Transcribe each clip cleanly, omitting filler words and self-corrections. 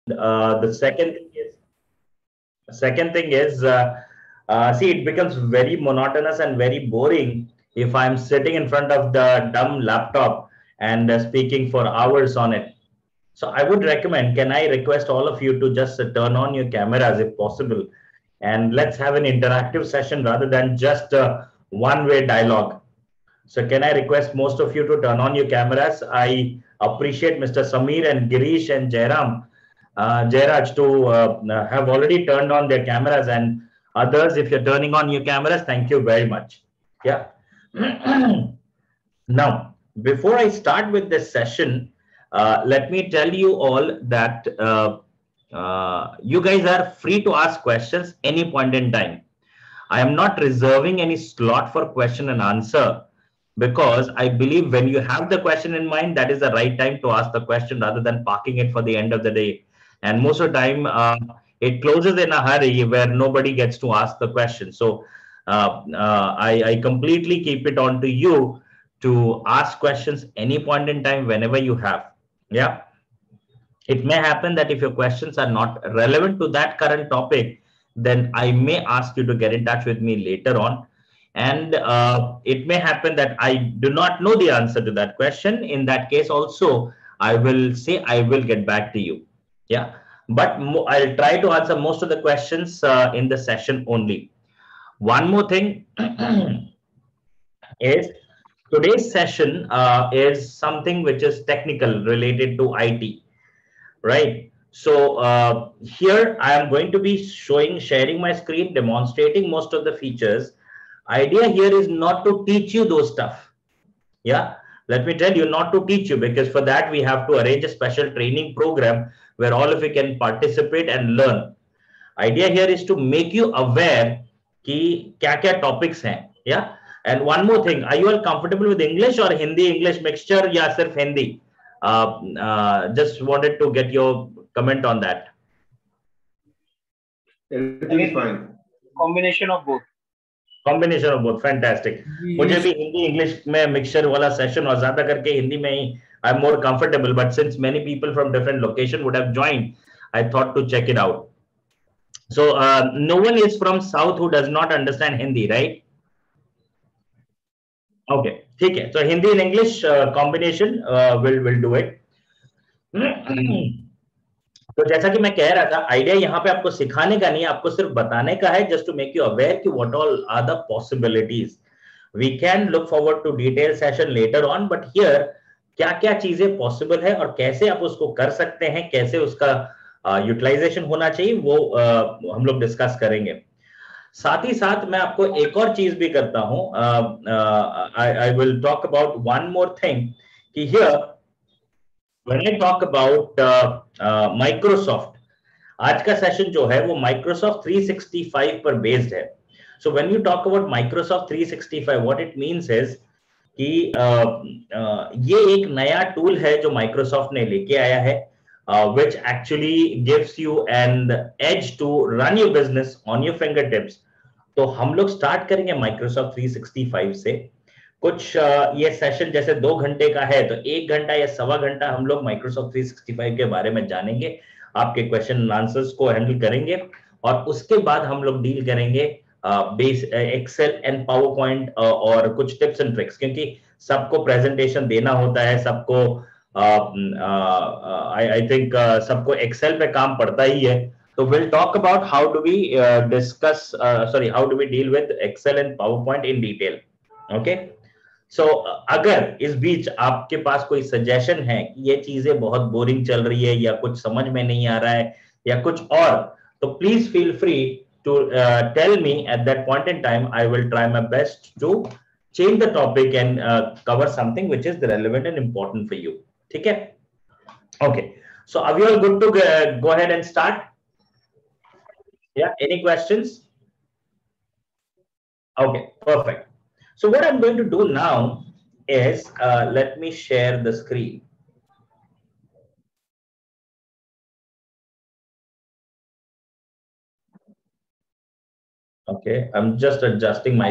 The second thing is, see, it becomes very monotonous and very boring if I'm sitting in front of the dumb laptop and speaking for hours on it. So I would recommend, can I request all of you to just turn on your cameras if possible, and let's have an interactive session rather than just a one-way dialogue. So can I request most of you to turn on your cameras? I appreciate Mr. Samir and Girish and Jairam, Jairaj to have already turned on their cameras, and others, if you're turning on your cameras, thank you very much. Yeah. Now, before I start with this session, let me tell you all that you guys are free to ask questions any point in time. I am not reserving any slot for question and answer, because I believe when you have the question in mind, that is the right time to ask the question rather than parking it for the end of the day. And most of the time, it closes in a hurry where nobody gets to ask the question. So I completely keep it on to you to ask questions any point in time whenever you have. Yeah. It may happen that if your questions are not relevant to that current topic, then I may ask you to get in touch with me later on. And it may happen that I do not know the answer to that question. In that case, also, I will say I will get back to you. Yeah. But I'll try to answer most of the questions in the session only. One more thing is today's session is something which is technical related to IT, right? So here I am going to be sharing my screen, demonstrating most of the features. Idea here is not to teach you those stuff. Yeah, let me tell you, not to teach you, because for that we have to arrange a special training program where all of you can participate and learn. Idea here is to make you aware कि क्या क्या topics हैं. Yeah. And one more thing, are you all comfortable with English or Hindi English mixture या सिर्फ Hindi? Just wanted to get your comment on that. Everything is fine. Combination of both. Combination of both, fantastic. मुझे भी Hindi English में mixture वाला session और ज्यादा करके हिंदी में ही I'm more comfortable, but since many people from different location would have joined, I thought to check it out. So no one is from South who does not understand Hindi, right? Okay, ठीक है. So Hindi and English combination will do it. तो जैसा कि मैं कह रहा था, idea यहाँ पे आपको सिखाने का नहीं, आपको सिर्फ बताने का है, just to make you aware कि what all are the possibilities. We can look forward to detail session later on, but here क्या क्या चीजें पॉसिबल है और कैसे आप उसको कर सकते हैं, कैसे उसका यूटिलाइजेशन होना चाहिए, वो हम लोग डिस्कस करेंगे. साथ ही साथ मैं आपको एक और चीज भी करता हूं. I will talk about one more thing कि here when I talk about Microsoft, आज का सेशन जो है वो Microsoft 365 पर बेस्ड है. So when you talk about Microsoft 365, what it means is कि ये एक नया टूल है जो Microsoft ने लेके आया है, which actually gives you an edge to run your business on your fingertips. तो हम लोग स्टार्ट करेंगे Microsoft 365 से. कुछ ये सेशन जैसे 2 घंटे का है, तो 1 घंटा या सवा घंटा हम लोग Microsoft 365 के बारे में जानेंगे, आपके क्वेश्चन एंड आंसर्स को हैंडल करेंगे, और उसके बाद हम लोग डील करेंगे base Excel and PowerPoint और कुछ टिप्स एंड ट्रिक्स, क्योंकि सबको प्रेजेंटेशन देना होता है, सबको आई थिंक सबको एक्सेल पे काम पड़ता ही है. तो we'll talk about how do we how do we deal with Excel and PowerPoint in detail. Okay. So, अगर इस बीच आपके पास कोई सजेशन है कि ये चीजें बहुत बोरिंग चल रही है या कुछ समझ में नहीं आ रहा है या कुछ और, तो please feel free to tell me. At that point in time I will try my best to change the topic and cover something which is relevant and important for you. ठीक है? Okay, so are we all good to go ahead and start? Yeah, any questions? Okay, perfect. So what I'm going to do now is let me share the screen. Okay, I'm just adjusting my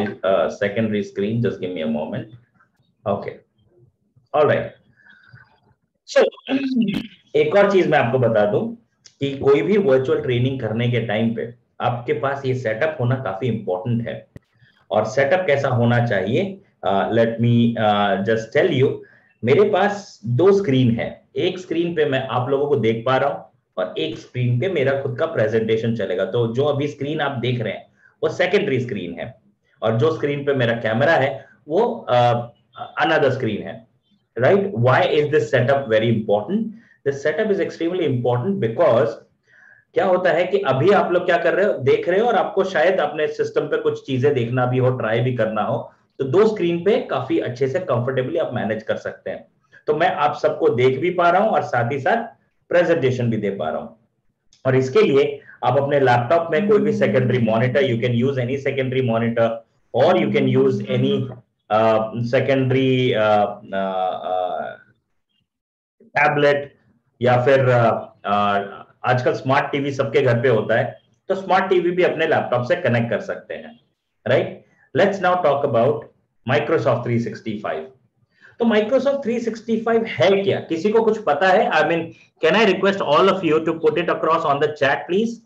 secondary screen. Just give me a moment. Okay, all right. So एक और चीज मैं आपको बता दूं, कि कोई भी वर्चुअल ट्रेनिंग करने के टाइम पे आपके पास ये सेटअप होना काफी इंपॉर्टेंट है। और सेटअप कैसा होना चाहिए, let me just tell you. मेरे पास दो स्क्रीन है, एक स्क्रीन पे मैं आप लोगों को देख पा रहा हूं और एक स्क्रीन पे मेरा खुद का प्रेजेंटेशन चलेगा। तो जो अभी स्क्रीन आप देख रहे हैं वो सेकेंडरी स्क्रीन है, और जो स्क्रीन पे मेरा कैमरा है वो अनदर स्क्रीन है, right? Why is this setup very important? This setup is extremely important because क्या होता है कि अभी आप लोग क्या कर रहे हो, देख रहे हो, और आपको शायद अपने सिस्टम पे कुछ चीजें देखना भी हो, ट्राई भी करना हो, तो दो स्क्रीन पे काफी अच्छे से कंफर्टेबली आप मैनेज कर सकते हैं। तो मैं आप सबको देख भी पा रहा हूं और साथ ही साथ प्रेजेंटेशन भी दे पा रहा हूं। और इसके लिए आप अपने लैपटॉप में कोई भी secondary monitor, you can use any secondary monitor, और you can use any secondary tablet, या फिर आजकल स्मार्ट टीवी सबके घर पे होता है, तो स्मार्ट टीवी भी अपने लैपटॉप से कनेक्ट कर सकते हैं, right? Let's now talk about Microsoft 365। तो माइक्रोसॉफ्ट 365 है क्या? किसी को कुछ पता है? I mean, can I request all of you to put it across on the chat please?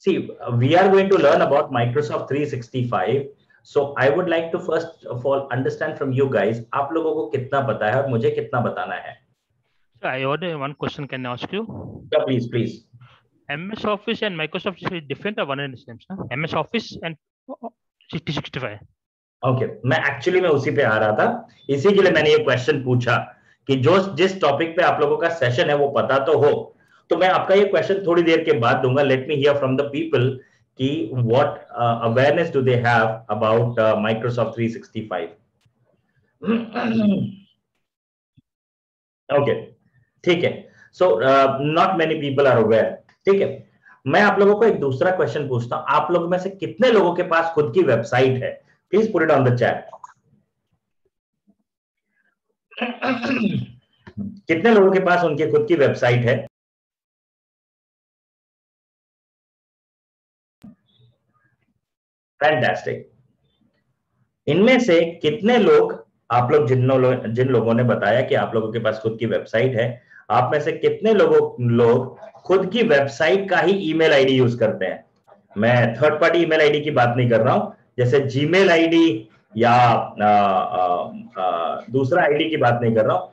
See, we are going to learn about Microsoft 365. So I would like to first of all understand from you guys, आप लोगों को कितना पता है और मुझे कितना बताना है? So I order one question. Can I ask you? Yeah, please, please. MS Office and Microsoft is different or one and the same? Huh? MS Office and 365. Okay, मैं एक्चुअली में उसी पे आ रहा था, इसी के लिए मैंने ये क्वेश्चन पूछा कि जो जिस टॉपिक पे आप लोगों का सेशन है वो पता तो हो। तो मैं आपका ये क्वेश्चन थोड़ी देर के बाद दूंगा। Let me hear from the people कि what awareness do they have about Microsoft 365। Okay, ठीक है। So not many people are aware, ठीक है। मैं आप लोगों को एक दूसरा क्वेश्चन पूछता हूं, आप लोगों में से कितने लोगों के पास खुद की वेबसाइट है? Please put it on the chat. कितने लोगों के पास उनकी खुद की वेबसाइट है? फैंटास्टिक। इनमें से कितने लोग, आप लोग जिन लोगों ने बताया कि आप लोगों के पास खुद की वेबसाइट है, आप में से कितने लोग खुद की वेबसाइट का ही ईमेल आईडी यूज करते हैं? मैं थर्ड पार्टी ईमेल आईडी की बात नहीं कर रहा हूं, जैसे जीमेल आईडी या दूसरा आईडी की बात नहीं कर रहा हूं,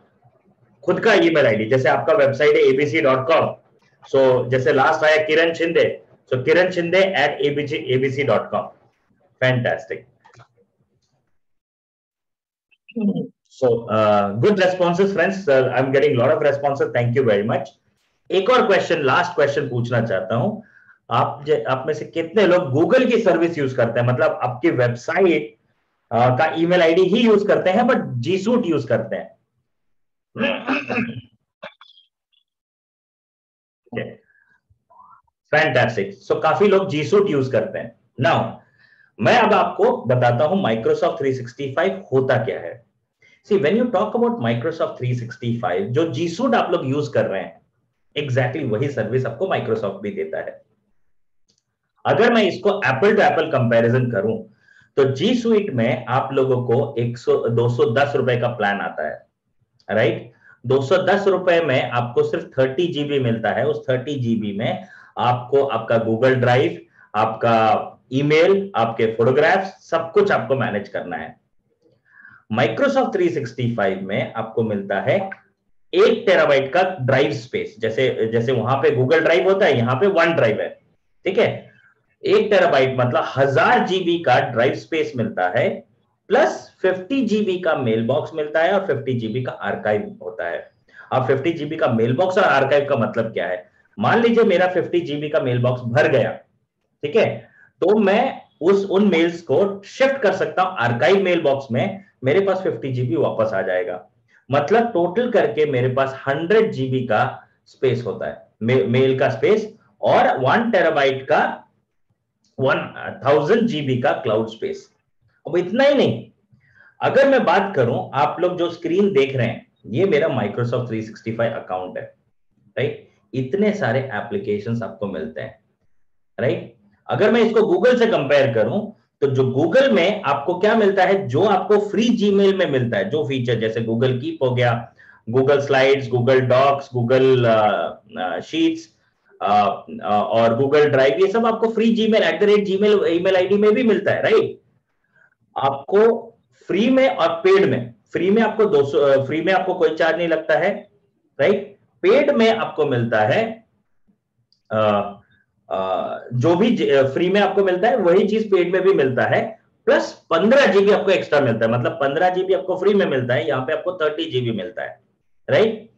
खुद का ईमेल आईडी। जैसे आपका वेबसाइट है abc.com, सो जैसे लास्ट आया Kiran Shinde, so Kiran Shinde @abc.com। Fantastic. So good responses friends, I'm getting lot of responses, thank you very much। एक और क्वेश्चन, लास्ट क्वेश्चन पूछना चाहता हूं, आप में से कितने लोग गूगल की सर्विस यूज करते हैं? मतलब आपकी वेबसाइट का ईमेल आईडी ही यूज करते हैं बट जी सूट यूज करते हैं? फैंटास्टिक। सो काफी लोग जी सूट यूज करते हैं। नाउ मैं अब आपको बताता हूं माइक्रोसॉफ्ट 365 होता क्या है। See, when you talk about Microsoft 365, जो G Suite आप लोग यूज कर रहे हैं, exactly वही सर्विस आपको Microsoft भी देता है। अगर मैं इसको एप्पल टू एप्पल कंपैरिजन करूं, तो G Suite में आप लोगों को 210 रुपए का प्लान आता है, राइट? 210 रुपए में आपको सिर्फ 30 जीबी मिलता है। उस 30 जीबी में आपको आपका गूगल ड्राइव, आपका ईमेल, आपके फोटोग्राफ्स, सब कुछ आपको मैनेज करना है। माइक्रोसॉफ्ट 365 में आपको मिलता है 1 टेराबाइट का ड्राइव स्पेस। जैसे वहां पे गूगल ड्राइव होता है, यहां पे वन ड्राइव है, ठीक है? 1 टेराबाइट मतलब 1000 जीबी का ड्राइव स्पेस मिलता है, प्लस 50 जीबी का मेल बॉक्स मिलता है और 50 जीबी का आर्काइव होता है। अब 50 जीबी का मेल बॉक्स और आर्काइव का मतलब क्या है? मान लीजिए मेरा 50 जीबी का मेल बॉक्स भर गया, ठीक है, तो मैं उन मेल्स को शिफ्ट कर सकता हूं आर्काइव मेल बॉक्स में, मेरे पास 50 जीबी वापस आ जाएगा। मतलब टोटल करके मेरे पास 100 जीबी का स्पेस होता है, मेल का स्पेस, और 1 टेराबाइट का 1000 जीबी का क्लाउड स्पेस। अब इतना ही नहीं, अगर मैं बात करूं, आप लोग जो स्क्रीन देख रहे हैं, ये मेरा माइक्रोसॉफ्ट 365 अकाउंट है, राइट? इतने सारे एप्लीकेशंस आपको मिलते हैं, राइट? अगर मैं इसको गूगल से कंपेयर करूं, तो जो गूगल में आपको क्या मिलता है, जो आपको फ्री जीमेल में मिलता है, जो फीचर, जैसे गूगल कीप हो गया, Google Slides, Google Docs, Google Sheets और गूगल ड्राइव, ये सब आपको free Gmail @gmail email ID में भी मिलता है, राइट? आपको फ्री में और पेड में, फ्री में आपको 200, फ्री में आपको कोई चार्ज नहीं लगता है, राइट? पेड में आपको मिलता है जो भी फ्री में आपको मिलता है वही चीज पेड में भी मिलता है, प्लस 15 जीबी आपको एक्स्ट्रा मिलता है। मतलब 15 जीबी आपको फ्री में मिलता है, यहां पे आपको 30 जीबी मिलता है, राइट?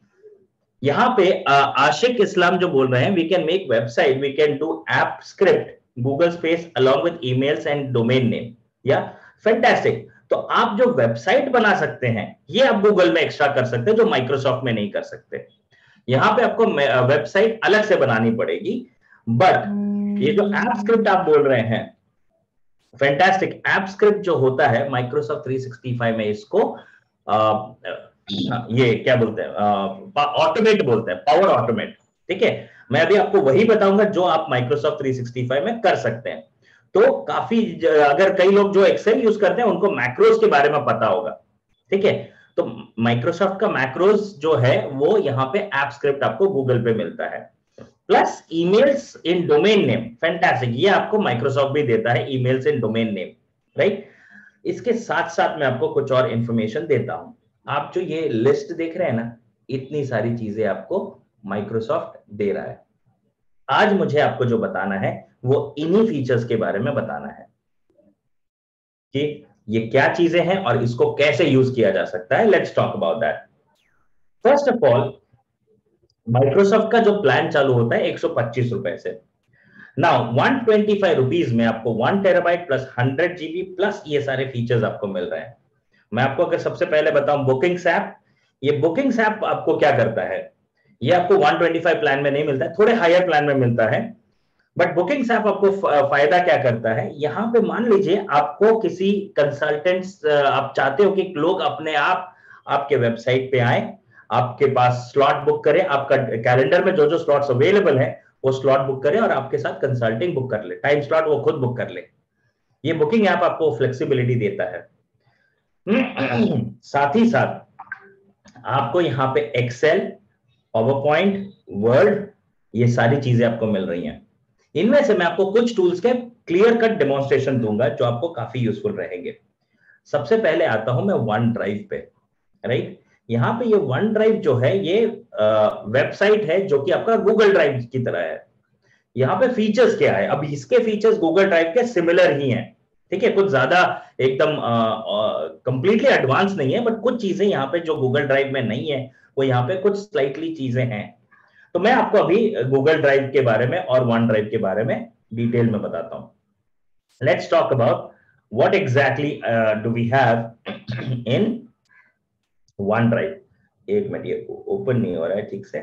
यहां पे आशिक इस्लाम जो बोल रहे हैं, we can make website, we can do app script, Google space along with emails and domain name. Yeah fantastic. तो आप जो वेबसाइट बना सकते हैं ये आप गूगल में एक्स्ट्रा कर सकते हैं, जो माइक्रोसॉफ्ट में नहीं कर सकते। यहां पे आपको वेबसाइट अलग से बनानी पड़ेगी, बट ये जो ऐप स्क्रिप्ट आप बोल रहे हैं, फैंटास्टिक। ऐप स्क्रिप्ट जो होता है माइक्रोसॉफ्ट 365 में, इसको ये क्या बोलते हैं, ऑटोमेट बोलते हैं, पावर ऑटोमेट। ठीक है, मैं अभी आपको वही बताऊंगा जो आप माइक्रोसॉफ्ट 365 में कर सकते हैं। तो काफी, अगर कई लोग जो एक्सेल यूज करते हैं उनको मैक्रोस के बारे में पता होगा, ठीक है? तो माइक्रोसॉफ्ट का मैक्रोस जो है वो यहाँ पे ऐप स्क्रिप्ट आपको गूगल पे मिलता है, प्लस ईमेल्स इन डोमेन नेम। फैंटास्टिक, ये आपको माइक्रोसॉफ्ट भी देता है, ईमेल्स इन डोमेन नेम, राइट? इसके साथ साथ मैं आपको कुछ और इंफॉर्मेशन देता हूं। आप जो ये लिस्ट देख रहे हैं ना, इतनी सारी चीजें आपको माइक्रोसॉफ्ट दे रहा है। आज मुझे आपको जो बताना है वो इन्हीं फीचर्स के बारे में बताना है कि ये क्या चीजें हैं और इसको कैसे यूज किया जा सकता है। Let's talk about that. First of all, Microsoft का जो प्लान चालू होता है 125 रुपए से। नाउ 125 रुपीज में आपको 1 टेराबाइट प्लस 100 जीबी प्लस ये सारे फीचर्स आपको मिल रहे हैं। मैं आपको अगर सबसे पहले बताऊं, बुकिंग्स ऐप, ये बुकिंग्स ऐप आपको क्या करता है, ये आपको 125 प्लान में नहीं मिलता है, थोड़े हायर प्लान में मिलता है। बट बुकिंग्स ऐप आपको फायदा क्या करता है, यहां पे मान लीजिए आपको किसी कंसल्टेंट्स, आप चाहते हो कि लोग अपने आप आपके वेबसाइट पे आए, आपके पास स्लॉट बुक करें, आपका कैलेंडर में जो जो स्लॉट्स अवेलेबल है वो स्लॉट बुक करें और आपके साथ कंसल्टिंग बुक कर ले, टाइम स्लॉट वो खुद बुक कर ले। ये बुकिंग ऐप आपको फ्लेक्सिबिलिटी देता है। साथ ही साथ आपको यहाँ पे एक्सेल, पावर पॉइंट, वर्ड, ये सारी चीजें आपको मिल रही हैं। इनमें से मैं आपको कुछ टूल्स के क्लियर कट डेमोन्स्ट्रेशन दूंगा जो आपको काफी यूजफुल रहेंगे। सबसे पहले आता हूं मैं वन ड्राइव पे, राइट? यहाँ पे ये वन ड्राइव जो है ये वेबसाइट है जो कि आपका गूगल ड्राइव की तरह है। यहाँ पे फीचर्स क्या है, अब इसके फीचर्स गूगल ड्राइव के सिमिलर ही हैं, ठीक है? कुछ ज्यादा एकदम कंप्लीटली एडवांस नहीं है, बट कुछ चीजें यहाँ पे जो गूगल ड्राइव में नहीं है वो यहाँ पे कुछ स्लाइटली चीजें हैं। तो मैं आपको अभी गूगल ड्राइव के बारे में और वन ड्राइव के बारे में डिटेल में बताता हूं। Let's talk about what exactly do we have in OneDrive. एक मिनट, ये ओपन नहीं हो रहा है ठीक से।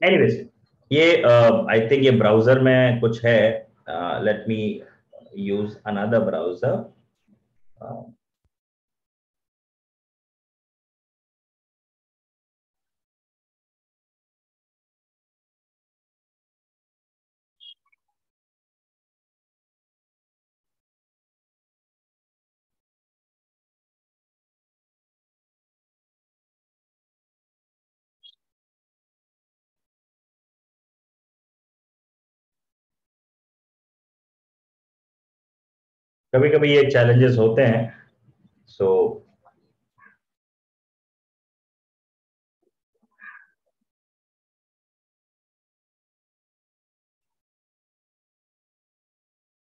एनीवेज, ये आई थिंक ये ब्राउजर में कुछ है। Let me use another browser. कभी कभी ये चैलेंजेस होते हैं, सो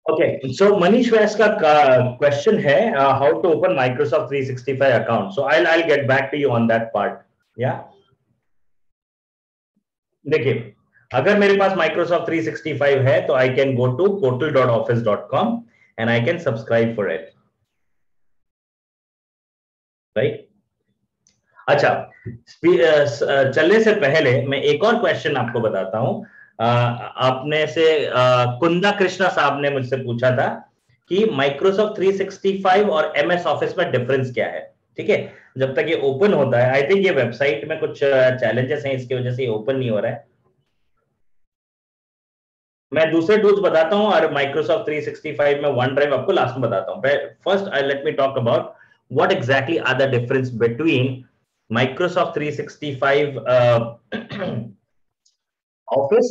ओके। सो मनीष व्यास का क्वेश्चन है, how to open Microsoft 365 account. So I get back to you on that part. या देखिए, अगर मेरे पास माइक्रोसॉफ्ट 365 है तो I can go to portal.office.com and I can subscribe for it, right? अच्छा, चलने से पहले मैं एक और क्वेश्चन आपको बताता हूं। आपने से कुंदा कृष्णा साहब ने मुझसे पूछा था कि माइक्रोसॉफ्ट 365 और एमएस ऑफिस में डिफरेंस क्या है, ठीक है? जब तक ये ओपन होता है, आई थिंक ये वेबसाइट में कुछ चैलेंजेस हैं, इसकी वजह से ये ओपन नहीं हो रहा है। मैं दूसरे टूल्स बताता हूं और माइक्रोसॉफ्ट 365 में वन ड्राइव आपको लास्ट में बताता हूं। First let me talk about what exactly are the difference between Microsoft 365 Office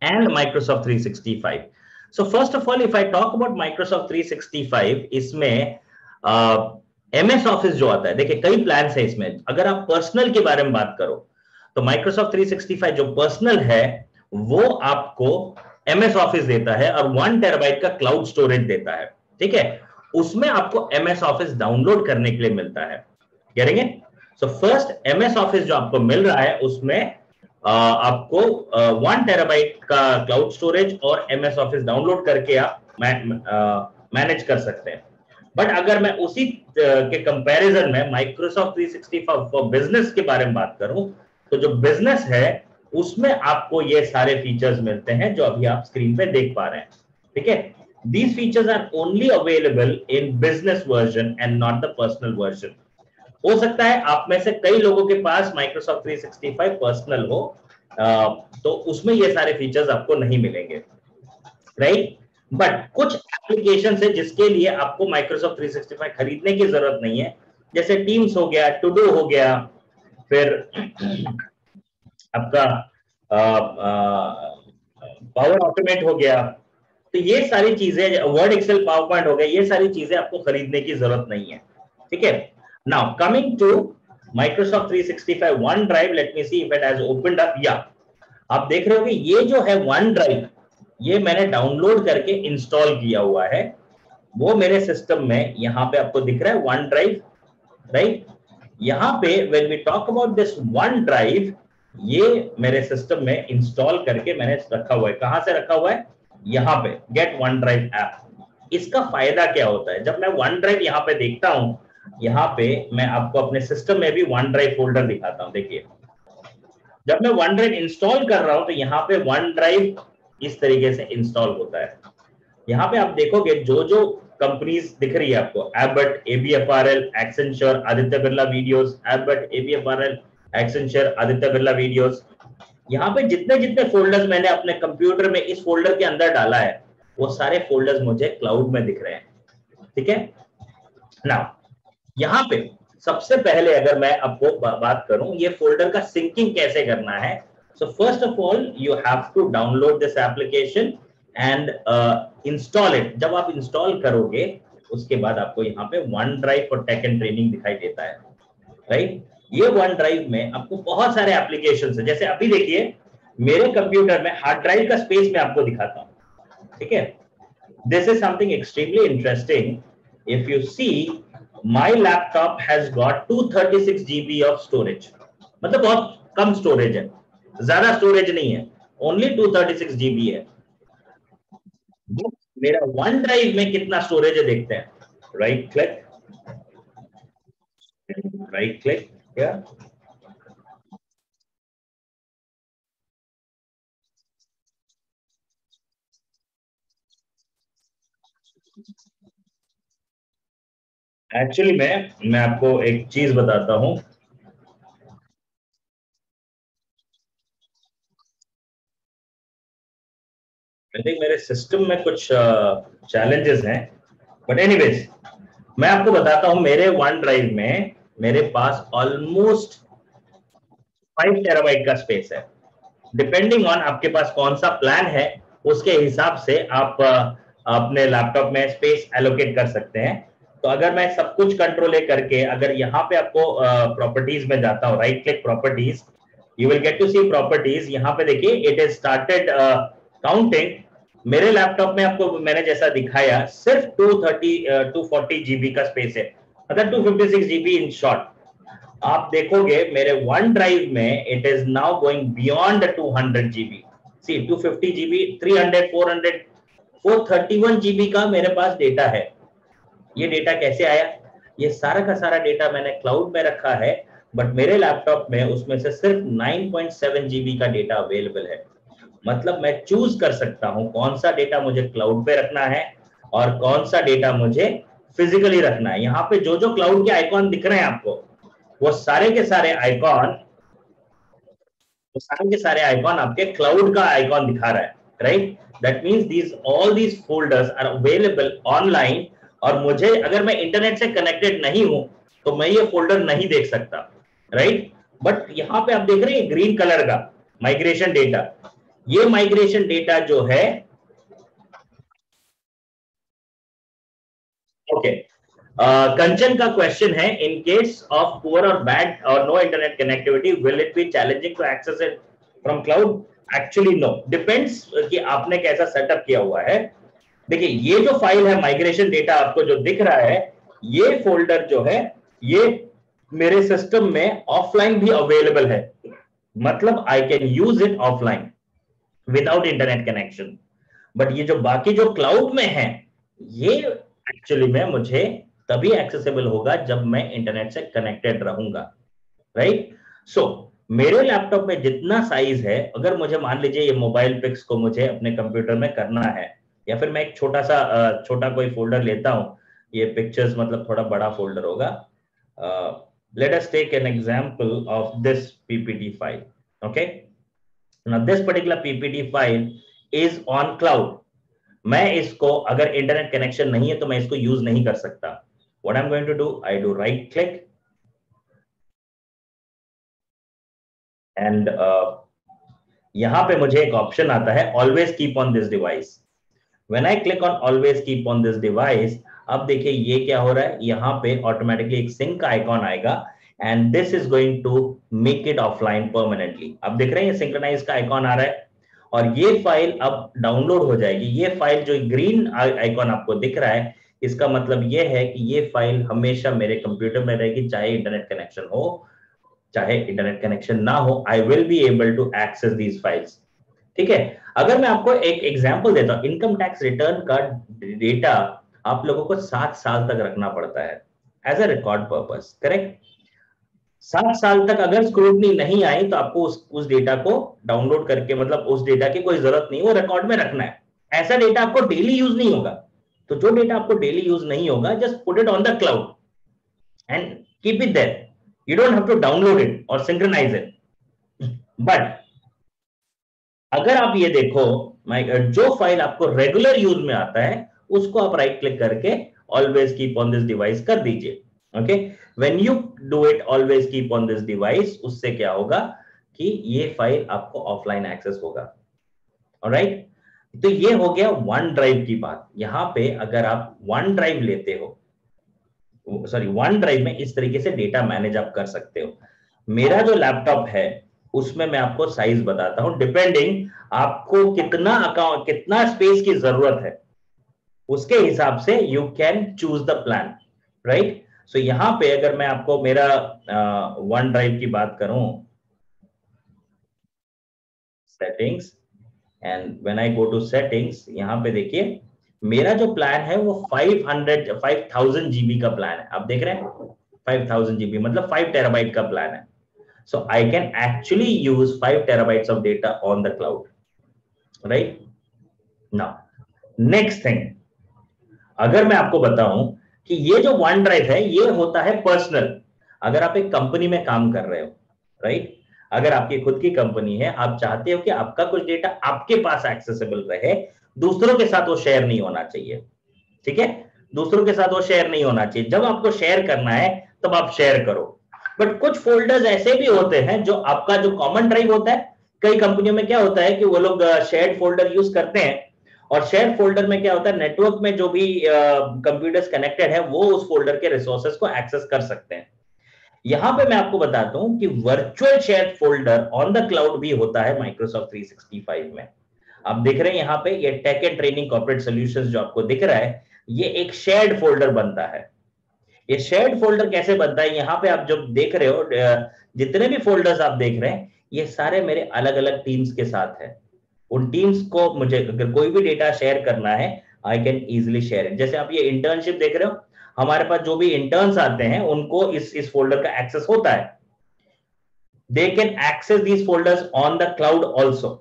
and Microsoft 365. So first of all, if I talk about Microsoft 365, इसमें MS Office जो आता है, देखिए कई प्लान्स है इसमें। अगर आप पर्सनल के बारे में बात करो तो Microsoft 365 जो पर्सनल है वो आपको MS Office देता है और 1 टेराबाइट का क्लाउड स्टोरेज देता है, ठीक है। उसमें आपको MS Office डाउनलोड करने के लिए मिलता है, करेंगे। सो फर्स्ट MS Office जो आपको मिल रहा है उसमें आपको 1 टेराबाइट का क्लाउड स्टोरेज और MS Office डाउनलोड करके आप मैनेज कर सकते हैं। बट अगर मैं उसी के कंपैरिजन में माइक्रोसॉफ्ट 365 फॉर बिजनेस के बारे में बात करूं तो जो बिजनेस है उसमें आपको ये सारे फीचर्स मिलते हैं जो अभी आप स्क्रीन पे देख पा रहे हैं, ठीक है। These features are only available in business version and not the personal version. हो सकता है आप में से कई लोगों के पास Microsoft 365 पर्सनल हो, तो उसमें ये सारे फीचर्स आपको नहीं मिलेंगे, राइट। बट कुछ एप्लीकेशन है जिसके लिए आपको Microsoft 365 खरीदने की जरूरत नहीं है, जैसे टीम्स हो गया, टू डू हो गया, फिर आपका पावर ऑटोमेट हो गया। तो ये सारी चीजें, वर्ड एक्सेल पावर पॉइंट हो गया, ये सारी चीजें आपको खरीदने की जरूरत नहीं है, ठीक है। Now coming to Microsoft 365 OneDrive, let me see if it has opened up. या आप देख रहे हो कि ये जो है OneDrive, ये मैंने डाउनलोड करके इंस्टॉल किया हुआ है, वो मेरे सिस्टम में यहाँ पे आपको दिख रहा है OneDrive, राइट। यहाँ पे when we talk about this OneDrive, ये मेरे सिस्टम में इंस्टॉल करके मैंने रखा हुआ है। कहां से रखा हुआ है? यहाँ पे गेट OneDrive ऐप। इसका फायदा क्या होता है? जब मैं OneDrive यहाँ पे देखता हूं, यहाँ पे मैं आपको अपने सिस्टम में भी OneDrive फोल्डर दिखाता हूं। देखिए जब मैं OneDrive इंस्टॉल कर रहा हूं तो यहाँ पे OneDrive इस तरीके से इंस्टॉल होता है। यहाँ पे आप देखोगे जो जो कंपनीज दिख रही है आपको, Abbott, ABFRL, Accenture, Aditya Birla videos, Abbott, ABFRL, Accenture, Aditya Birla videos, यहाँ पे जितने जितने फोल्डर्स मैंने अपने कंप्यूटर में इस फोल्डर के अंदर डाला है वो सारे फोल्डर्स मुझे क्लाउड में दिख रहे हैं, ठीक है। नाउ यहाँ पे सबसे पहले अगर मैं आपको बात करूं ये फोल्डर का सिंकिंग कैसे करना है, so first of all you have to download this application and install it. जब आप इंस्टॉल करोगे उसके बाद आपको यहाँ पे OneDrive for tech and training दिखाई देता है, राइट। ये OneDrive में आपको बहुत सारे एप्लीकेशंस है, जैसे अभी देखिए मेरे कंप्यूटर में हार्ड ड्राइव का स्पेस मैं आपको दिखाता हूं, ठीक है। This is something extremely interesting. If you see my laptop has got 236 GB of storage, मतलब बहुत कम स्टोरेज है, ज्यादा स्टोरेज नहीं है, ओनली 236 GB है। मेरा OneDrive में कितना स्टोरेज है देखते हैं। राइट क्लिक या एक्चुअली मैं आपको एक चीज बताता हूं। आई थिंक मेरे सिस्टम में कुछ चैलेंजेस हैं, बट एनीवेज मैं आपको बताता हूं। मेरे OneDrive में मेरे पास ऑलमोस्ट 5 टेराबाइट का स्पेस है। डिपेंडिंग ऑन आपके पास कौन सा प्लान है उसके हिसाब से आप अपने लैपटॉप में स्पेस एलोकेट कर सकते हैं। तो अगर मैं सब कुछ कंट्रोल करके अगर यहाँ पे आपको प्रॉपर्टीज में जाता हूँ, right click properties, you will get to see properties. यहाँ पे देखिए इट इज स्टार्टेड काउंटिंग। मेरे लैपटॉप में आपको मैंने जैसा दिखाया सिर्फ 240 जीबी का स्पेस है, मतलब 256 जीबी इन शॉर्ट। आप देखोगे मेरे OneDrive में it is now going beyond 200 GB. See 250 GB, 300, 400, 431 GB का मेरे पास डेटा है। ये डेटा कैसे आया? ये सारा का सारा डेटा मैंने क्लाउड में रखा है, बट मेरे लैपटॉप में उसमें से सिर्फ 9.7 जीबी का डेटा अवेलेबल है। मतलब मैं चूज कर सकता हूं कौन सा डेटा मुझे क्लाउड पे रखना है और कौन सा डेटा मुझे फिजिकली रखना है। यहाँ पे जो जो क्लाउड के आइकॉन दिख रहे हैं आपको, वो सारे के सारे आइकॉन आपके क्लाउड का आइकॉन दिखा रहा है, right. That means these all these folders are available online, और मुझे अगर मैं इंटरनेट से कनेक्टेड नहीं हूं तो मैं ये फोल्डर नहीं देख सकता, राइट? बट यहां पे आप देख रहे हैं ग्रीन कलर का माइग्रेशन डेटा, ये माइग्रेशन डेटा जो है, ओके, कंचन का क्वेश्चन है, इन केस ऑफ पुअर और बैड और no internet connectivity will it be challenging to access it from cloud? Actually no, depends कि आपने कैसा सेटअप किया हुआ है। देखिए ये जो फाइल है माइग्रेशन डेटा आपको जो दिख रहा है, ये फोल्डर जो है ये मेरे सिस्टम में ऑफलाइन भी अवेलेबल है, मतलब I can use it offline without internet connection. But ये जो बाकी जो क्लाउड में है, ये एक्चुअली में मुझे तभी एक्सेसिबल होगा जब मैं इंटरनेट से कनेक्टेड रहूंगा, राइट? सो मेरे लैपटॉप में जितना साइज है, अगर मुझे मान लीजिए ये मोबाइल पिक्स को मुझे अपने कंप्यूटर में करना है, या फिर मैं एक छोटा कोई फोल्डर लेता हूं, ये पिक्चर्स मतलब थोड़ा बड़ा फोल्डर होगा, let us take an example of this PPT file. Okay, now this particular PPT file is on cloud. मैं इसको अगर इंटरनेट कनेक्शन नहीं है तो मैं इसको यूज नहीं कर सकता. What I'm going to do, I do right click and यहां पे मुझे एक ऑप्शन आता है always keep on this device. When I click on always keep on this device, अब देखिए ये क्या हो रहा है, यहाँ पे ऑटोमेटिकली एक सिंक का आइकॉन आएगा and this is going to make it offline permanently. अब देख रहे हैं ये सिंक्रोनाइज का आइकॉन आ रहा है और ये फाइल अब डाउनलोड हो जाएगी. ये फाइल जो ग्रीन आइकॉन आपको दिख रहा है, इसका मतलब ये है कि ये फाइल हमेशा मेरे कंप्यूटर में रहेगी, चाहे इंटरनेट कनेक्शन हो चाहे इंटरनेट कनेक्शन ना हो. I will be able to access these files. ठीक है, अगर मैं आपको एक एग्जांपल देता हूं, इनकम टैक्स रिटर्न का डेटा आप लोगों को 7 साल तक रखना पड़ता है as a record purpose, correct? 7 साल तक अगर स्क्रूटनी नहीं आई तो आपको उस डेटा को डाउनलोड करके, मतलब उस डेटा की कोई जरूरत नहीं, वो रिकॉर्ड में रखना है. ऐसा डेटा आपको डेली यूज नहीं होगा. तो जो डेटा आपको डेली यूज नहीं होगा, just put it on the cloud and keep it there. You don't have to download it और सिंक्रोनाइज इट. बट अगर आप ये देखो, जो फाइल आपको रेगुलर यूज में आता है उसको आप राइट क्लिक करके always keep on this device कर दीजिए. Okay, when you do it always keep on this device, उससे क्या होगा कि ये फाइल आपको ऑफलाइन एक्सेस होगा. ऑलराइट, तो ये हो गया वन ड्राइव की बात. यहां पे अगर आप वन ड्राइव लेते हो, सॉरी वन ड्राइव में इस तरीके से डेटा मैनेज आप कर सकते हो. मेरा जो लैपटॉप है उसमें मैं आपको साइज बताता हूं, डिपेंडिंग आपको कितना स्पेस की जरूरत है उसके हिसाब से you can choose the plan, right? So यहां पे अगर मैं आपको मेरा वन ड्राइव की बात करूं, settings, and when I go to settings, यहां पे देखिए मेरा जो प्लान है वो 5000 जीबी का प्लान है. आप देख रहे हैं 5000 जीबी मतलब 5 टेराबाइट का प्लान है. So I can actually use 5 terabytes of data on the cloud, right? Now, next thing, अगर मैं आपको बताऊं कि ये जो वन ड्राइव है ये होता है पर्सनल. अगर आप एक कंपनी में काम कर रहे हो, राइट? अगर आपकी खुद की कंपनी है, आप चाहते हो कि आपका कुछ डेटा आपके पास एक्सेसिबल रहे, दूसरों के साथ वो शेयर नहीं होना चाहिए. ठीक है, दूसरों के साथ वो शेयर नहीं होना चाहिए. जब आपको शेयर करना है तब आप शेयर करो. बट कुछ फोल्डर्स ऐसे भी होते हैं जो आपका जो कॉमन ड्राइव होता है, कई कंपनियों में क्या होता है कि वो लोग शेयर्ड फोल्डर यूज करते हैं, और शेयर्ड फोल्डर में क्या होता है, नेटवर्क में जो भी कंप्यूटर्स कनेक्टेड है वो उस फोल्डर के रिसोर्सेज को एक्सेस कर सकते हैं. यहां पे मैं आपको बताता हूं कि virtual shared folder on the cloud भी होता है माइक्रोसॉफ्ट 365 में. आप देख रहे हैं यहाँ पे ये tech and training corporate solutions जो आपको दिख रहा है, ये एक शेयर्ड फोल्डर बनता है. ये शेयर्ड फोल्डर कैसे बनता है, यहाँ पे आप जो देख रहे हो, जितने भी फोल्डर्स आप देख रहे हैं ये सारे मेरे अलग अलग टीम्स के साथ है. उन टीम्स को मुझे अगर कोई भी डेटा शेयर करना है, I can easily share it. जैसे आप ये इंटर्नशिप देख रहे हो, हमारे पास जो भी इंटर्न्स आते हैं उनको इस फोल्डर का एक्सेस होता है. They can access these folders on the cloud also,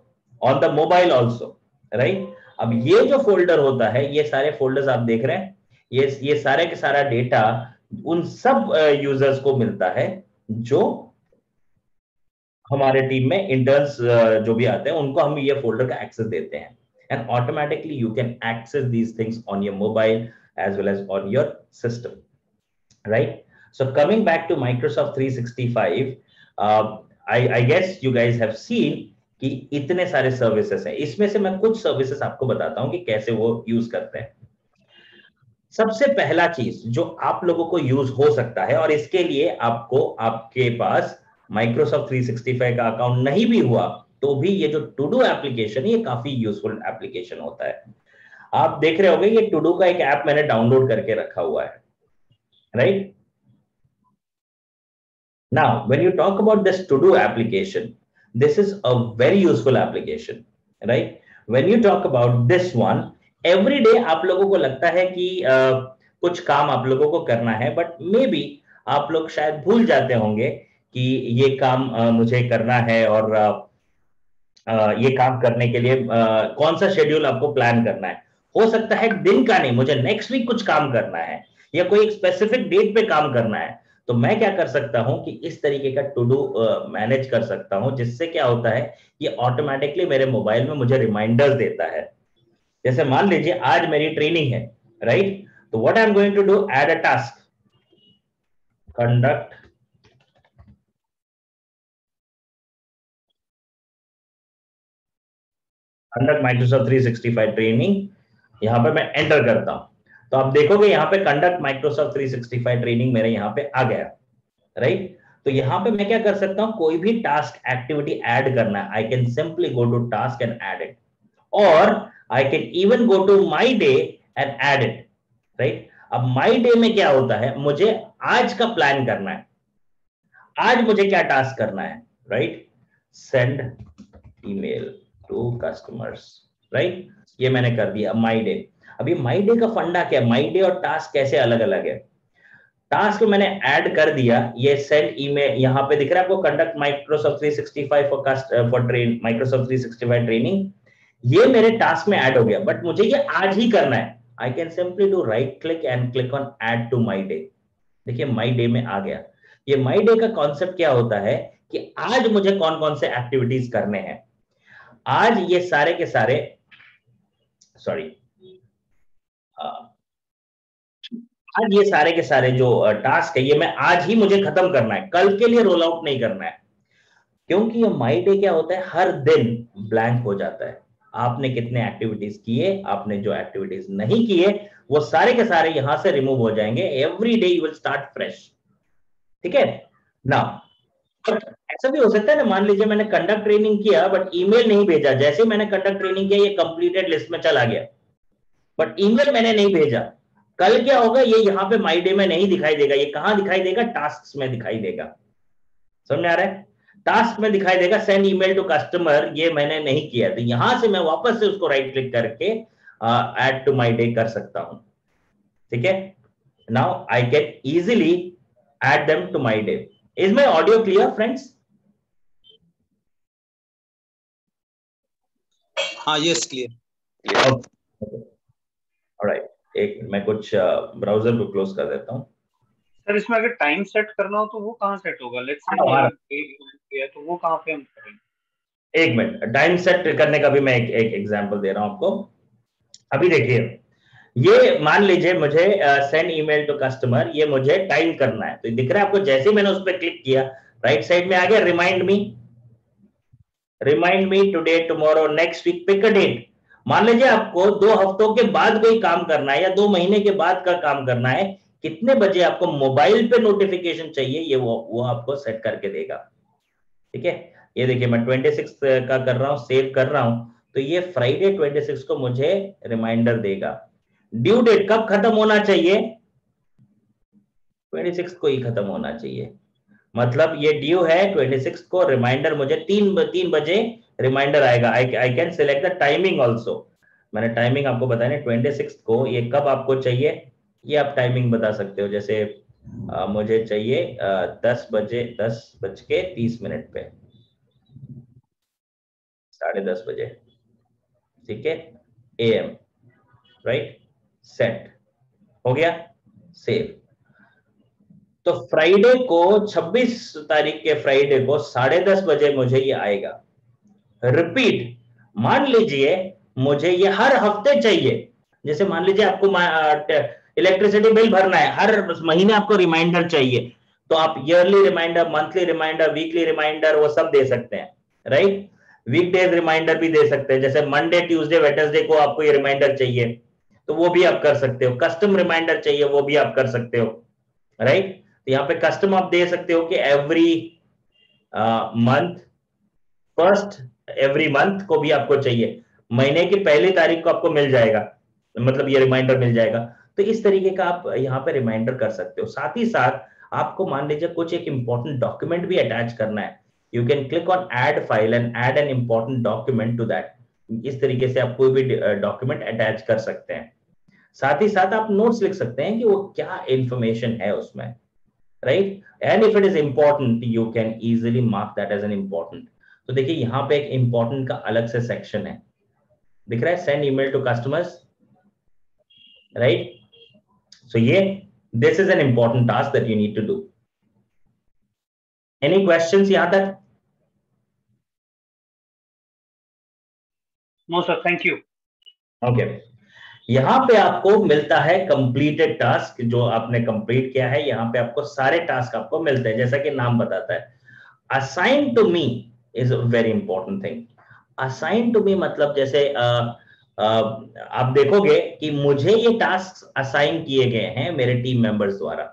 on the mobile also, right? अब ये जो फोल्डर होता है, ये सारे फोल्डर्स आप देख रहे हैं, ये सारे के सारा डेटा उन सब यूजर्स को मिलता है जो हमारे टीम में इंटर्न्स जो भी आते हैं, उनको हम ये फोल्डर का एक्सेस देते हैं. and automatically you can access these things on your mobile as well as on your system, right? So coming back to Microsoft 365, I guess you guys have seen कि इतने सारे सर्विसेज हैं, इसमें से मैं कुछ सर्विसेज आपको बताता हूं कि कैसे वो यूज करते हैं। सबसे पहला चीज जो आप लोगों को यूज हो सकता है, और इसके लिए आपको आपके पास Microsoft 365 का अकाउंट नहीं भी हुआ तो भी ये जो टू डू एप्लीकेशन है ये काफी यूजफुल एप्लीकेशन होता है। आप देख रहे होंगे ये टू डू का एक ऐप मैंने डाउनलोड करके रखा हुआ है, right? Now, when you talk about this to-do application, this is a very useful application, right? When you talk about this one, every day आप लोगों को लगता है कि कुछ काम आप लोगों को करना है, but maybe आप लोग शायद भूल जाते होंगे कि ये काम मुझे करना है, और ये काम करने के लिए कौन सा शेड्यूल आपको प्लान करना है। हो सकता है दिन का नहीं, मुझे नेक्स्ट वीक कुछ काम करना है या कोई एक स्पेसिफिक डेट पे काम करना है, तो मैं क्या कर सकता हूं कि इस तरीके का टू डू मैनेज कर सकता हूं, जिससे क्या होता है ये ऑटोमेटिकली मेरे मोबाइल में मुझे रिमाइंडर्स देता है। जैसे मान लीजिए आज मेरी ट्रेनिंग है, राइट? तो what I am going to do, add a task, conduct Microsoft 365 training, यहां पे मैं एंटर करता हूं तो आप देखोगे यहाँ पे कंडक्ट Microsoft 365 ट्रेनिंग मेरे यहाँ पे आ गया, राइट? तो यहाँ पे मैं क्या कर सकता हूँ, कोई भी टास्क एक्टिविटी ऐड करना है, I can simply go to task and add it, और I can even go to my day and add it, right? अब माई डे में क्या होता है, मुझे आज का प्लान करना है, आज मुझे क्या टास्क करना है, right? Send email to customers, right? ये मैंने कर दिया माई डे। अभी माई डे का फंडा क्या है, माई डे और टास्क कैसे अलग अलग है? टास्क मैंने ऐड कर दिया, ये सेंड ईमेल यहां पे दिख रहा है आपको, conduct Microsoft 365 for Microsoft 365 training, ये मेरे टास्क में ऐड हो गया, बट मुझे ये आज ही करना है। I can simply do right click and click on add to my day. देखिए माई डे में आ गया। ये माई डे का कॉन्सेप्ट क्या होता है कि आज मुझे कौन कौन से एक्टिविटीज करने हैं, आज ये सारे के सारे, सॉरी, आज ये सारे के सारे जो टास्क है ये मैं आज ही मुझे खत्म करना है, कल के लिए रोल आउट नहीं करना है, क्योंकि ये माई डे क्या होता है, हर दिन ब्लैंक हो जाता है। आपने कितने एक्टिविटीज किए, आपने जो एक्टिविटीज नहीं किए वो सारे के सारे यहां से रिमूव हो जाएंगे। Every day you will start fresh, ठीक है ना? ऐसा भी हो सकता है ना, मान लीजिए मैंने कंडक्ट ट्रेनिंग किया बट ईमेल नहीं भेजा, जैसे मैंने कंडक्ट ट्रेनिंग किया ये कंप्लीटेड लिस्ट में चला गया, बट ईमेल मैंने नहीं भेजा, कल क्या होगा, ये यहाँ पे माई डे में नहीं दिखाई देगा, ये कहां दिखाई देगा, टास्क में दिखाई देगा। समझ आ रहा है? टास्क में दिखाई देगा सेंड ईमेल टू कस्टमर, ये मैंने नहीं किया, तो यहां से मैं वापस से उसको राइट क्लिक करके ऐड टू माई डे कर सकता हूं, ठीक है? Now I can easily add them to my day. Is my audio clear friends? हाँ, यस, क्लियर। ऑलराइट, एक मैं कुछ ब्राउजर को क्लोज कर देता हूं। सर इसमें अगर टाइम सेट करना हो तो वो कहाँ सेट होगा? लेट्स से तो वो कहाँ पे हम करेंगे? एक मिनट, टाइम सेट करने का भी मैं एक एग्जांपल दे रहा हूं आपको। अभी देखिए, ये मान लीजिए मुझे सेंड ईमेल टू कस्टमर, ये मुझे टाइम करना है, तो दिख रहा है आपको, जैसे ही मैंने उस पर क्लिक किया राइट साइड में आ गया remind me today tomorrow next week pick a date. मान लीजिए आपको 2 हफ्तों के बाद कोई काम करना है या 2 महीने के बाद का काम करना है, कितने बजे आपको मोबाइल पे नोटिफिकेशन चाहिए, ये वो आपको सेट करके देगा, ठीक है? ये देखिए मैं 26 का कर रहा हूं, सेव कर रहा हूं, तो ये फ्राइडे 26 को मुझे रिमाइंडर देगा। ड्यू डेट कब खत्म होना चाहिए? 26 को ही खत्म होना चाहिए, मतलब ये ड्यू है 26 को, रिमाइंडर मुझे 3 बजे रिमाइंडर आएगा। I can select the timing also, मैंने टाइमिंग आपको बताया 26 को, ये कब आपको चाहिए ये आप टाइमिंग बता सकते हो, जैसे मुझे चाहिए 10:30 पे, 10:30 बजे, ठीक है, AM, राइट? सेट हो गया, सेव। तो फ्राइडे को 26 तारीख के फ्राइडे को 10:30 बजे मुझे ये आएगा। रिपीट, मान लीजिए मुझे ये हर हफ्ते चाहिए। जैसे मान लीजिए आपको इलेक्ट्रिसिटी बिल भरना है, हर महीने आपको रिमाइंडर चाहिए, तो आप yearly reminder, monthly reminder, weekly reminder वो सब दे सकते हैं, राइट। वीकडेज रिमाइंडर भी दे सकते हैं, जैसे मंडे, ट्यूसडे, वेडनेसडे को आपको ये रिमाइंडर चाहिए तो वो भी आप कर सकते हो। कस्टम रिमाइंडर चाहिए वो भी आप कर सकते हो, राइट। तो यहाँ पे कस्टम आप दे सकते हो कि every month, first every month को भी आपको चाहिए, महीने की पहली तारीख को आपको मिल जाएगा, मतलब ये रिमाइंडर मिल जाएगा। तो इस तरीके का आप यहाँ पे रिमाइंडर कर सकते हो। साथ ही साथ आपको मान लीजिए कुछ एक इंपॉर्टेंट डॉक्यूमेंट भी अटैच करना है, you can click on add file and add an important document to that. इस तरीके से आप कोई भी डॉक्यूमेंट अटैच कर सकते हैं। साथ ही साथ आप नोट्स लिख सकते हैं कि वो क्या इंफॉर्मेशन है उसमें, right. And if it is important you can easily mark that as an important. तो देखिए यहाँ पे एक इंपॉर्टेंट का अलग से सेक्शन है, दिख रहा है, send email to customers, right. So ये this is an important task that you need to do. Any questions यहां तक? No sir, thank you. Okay, यहां पे आपको मिलता है कंप्लीटेड टास्क, जो आपने कंप्लीट किया है। यहां पे आपको सारे टास्क आपको मिलते हैं, जैसा कि नाम बताता है। Assign to me is a very important thing. Assign to me मतलब जैसे आप देखोगे कि मुझे ये टास्क असाइन किए गए हैं मेरे टीम मेंबर्स द्वारा,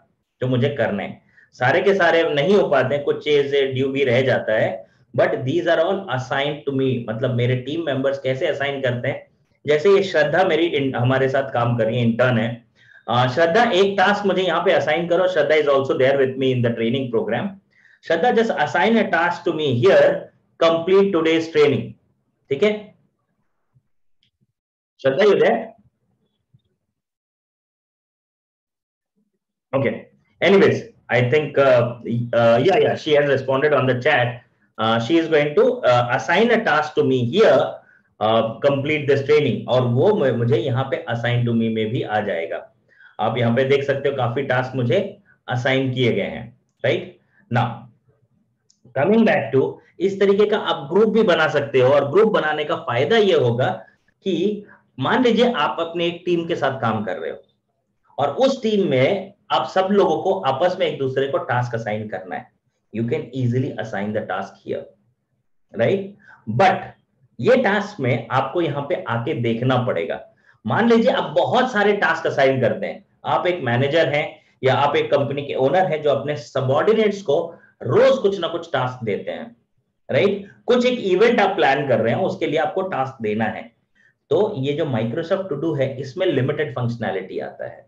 जो मुझे करने हैं। सारे के सारे नहीं हो पाते हैं, कुछ चीज ड्यू भी रह जाता है, but these are all assign to me. मतलब मेरे टीम मेंबर्स कैसे असाइन करते हैं, जैसे ये श्रद्धा मेरी हमारे साथ काम कर रही है, इंटर्न है। श्रद्धा, एक टास्क मुझे यहाँ पे असाइन करो। Shraddha is also there with me in the training program. Shraddha, just assign a task to me here, complete today's training. ठीक है Shraddha, you there? Okay. Anyways, I think yeah, she has responded on the chat. She is going to assign a task to me here, complete this training, और वो मुझे यहाँ पे assign to me में भी आ जाएगा। आप यहाँ पे देख सकते हो काफी टास्क मुझे असाइन किए गए हैं, right. Now coming back to, इस तरीके का आप ग्रुप भी बना सकते हो, और ग्रुप बनाने का फायदा ये होगा कि मान लीजिए आप अपने एक टीम के साथ काम कर रहे हो, और उस टीम में आप सब लोगों को आपस में एक दूसरे को टास्क असाइन करना है। You can easily assign the task here, right. But ये टास्क में आपको यहां पे आके देखना पड़ेगा। मान लीजिए आप बहुत सारे टास्क असाइन करते हैं, आप एक मैनेजर हैं या आप एक कंपनी के ओनर हैं जो अपने सबऑर्डिनेट्स को रोज कुछ ना कुछ टास्क देते हैं, राइट। कुछ एक इवेंट आप प्लान कर रहे हैं, उसके लिए आपको टास्क देना है। तो ये जो माइक्रोसॉफ्ट टू डू है, इसमें लिमिटेड फंक्शनैलिटी आता है।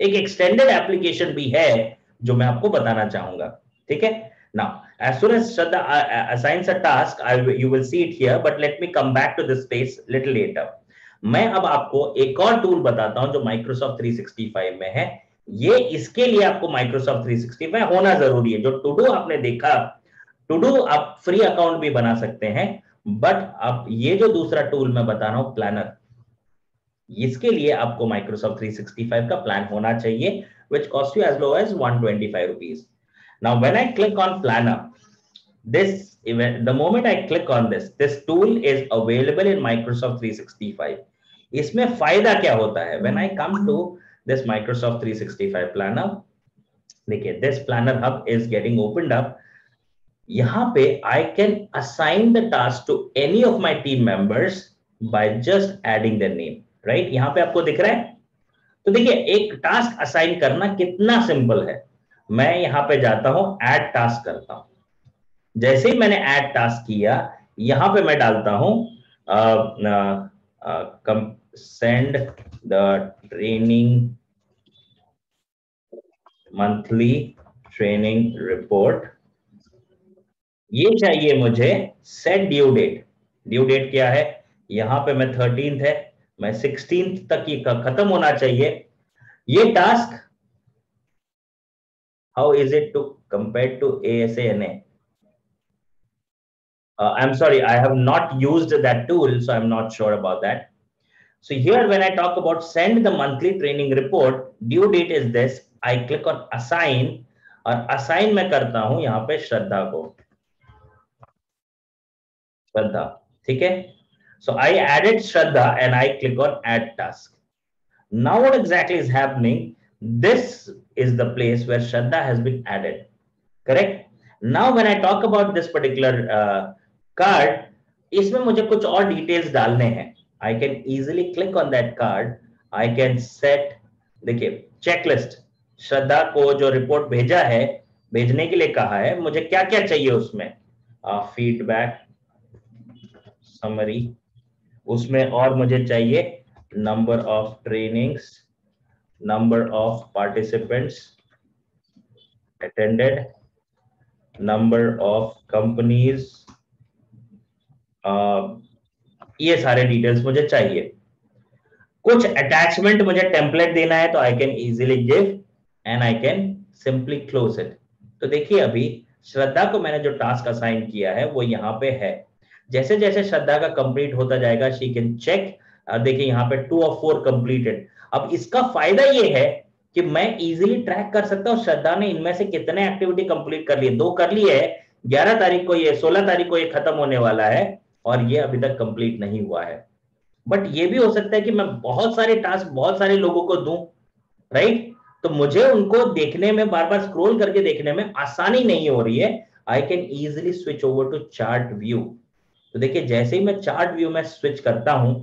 एक एक्सटेंडेड एप्लीकेशन भी है जो मैं आपको बताना चाहूंगा, ठीक है। Now as soon as Shraddha assigns a task, you will see it here, but let me come back to this space little later. मैं अब आपको एक और टूल बताता हूं जो Microsoft 365 में है। ये इसके लिए आपको Microsoft 365 होना जरूरी है। जो टू डू आपने देखा, टू डू आप फ्री अकाउंट भी बना सकते हैं, बट अब ये जो दूसरा टूल मैं बता रहा हूं, प्लानर, इसके लिए आपको Microsoft 365 का प्लान होना चाहिए, which cost you as low as 125 rupees. Now, when I click on Planner, this event, the moment I click on this tool is available in Microsoft 365. इसमें फायदा क्या होता है? When I come to this Microsoft 365 Planner, देखिए, this Planner Hub is getting opened up. यहाँ पे I can assign the task to any of my team members by just adding their name. Right, यहां पे आपको दिख रहा है। तो देखिए, एक टास्क असाइन करना कितना सिंपल है। मैं यहां पे जाता हूं, ऐड टास्क करता हूं। जैसे ही मैंने ऐड टास्क किया, यहां पे मैं डालता हूं send the training monthly training report. ये चाहिए मुझे, set due date. Due date क्या है? यहां पे मैं 13th है, मैं 16th तक ये खत्म होना चाहिए। ये task, how is it to compare to ASANA? I'm sorry, I have not used that tool, so I'm not sure about that. So here, when I talk about send the monthly training report, due date is this. I click on assign, और assign मैं करता हूं यहां पे श्रद्धा को, श्रद्धा, ठीक है। So I added Shraddha and I click on add task. Now what exactly is happening? This is the place where Shraddha has been added. Correct? Now when I talk about this particular card, इसमें मुझे कुछ और details डालने हैं. I can easily click on that card. I can set, देखिए checklist. श्रद्धा को जो report भेजा है, भेजने के लिए कहा है, मुझे क्या क्या चाहिए उसमें? फीडबैक, समरी, उसमें और मुझे चाहिए number of trainings, number of participants attended, number of companies, ये सारे डिटेल्स मुझे चाहिए. कुछ अटैचमेंट मुझे टेम्पलेट देना है, तो I can easily give and I can simply close it. तो देखिए अभी श्रद्धा को मैंने जो टास्क असाइन किया है वो यहाँ पे है. जैसे जैसे श्रद्धा का कंप्लीट होता जाएगा, शी कैन चेक. देखिए यहाँ पे 2 of 4 कंप्लीटेड. अब इसका फायदा ये है कि मैं इजीली ट्रैक कर सकता हूँ श्रद्धा ने इनमें से कितने एक्टिविटी कंप्लीट कर लिए. 2 कर लिए है, 11 तारीख को ये, 16 तारीख को ये खत्म होने वाला है और ये अभी तक कंप्लीट नहीं हुआ है. बट ये भी हो सकता है कि मैं बहुत सारे टास्क बहुत सारे लोगों को दूं, राइट? तो मुझे उनको देखने में, बार बार स्क्रॉल करके देखने में आसानी नहीं हो रही है. I can easily switch over to chart view. तो देखिए जैसे ही मैं चार्ट व्यू में स्विच करता हूं,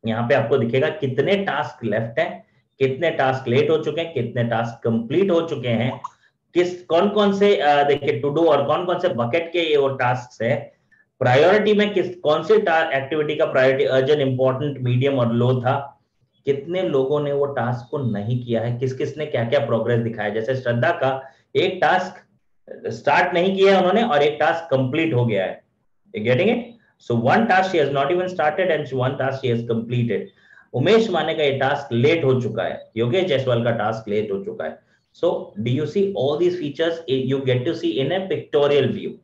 यहाँ पे आपको दिखेगा कितने टास्क लेफ्ट हैं, कितने टास्क लेट हो चुके हैं, कितने टास्क कंप्लीट हो चुके हैं, कौन कौन से देखिए टू डू और कौन कौन से बकेट के ये वो टास्क है, प्रायोरिटी में कौन सी एक्टिविटी का प्रायोरिटी अर्जेंट, इंपॉर्टेंट, मीडियम और लो था, कितने लोगों ने वो टास्क को नहीं किया है, किस किस ने क्या क्या प्रोग्रेस दिखाया. जैसे श्रद्धा का एक टास्क स्टार्ट नहीं किया है उन्होंने और एक टास्क कंप्लीट हो गया है. You getting it? So one task she has not even started and one task she has completed. Umesh माने का ये टास्क लेट हो चुका है, योगेश जायसवाल का टास्क लेट हो चुका है. So do you see all these features you get to see in a pictorial view?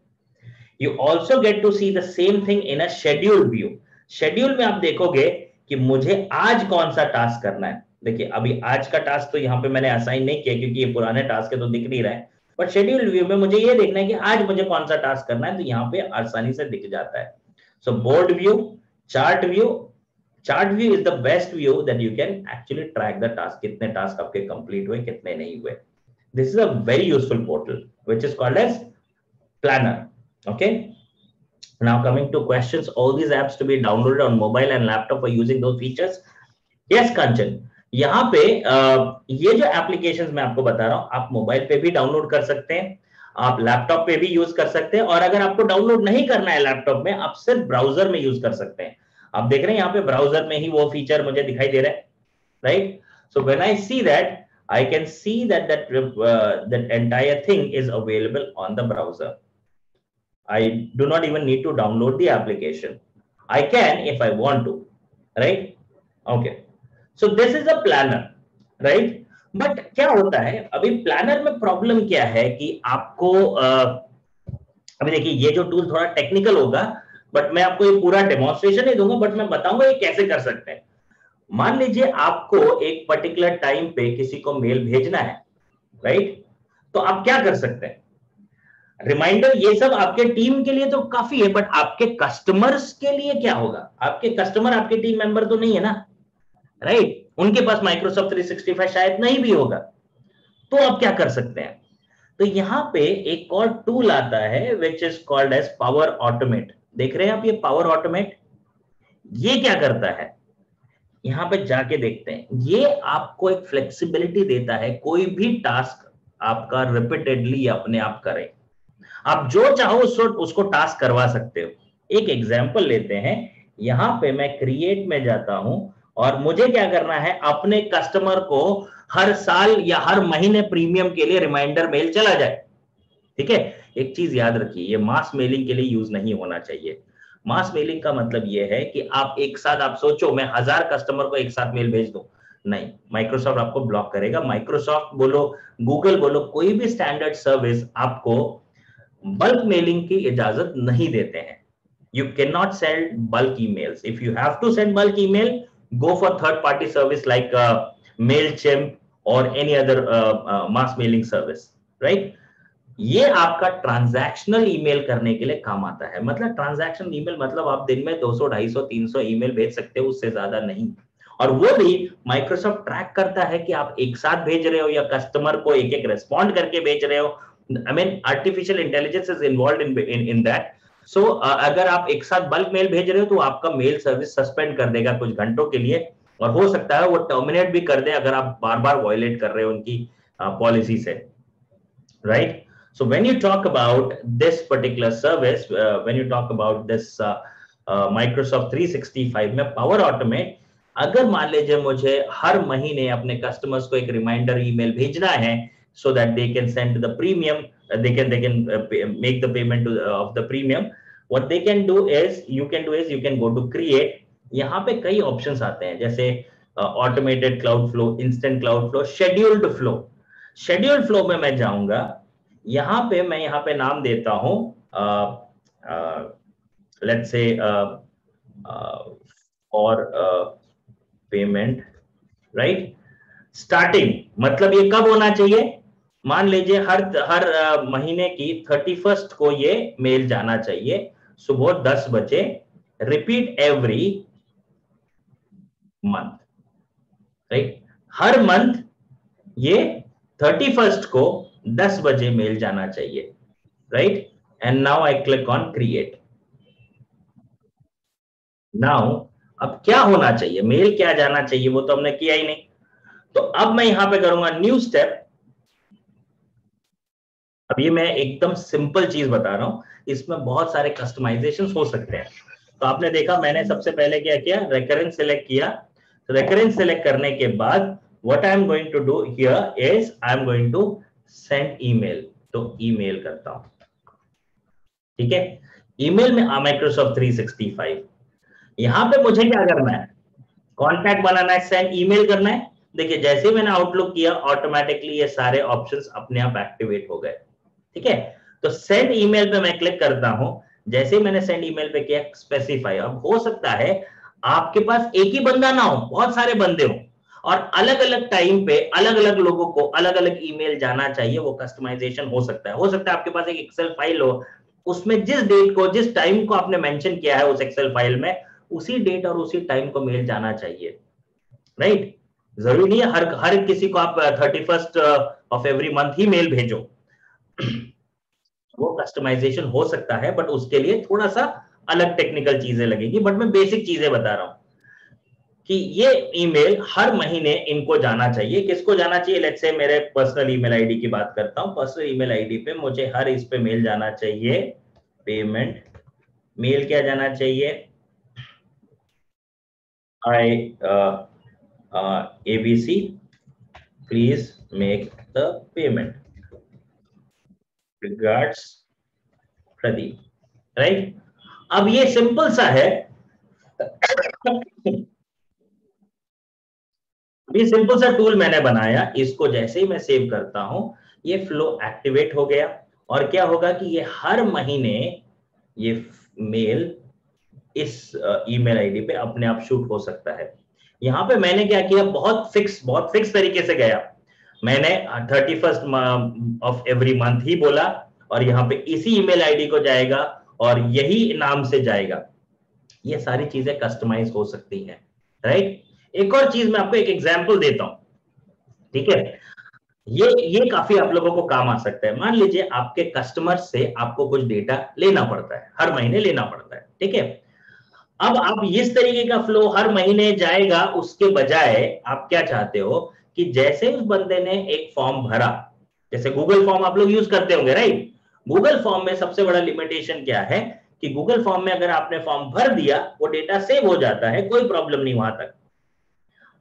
You also get to see the same thing in a schedule view. Schedule में आप देखोगे कि मुझे आज कौन सा टास्क करना है. देखिए अभी आज का टास्क तो यहाँ पे मैंने असाइन नहीं किया क्योंकि ये पुराने टास्क है तो दिख नहीं रहा है. बट शेड्यूल व्यू में मुझे ये देखना है कि आज मुझे कौन सा टास्क करना है, तो यहाँ पे आसानी से दिख जाता है. So board view, chart view. Chart view is the best view that you can actually track the task, कितने टास्क आपके कंप्लीट हुए, कितने नहीं हुए. This is a very useful portal which is called as Planner. Okay, now coming to questions, all these apps to be downloaded on mobile and laptop for using those features. Yes Kanchan, यहाँ पे ये जो applications मैं आपको बता रहा हूँ, आप मोबाइल पे भी डाउनलोड कर सकते हैं, आप लैपटॉप पे भी यूज कर सकते हैं, और अगर आपको डाउनलोड नहीं करना है लैपटॉप में, आप सिर्फ ब्राउजर में यूज कर सकते हैं. आप देख रहे हैं यहाँ पे ब्राउजर में ही वो फीचर मुझे दिखाई दे रहा है, right? So when I see that, I can see that that entire thing is available on the browser. I do not even need to download the application. I can if I want to, right? Okay. So this is a planner, right? But क्या होता है अभी planner में problem क्या है कि आपको अभी देखिए ये जो टूल थोड़ा टेक्निकल होगा, बट मैं आपको ये पूरा डेमोन्स्ट्रेशन नहीं दूंगा, बट मैं बताऊंगा ये कैसे कर सकते हैं. मान लीजिए आपको एक पर्टिकुलर टाइम पे किसी को मेल भेजना है, राइट? तो आप क्या कर सकते हैं? रिमाइंडर ये सब आपके टीम के लिए तो काफी है, बट आपके कस्टमर्स के लिए क्या होगा? आपके कस्टमर आपके टीम मेंबर तो नहीं है ना, राइट? उनके पास माइक्रोसॉफ्ट 365 शायद नहीं भी होगा. तो आप क्या कर सकते हैं? तो यहां पे एक और टूल आता है which is called as power automate. देख रहे हैं आप ये पावर ऑटोमेट? ये क्या करता है? यहां पे जाके देखते हैं. ये आपको एक फ्लेक्सिबिलिटी देता है, कोई भी टास्क आपका रिपीटेडली अपने आप करें. आप जो चाहो उसको टास्क करवा सकते हो. एक एग्जांपल लेते हैं. यहां पे मैं क्रिएट में जाता हूं और मुझे क्या करना है, अपने कस्टमर को हर साल या हर महीने प्रीमियम के लिए रिमाइंडर मेल चला जाए. ठीक है, एक चीज याद रखिए, ये मास मेलिंग के लिए यूज नहीं होना चाहिए. मास मेलिंग का मतलब ये है कि आप एक साथ, आप सोचो मैं 1000 कस्टमर को एक साथ मेल भेज दूं, नहीं, माइक्रोसॉफ्ट आपको ब्लॉक करेगा. माइक्रोसॉफ्ट बोलो, गूगल बोलो, कोई भी स्टैंडर्ड सर्विस आपको बल्क मेलिंग की इजाजत नहीं देते हैं. You cannot send bulk emails. If you have to send bulk email, go for third-party service like MailChimp or any other mass mailing service, right? ये आपका ट्रांजैक्शनल ईमेल करने के लिए काम आता है। मतलब ट्रांजैक्शनल ईमेल मतलब आप दिन में 200, 250, 300 ईमेल भेज सकते हो, उससे ज्यादा नहीं। और वो भी माइक्रोसॉफ्ट ट्रैक करता है कि आप एक साथ भेज रहे हो या कस्टमर को एक एक रेस्पॉन्ड करके भेज रहे हो। I mean artificial intelligence is involve in that. So अगर आप एक साथ बल्क मेल भेज रहे हो तो आपका मेल सर्विस सस्पेंड कर देगा कुछ घंटों के लिए, और हो सकता है वो टर्मिनेट भी कर दे अगर आप बार बार वायलेट कर रहे हो उनकी पॉलिसी से, right? So when you talk about this particular service, when you talk about this Microsoft 365 में Power Automate, अगर मान लीजिए मुझे हर महीने अपने कस्टमर्स को एक रिमाइंडर ईमेल भेजना है so that they can send the premium, they can make the payment of the premium, what they can do is you can go to create. यहाँ पे कई ऑप्शंस आते हैं जैसे automated cloud flow, instant cloud flow, scheduled flow. Scheduled flow में मैं जाऊंगा, यहाँ पे नाम देता हूं let's say for payment, right? Starting मतलब ये कब होना चाहिए? मान लीजिए हर महीने की 31st को ये मेल जाना चाहिए सुबह 10 बजे, रिपीट एवरी मंथ, राइट? हर मंथ ये 31st को 10 बजे मेल जाना चाहिए, right? And now I click on create. Now अब क्या होना चाहिए, मेल क्या जाना चाहिए वो तो हमने किया ही नहीं। तो अब मैं यहां पे करूंगा न्यू स्टेप। अब ये मैं एकदम सिंपल चीज बता रहा हूं, इसमें बहुत सारे कस्टमाइजेशन हो सकते हैं। तो आपने देखा मैंने सबसे पहले क्या किया, रेकरेंस सेलेक्ट किया। तो रेकरेंस सेलेक्ट करने के बाद what I am going to do here is I am going to send email। तो ईमेल करता हूं, ठीक है? ईमेल में माइक्रोसॉफ्ट 365, यहां पे मुझे क्या करना है, कॉन्टैक्ट बनाना है, सेंड ईमेल करना है। देखिए जैसे ही मैंने आउटलुक किया ऑटोमेटिकली ये सारे ऑप्शंस अपने आप एक्टिवेट हो गए, ठीक है? तो सेंड ईमेल पे मैं क्लिक करता हूं। जैसे ही मैंने सेंड ईमेल पे किया, स्पेसिफाई। अब हो सकता है आपके पास एक ही बंदा ना हो, बहुत सारे बंदे हो, और अलग अलग टाइम पे अलग अलग लोगों को अलग अलग ईमेल जाना चाहिए, वो कस्टमाइजेशन हो सकता है। हो सकता है आपके पास एक एक्सेल फाइल हो, उसमें जिस डेट को, जिस टाइम को आपने मेंशन किया है उस एक्सेल फाइल में, उसी डेट और उसी टाइम को मेल जाना चाहिए, राइट? जरूरी नहीं है हर किसी को आप 31st ऑफ एवरी मंथ ही मेल भेजो। वो कस्टमाइजेशन हो सकता है, बट उसके लिए थोड़ा सा अलग टेक्निकल चीजें लगेगी। बट मैं बेसिक चीजें बता रहा हूं कि ये ईमेल हर महीने इनको जाना चाहिए। किसको जाना चाहिए? लेट्स से मेरे पर्सनल ईमेल आईडी की बात करता हूं। पर्सनल ईमेल आईडी पे मुझे हर इस पे मेल जाना चाहिए, पेमेंट मेल क्या जाना चाहिए, ABC please make the payment, regards Pradeep, right? अब ये सिंपल सा है, ये सिंपल सा टूल मैंने बनाया। इसको जैसे ही मैं सेव करता हूं, ये फ्लो एक्टिवेट हो गया। और क्या होगा कि ये हर महीने ये मेल इस ईमेल आईडी पे अपने आप शूट हो सकता है। यहां पे मैंने क्या किया, बहुत फिक्स तरीके से गया। मैंने 31st ऑफ एवरी मंथ ही बोला, और यहाँ पे इसी ईमेल आईडी को जाएगा और यही नाम से जाएगा। ये सारी चीजें कस्टमाइज हो सकती हैं, राइट? एक और चीज मैं आपको एक एग्जांपल देता हूं, ठीक है? ये काफी आप लोगों को काम आ सकता है। मान लीजिए आपके कस्टमर से आपको कुछ डेटा लेना पड़ता है, हर महीने लेना पड़ता है, ठीक है? अब आप इस तरीके का फ्लो हर महीने जाएगा, उसके बजाय आप क्या चाहते हो कि जैसे उस बंदे ने एक फॉर्म भरा, जैसे गूगल फॉर्म आप लोग यूज करते होंगे, राइट? गूगल फॉर्म में सबसे बड़ा लिमिटेशन क्या है कि गूगल फॉर्म में अगर आपने फॉर्म भर दिया, वो डेटा सेव हो जाता है, कोई प्रॉब्लम नहीं वहां तक।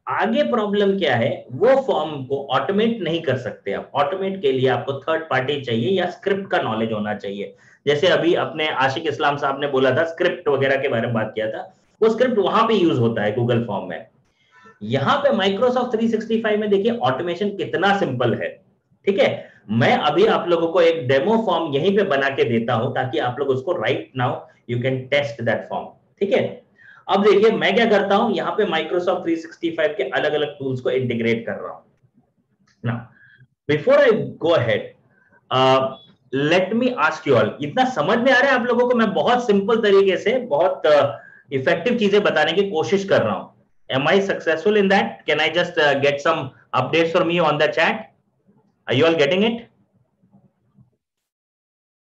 आगे प्रॉब्लम क्या है, वो फॉर्म को ऑटोमेट नहीं कर सकते आप। ऑटोमेट के लिए आपको थर्ड पार्टी चाहिए या स्क्रिप्ट का नॉलेज होना चाहिए। जैसे अभी अपने आशिक इस्लाम साहब ने बोला था, स्क्रिप्ट वगैरह के बारे में बात किया था, वो स्क्रिप्ट वहां पे यूज होता है गूगल फॉर्म में। यहां पे माइक्रोसॉफ्ट 365 में देखिए ऑटोमेशन कितना सिंपल है, ठीक है? मैं अभी आप लोगों को एक डेमो फॉर्म यहीं पे बना के देता हूं ताकि आप लोग उसको right now you can test that form, ठीक है? अब देखिए मैं क्या करता हूं, यहां पे माइक्रोसॉफ्ट 365 के अलग अलग टूल्स को इंटीग्रेट कर रहा हूं। Now before I go ahead, late me ask you all, इतना समझ में आ रहा है आप लोगों को? मैं बहुत सिंपल तरीके से बहुत इफेक्टिव चीजें बताने की कोशिश कर रहा हूं. Am I successful in that? Can I just get some updates from you on the chat? Are you all getting it?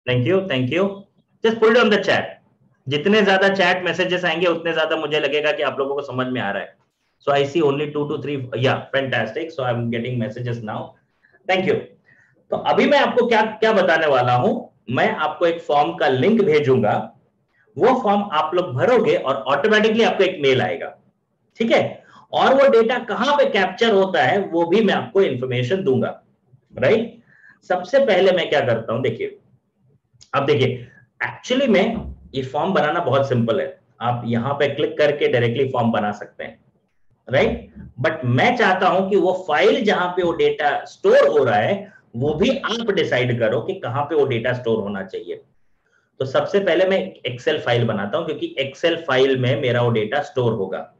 Thank you, thank you. Just put it on the chat. जितने ज्यादा chat messages आएंगे उतने ज्यादा मुझे लगेगा कि आप लोगों को समझ में आ रहा है. So I see only 2 to 3. Yeah, fantastic. So I'm getting messages now. Thank you. तो अभी मैं आपको क्या क्या बताने वाला हूं. मैं आपको एक फॉर्म का लिंक भेजूंगा. वो फॉर्म आप लोग भरोगे और ऑटोमेटिकली आपको एक मेल आएगा. ठीक है? और वो डेटा कहां पे कैप्चर होता है वो भी मैं आपको इंफॉर्मेशन दूंगा. राइट? सबसे पहले मैं क्या करता हूं, देखिए. अब देखिए, एक्चुअली में ये फॉर्म बनाना बहुत सिंपल है. आप यहां पे क्लिक करके डायरेक्टली फॉर्म बना सकते हैं. राइट? बट मैं चाहता हूं कि वो फाइल जहां पे वो डेटा स्टोर हो रहा है वो भी आप डिसाइड करो कि कहां पे वो डेटा स्टोर होना चाहिए. तो सबसे पहले मैं एक्सेल फाइल बनाता हूं, क्योंकि एक्सेल फाइल में मेरा वो डेटा स्टोर होगा.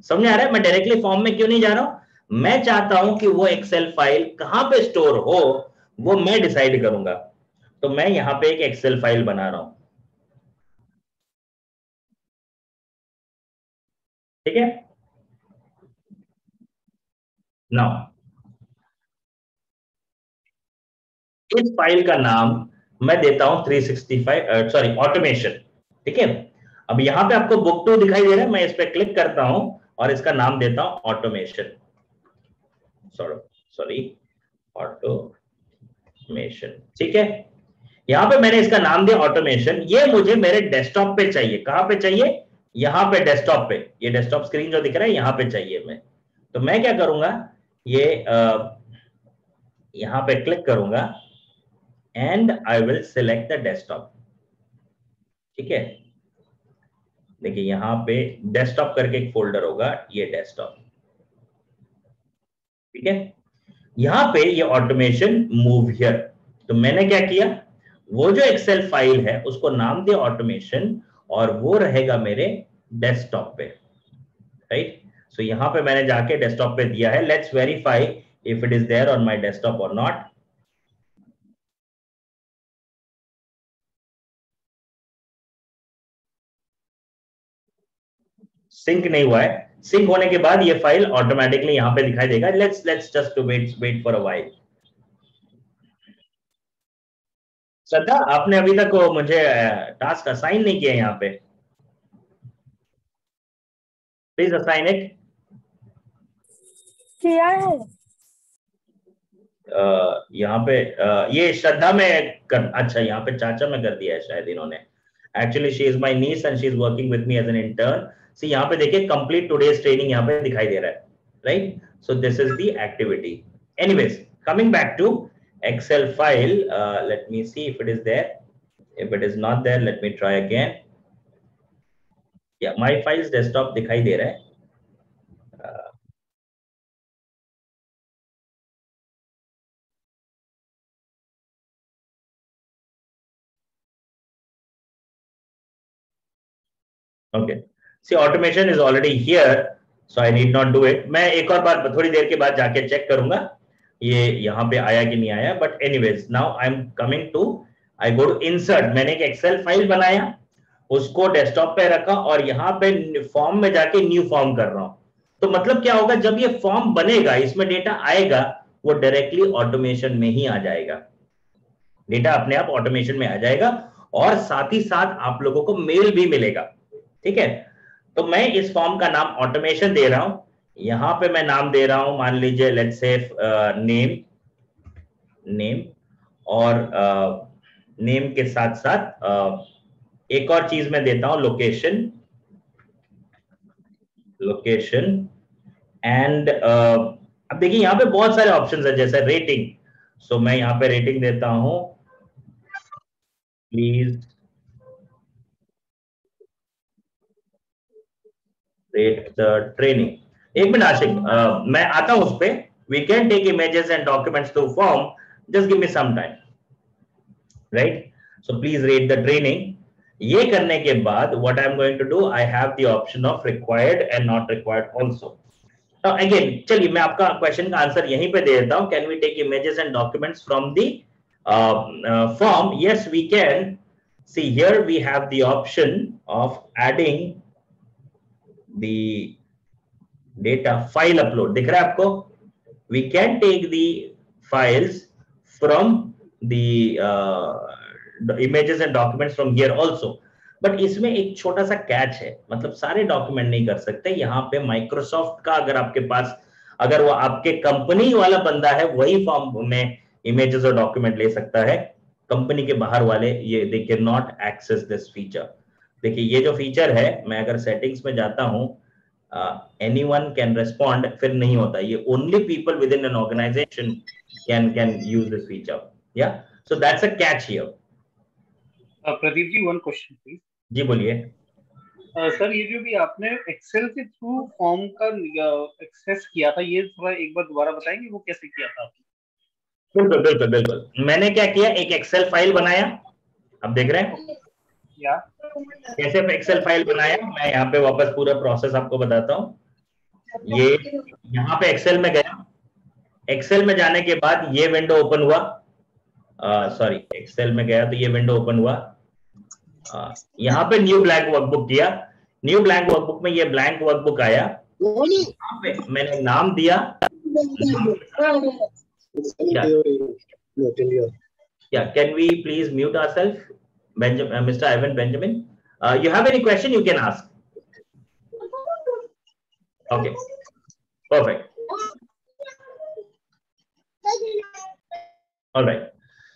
समझ आ रहा है? मैं डायरेक्टली फॉर्म में क्यों नहीं जा रहा हूं? मैं चाहता हूं कि वो एक्सेल फाइल कहां पे स्टोर हो वो मैं डिसाइड करूंगा. तो मैं यहां पे एक एक्सेल फाइल बना रहा हूं. ठीक है? नाउ इस फाइल का नाम मैं देता हूं 365 सॉरी ऑटोमेशन. ठीक है? अब यहां पे आपको बुक 2 दिखाई दे रहा है. मैं इस पे क्लिक करता हूं और इसका नाम देता हूं ऑटोमेशन. Sorry, automation. ठीक है? यहां पे मैंने इसका नाम दिया ऑटोमेशन. ये मुझे मेरे डेस्कटॉप पे चाहिए. कहां पे चाहिए? यहां पे डेस्कटॉप पे. ये डेस्कटॉप स्क्रीन जो दिख रहा है यहां पे चाहिए मैं. तो मैं क्या करूंगा, ये यहां पे क्लिक करूंगा and I will select the desktop. ठीक है? देखिए यहां पे डेस्कटॉप करके एक फोल्डर होगा, ये डेस्कटॉप. ठीक है? यहां पे ये ऑटोमेशन मूव हियर. तो मैंने क्या किया, वो जो एक्सेल फाइल है उसको नाम दिया ऑटोमेशन और वो रहेगा मेरे डेस्कटॉप पे. राइट? सो यहां पे मैंने जाके डेस्कटॉप पे दिया है. Let's verify if it is there on my desktop और नॉट. सिंक नहीं हुआ है. सिंक होने के बाद ये फाइल ऑटोमेटिकली यहां पे दिखाई देगा. Let's just wait for a while. Shraddha, आपने अभी तक मुझे टास्क असाइन नहीं किया. यहाँ पे प्लीज असाइन इट. किया है. यहाँ पे ये श्रद्धा में अच्छा यहाँ पे चाचा में कर दिया है शायद इन्होंने. Actually she is my niece and she is working with me as an intern. See यहाँ पे देखिए कंप्लीट टुडेज ट्रेनिंग यहाँ पे दिखाई दे रहा है. Right? So this is the activity. Anyways, coming back to Excel file, let me see if it is there. If it is not there, let me try again. Yeah, my files desktop दिखाई दे रहा है. Okay. See, automation is already here, so I need not do it. मैं एक और बार थोड़ी देर के बाद जाके चेक करूंगा ये यहाँ पे आया कि नहीं आया. But anyways, now I am coming to, I go to insert. मैंने एक एक्सेल फाइल बनाया, उसको डेस्कटॉप पे रखा और यहाँ पे फॉर्म में जाके न्यू फॉर्म कर रहा हूँ. तो मतलब क्या होगा, जब ये फॉर्म बनेगा इसमें डेटा आएगा वो डायरेक्टली ऑटोमेशन में ही आ जाएगा. डेटा अपने आप ऑटोमेशन में आ जाएगा और साथ ही साथ आप लोगों को मेल भी मिलेगा. ठीक है? तो मैं इस फॉर्म का नाम ऑटोमेशन दे रहा हूं. यहां पे मैं नाम दे रहा हूं, मान लीजिए लेट्स से नेम और नेम के साथ साथ एक और चीज मैं देता हूं, लोकेशन एंड अब देखिए यहां पे बहुत सारे ऑप्शंस है जैसे रेटिंग. सो मैं यहां पे रेटिंग देता हूं, प्लीज रेट द ट्रेनिंग. एक मिनट आशिक, मैं आता हूं उस पे. We can take images and documents through form. Just give me some time. Right? So please rate the training. ये करने के बाद what I am going to do, I have the option of required and not required also. Again चलिए मैं आपका question का answer यहीं पे दे देता हूं. Can we take images and documents from the form, yes, we can. See, here we have the option of adding the data file upload. दिख रहा है आपको? We can take the files from the images and documents from here also. But इसमें एक छोटा सा catch है, मतलब सारे डॉक्यूमेंट नहीं कर सकते। यहाँ पे माइक्रोसॉफ्ट का अगर आपके पास, अगर वो आपके कंपनी वाला बंदा है, वही फॉर्म में इमेजेस और डॉक्यूमेंट ले सकता है। कंपनी के बाहर वाले ये they can not access this feature. देखिए ये जो फीचर है, मैं अगर सेटिंग्स में जाता हूं, एनीवन कैन रेस्पॉन्ड, फिर नहीं होता ये, only people within an organization can use this feature. Yeah so that's a catch here. Pradeep ji, one question please. जी बोलिए। सर, ये जो भी आपने एक्सेल के थ्रू फॉर्म का एक्सेस किया था, ये थोड़ा एक बार दोबारा बताएंगे वो कैसे किया था आपने? बिल्कुल बिल्कुल बिल्कुल। मैंने क्या किया, एक एक्सेल फाइल बनाया, आप देख रहे हैं या कैसे एक्सेल फाइल बनाया। मैं यहाँ पे वापस पूरा प्रोसेस आपको बताता हूँ। ये यहाँ पे एक्सेल में गया, एक्सेल में जाने के बाद ये विंडो ओपन हुआ, सॉरी एक्सेल में गया तो ये विंडो ओपन हुआ। यहाँ पे न्यू ब्लैंक वर्कबुक किया, न्यू ब्लैंक वर्कबुक में ये ब्लैंक वर्कबुक आया, यहाँ पे मैंने नाम दिया। Yeah, can we please mute ourselves? Mr. Ivan Benjamin, you have any question you can ask. Okay, perfect. All right.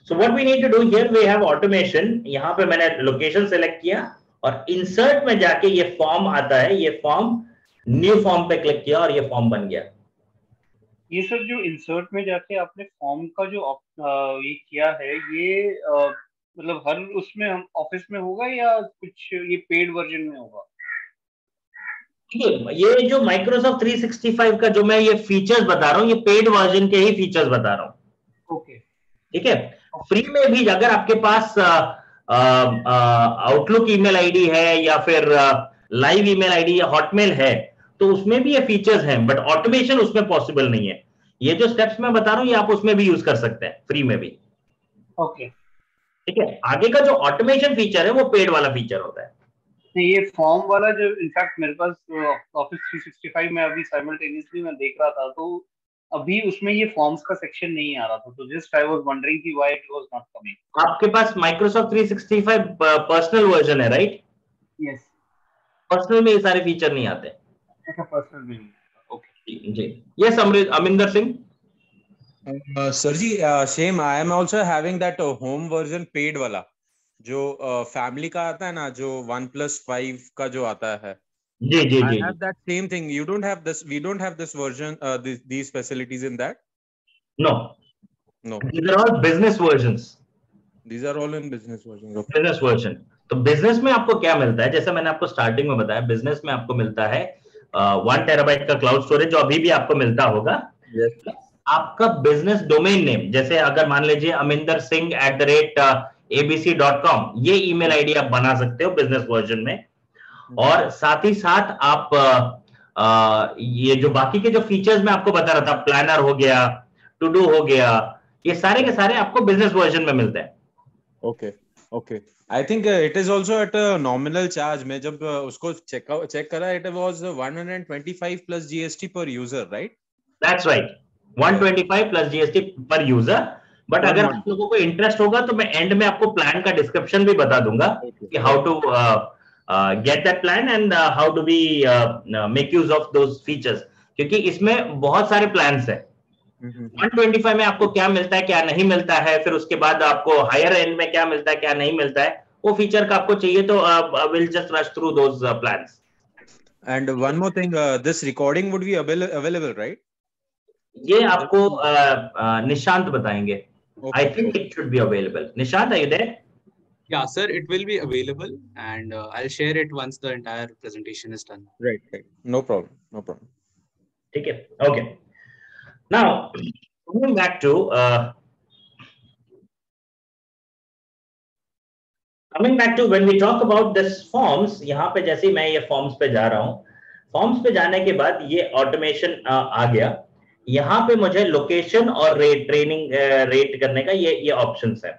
So what we need to do here, we have automation. यहाँ पे मैंने location select किया और insert में जाके ये form आता है, ये फॉर्म न्यू फॉर्म पे क्लिक किया और ये फॉर्म बन गया। ये सर जो इंसर्ट में जाके आपने फॉर्म का जो ये किया है, ये मतलब हर उसमें हम ऑफिस में होगा या कुछ ये पेड वर्जन में होगा? ये जो माइक्रोसॉफ्ट 365 का जो मैं ये फीचर्स बता रहा हूँ, ये पेड वर्जन के ही फीचर्स बता रहा हूँ। ओके, ठीक है। फ्री में भी अगर आपके पास आउटलुक ईमेल आईडी है या फिर लाइव ईमेल आईडी या हॉटमेल है, तो उसमें भी ये फीचर्स हैं, बट ऑटोमेशन उसमें पॉसिबल नहीं है। ये जो स्टेप्स मैं बता रहा हूँ ये आप उसमें भी यूज कर सकते हैं, फ्री में भी। ओके, ठीक है। आगे का जो ऑटोमेशन फीचर है वो पेड वाला फीचर होता है। ये फॉर्म वाला जो इनफैक्ट मेरे पास ऑफिस 365 में अभी साइमल्टेनियसली मैं देख रहा था, तो अभी उसमें ये फॉर्म्स का सेक्शन नहीं आ रहा था, तो जस्ट आई वाज वंडरिंग कि why it was not coming. आपके पास माइक्रोसॉफ्ट 365 पर्सनल वर्जन है, राइट? यस, पर्सनल में ये सारे फीचर नहीं आते। अच्छा, पर्सनल में। Okay ji, yes Amrinder Singh. Sir ji, same I am also having that home version paid वाला, जो फैमिली का आता है ना, जो 1+5 का जो आता है। जी जी I जी। have that same thing. You don't have this. We don't have this version. These facilities in that. No. No. These are all business versions. These are all in business version. Okay. Business version. तो business में आपको क्या मिलता है, जैसे मैंने आपको starting में बताया, बिजनेस में आपको मिलता है 1 टेराबाइट का क्लाउड स्टोरेज, जो अभी भी आपको मिलता होगा। Yes. आपका बिजनेस डोमेन नेम, जैसे अगर मान लीजिए amindarSingh@abc.com, ये ईमेल आईडी आप बना सकते हो बिजनेस वर्जन में। और साथ ही साथ आप ये जो बाकी के जो फीचर्स मैं आपको बता रहा था, प्लानर हो गया, टू डू हो गया, ये सारे के सारे आपको बिजनेस वर्जन में मिलते हैं। Okay. Okay. I think it is also at a nominal charge. मैं जब उसको check करा, it was 125 plus GST per user, right? That's right. 125 plus GST per user. But अगर आप लोगों को इंटरेस्ट होगा तो मैं एंड में आपको प्लान का डिस्क्रिप्शन भी बता दूंगा कि how to get that plan and how do we make use of those features, क्योंकि इसमें बहुत सारे प्लान्स हैं। 125 में आपको क्या मिलता है, क्या नहीं मिलता है, फिर उसके बाद आपको हायर एंड में क्या मिलता है, क्या नहीं मिलता है, वो फीचर का आपको चाहिए तो we'll just rush through those plans. And one more thing, this recording would be available, right? ये आपको निशांत बताएंगे। I think it should be available. Nishant, are you there? Yeah, sir, it will be available, and I'll share it once the entire presentation is done. Right. No problem. No problem. ठीक है, okay. Now, coming back to when we talk about this forms, यहाँ पे जैसे मैं ये forms पे जा रहा हूँ, forms पे जाने के बाद ये automation आ गया। यहाँ पे मुझे लोकेशन और रेट, ट्रेनिंग रेट करने का ये ऑप्शंस है,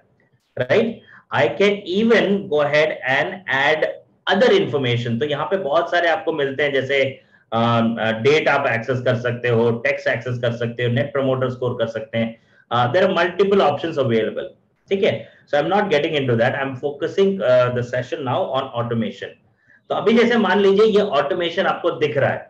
right. I can even go ahead and add other information. तो यहाँ पे बहुत सारे आपको मिलते हैं, जैसे डेट आप एक्सेस कर सकते हो, टेक्स्ट एक्सेस कर सकते हो, नेट प्रमोटर स्कोर कर सकते हैं, there are multiple options available, ठीक है। So I am not getting into that, I am focusing the session now on automation. तो अभी जैसे मान लीजिए ये ऑटोमेशन आपको दिख रहा है,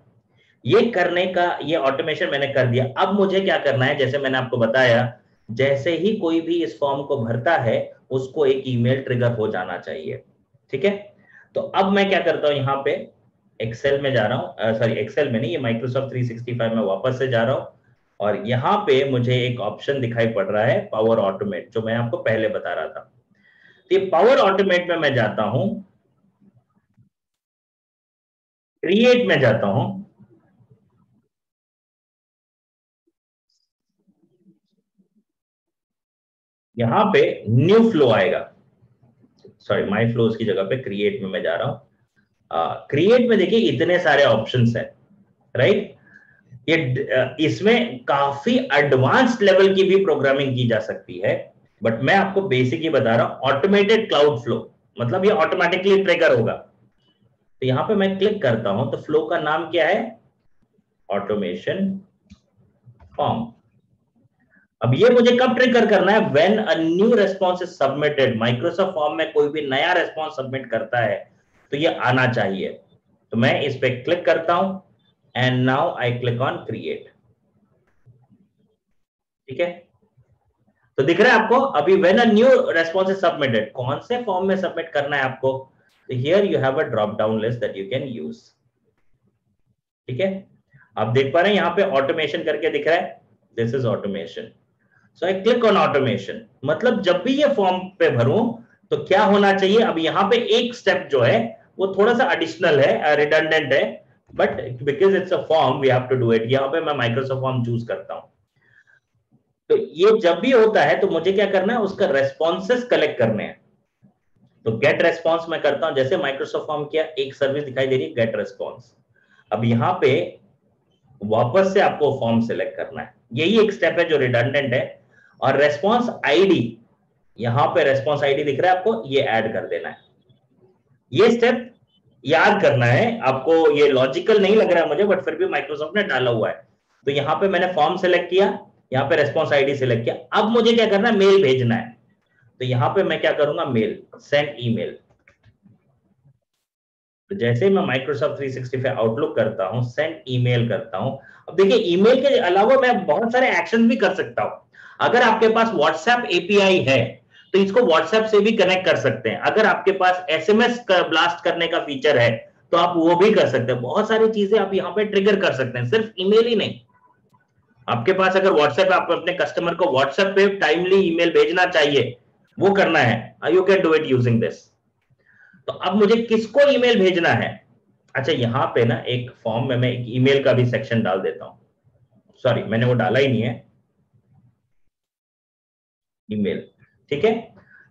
ये करने का, ये ऑटोमेशन मैंने कर दिया। अब मुझे क्या करना है, जैसे मैंने आपको बताया, जैसे ही कोई भी इस फॉर्म को भरता है उसको एक ईमेल ट्रिगर हो जाना चाहिए, ठीक है। तो अब मैं क्या करता हूं, यहाँ पे एक्सेल में जा रहा हूं, सॉरी एक्सेल में नहीं, ये माइक्रोसॉफ्ट 365 में वापस से जा रहा हूं, और यहाँ पे मुझे एक ऑप्शन दिखाई पड़ रहा है पावर ऑटोमेट, जो मैं आपको पहले बता रहा था। तो ये पावर ऑटोमेट में मैं जाता हूं, क्रिएट में जाता हूं, यहां पे न्यू फ्लो आएगा, सॉरी माय फ्लोज की जगह पे क्रिएट में मैं जा रहा हूं। क्रिएट में देखिए इतने सारे ऑप्शंस हैं, राइट। ये इसमें काफी एडवांस्ड लेवल की भी प्रोग्रामिंग की जा सकती है, बट मैं आपको बेसिक ही बता रहा हूं। ऑटोमेटेड क्लाउड फ्लो मतलब ये ऑटोमेटिकली ट्रिगर होगा। तो यहां पे मैं क्लिक करता हूं, तो फ्लो का नाम क्या है, ऑटोमेशन फॉर्म। अब ये मुझे कब ट्रिगर करना है, when a new response is submitted. Microsoft form में कोई भी नया रेस्पॉन्स सबमिट करता है तो ये आना चाहिए। तो मैं इस पे क्लिक करता हूं and now I click on create, ठीक है। तो दिख रहा है आपको अभी when a new response is submitted, कौन से फॉर्म में सबमिट करना है आपको। तो here you have a drop down list that you can use, ठीक है। आप देख पा रहे हैं यहाँ पे ऑटोमेशन करके दिख रहा है, this is automation. So I click on automation. मतलब जब भी ये फॉर्म पे भरूं तो क्या होना चाहिए, अब यहाँ पे एक स्टेप जो है वो थोड़ा सा एडिशनल है, रिडंडेंट है, but because it's a form we have to do it. यहाँ पे मैं माइक्रोसॉफ्ट फॉर्म चूज करता हूं। तो ये जब भी होता है तो मुझे क्या करना है, उसका रेस्पॉन्सेस कलेक्ट करने हैं। तो गेट रेस्पॉन्स मैं करता हूं, जैसे माइक्रोसॉफ्ट फॉर्म किया, एक सर्विस दिखाई दे रही है गेट रेस्पॉन्स। अब यहाँ पे वापस से आपको फॉर्म सिलेक्ट करना है, यही एक स्टेप है जो रिडंडेंट है। और रेस्पॉन्स आईडी, यहां पे रेस्पॉन्स आईडी दिख रहा है आपको, ये ऐड कर देना है। ये स्टेप याद करना है आपको, ये लॉजिकल नहीं लग रहा है मुझे, बट फिर भी माइक्रोसॉफ्ट ने डाला हुआ है। तो यहाँ पे मैंने फॉर्म सिलेक्ट किया, यहाँ पे रेस्पॉन्स आईडी सिलेक्ट किया। अब मुझे क्या करना है, मेल भेजना है। तो यहाँ पे मैं क्या करूंगा, मेल, सेंड ईमेल। तो जैसे मैं माइक्रोसॉफ्ट 365 आउटलुक करता हूं, सेंड ईमेल करता हूं। अब देखिए ईमेल के अलावा मैं बहुत सारे एक्शन भी कर सकता हूं। अगर आपके पास व्हाट्सएप एपीआई है तो इसको व्हाट्सएप से भी कनेक्ट कर सकते हैं। अगर आपके पास एसएमएस ब्लास्ट करने का फीचर है तो आप वो भी कर सकते हैं। बहुत सारी चीजें आप यहाँ पे ट्रिगर कर सकते हैं, सिर्फ ईमेल ही नहीं। आपके पास अगर व्हाट्सएप, आप अपने कस्टमर को व्हाट्सएप पे टाइमली ईमेल भेजना चाहिए, वो करना है, you can do it using this. तो अब मुझे किसको ईमेल भेजना है, अच्छा यहाँ पे ना एक फॉर्म में मैं एक ईमेल का भी सेक्शन डाल देता हूं। सॉरी मैंने वो डाला ही नहीं है, ईमेल, ठीक है।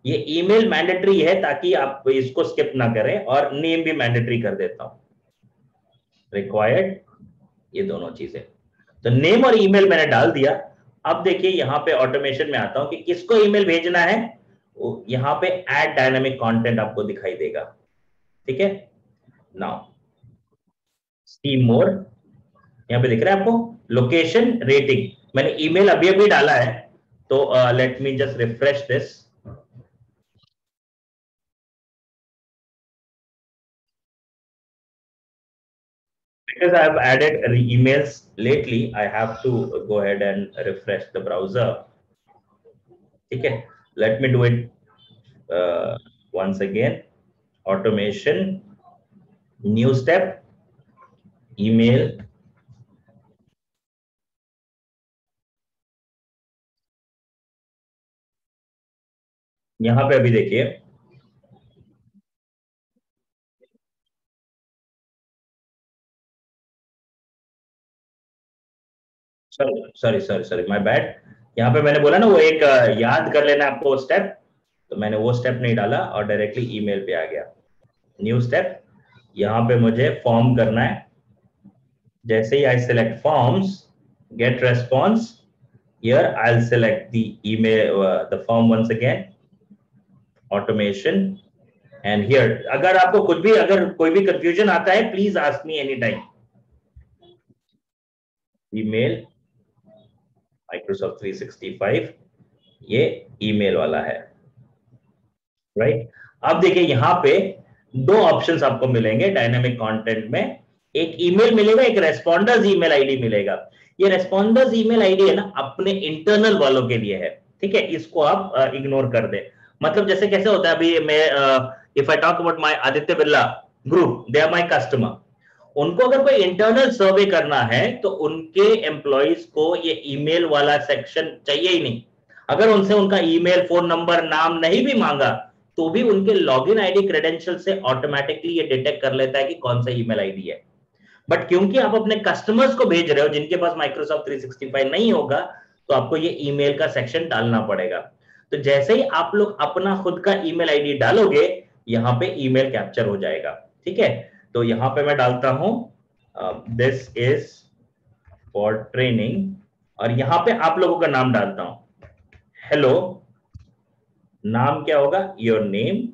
ये ईमेल मैंडेटरी है ताकि आप इसको स्किप ना करें, और नेम भी मैंडेटरी कर देता हूं, रिक्वायर्ड, ये दोनों चीजें। तो नेम और ईमेल मैंने डाल दिया। अब देखिए यहाँ पे ऑटोमेशन में आता हूं कि किसको ईमेल भेजना है। यहाँ पे ऐड डायनामिक कंटेंट आपको दिखाई देगा, ठीक है। नाउ सी मोर, यहाँ पे दिख रहा है आपको लोकेशन रेटिंग, मैंने ईमेल अभी अभी डाला है। तो let me just refresh this. Because I have added emails lately, I have to go ahead and refresh the browser. Okay, let me do it once again. Automation, new step, email. यहां पे अभी देखिए sorry my bad. यहाँ पे मैंने बोला ना वो एक याद कर लेना आपको स्टेप, तो मैंने वो स्टेप नहीं डाला और डायरेक्टली ईमेल पे आ गया। न्यू स्टेप, यहाँ पे मुझे फॉर्म करना है। जैसे ही I select forms, get response. Here I'll select the email, the form once again, automation, and here अगर आपको कुछ भी अगर कोई भी confusion आता है, please ask me anytime. email Microsoft 365 ये ईमेल वाला है, राइट? अब देखिए यहाँ पे दो ऑप्शंस आपको मिलेंगे डायनामिक कंटेंट में, एक ईमेल मिलेगा, एक रेस्पॉन्डर्स ईमेल आईडी मिलेगा। ये रेस्पॉन्डर्स ईमेल आईडी है ना, अपने इंटरनल वालों के लिए है, ठीक है, इसको आप इग्नोर कर दे। मतलब जैसे कैसे होता है, अभी मैं if I talk about my Aditya Birla group, they are my customer, उनको अगर कोई इंटरनल सर्वे करना है तो उनके एम्प्लॉइज को ये ईमेल वाला सेक्शन चाहिए ही नहीं। अगर उनसे उनका ईमेल, फोन नंबर, नाम नहीं भी मांगा तो भी उनके लॉगिन आईडी क्रेडेंशियल से ऑटोमेटिकली ये डिटेक्ट कर लेता है कि कौन सा ईमेल आईडी है। बट क्योंकि आप अपने कस्टमर्स को भेज रहे हो जिनके पास माइक्रोसॉफ्ट 365 नहीं होगा, तो आपको ये ईमेल का सेक्शन डालना पड़ेगा। तो जैसे ही आप लोग अपना खुद का ईमेल आईडी डालोगे, यहाँ पे ईमेल कैप्चर हो जाएगा, ठीक है। तो यहाँ पे मैं डालता हूं दिस इज फॉर ट्रेनिंग, और यहाँ पे आप लोगों का नाम डालता हूं, हेलो, नाम क्या होगा, your name,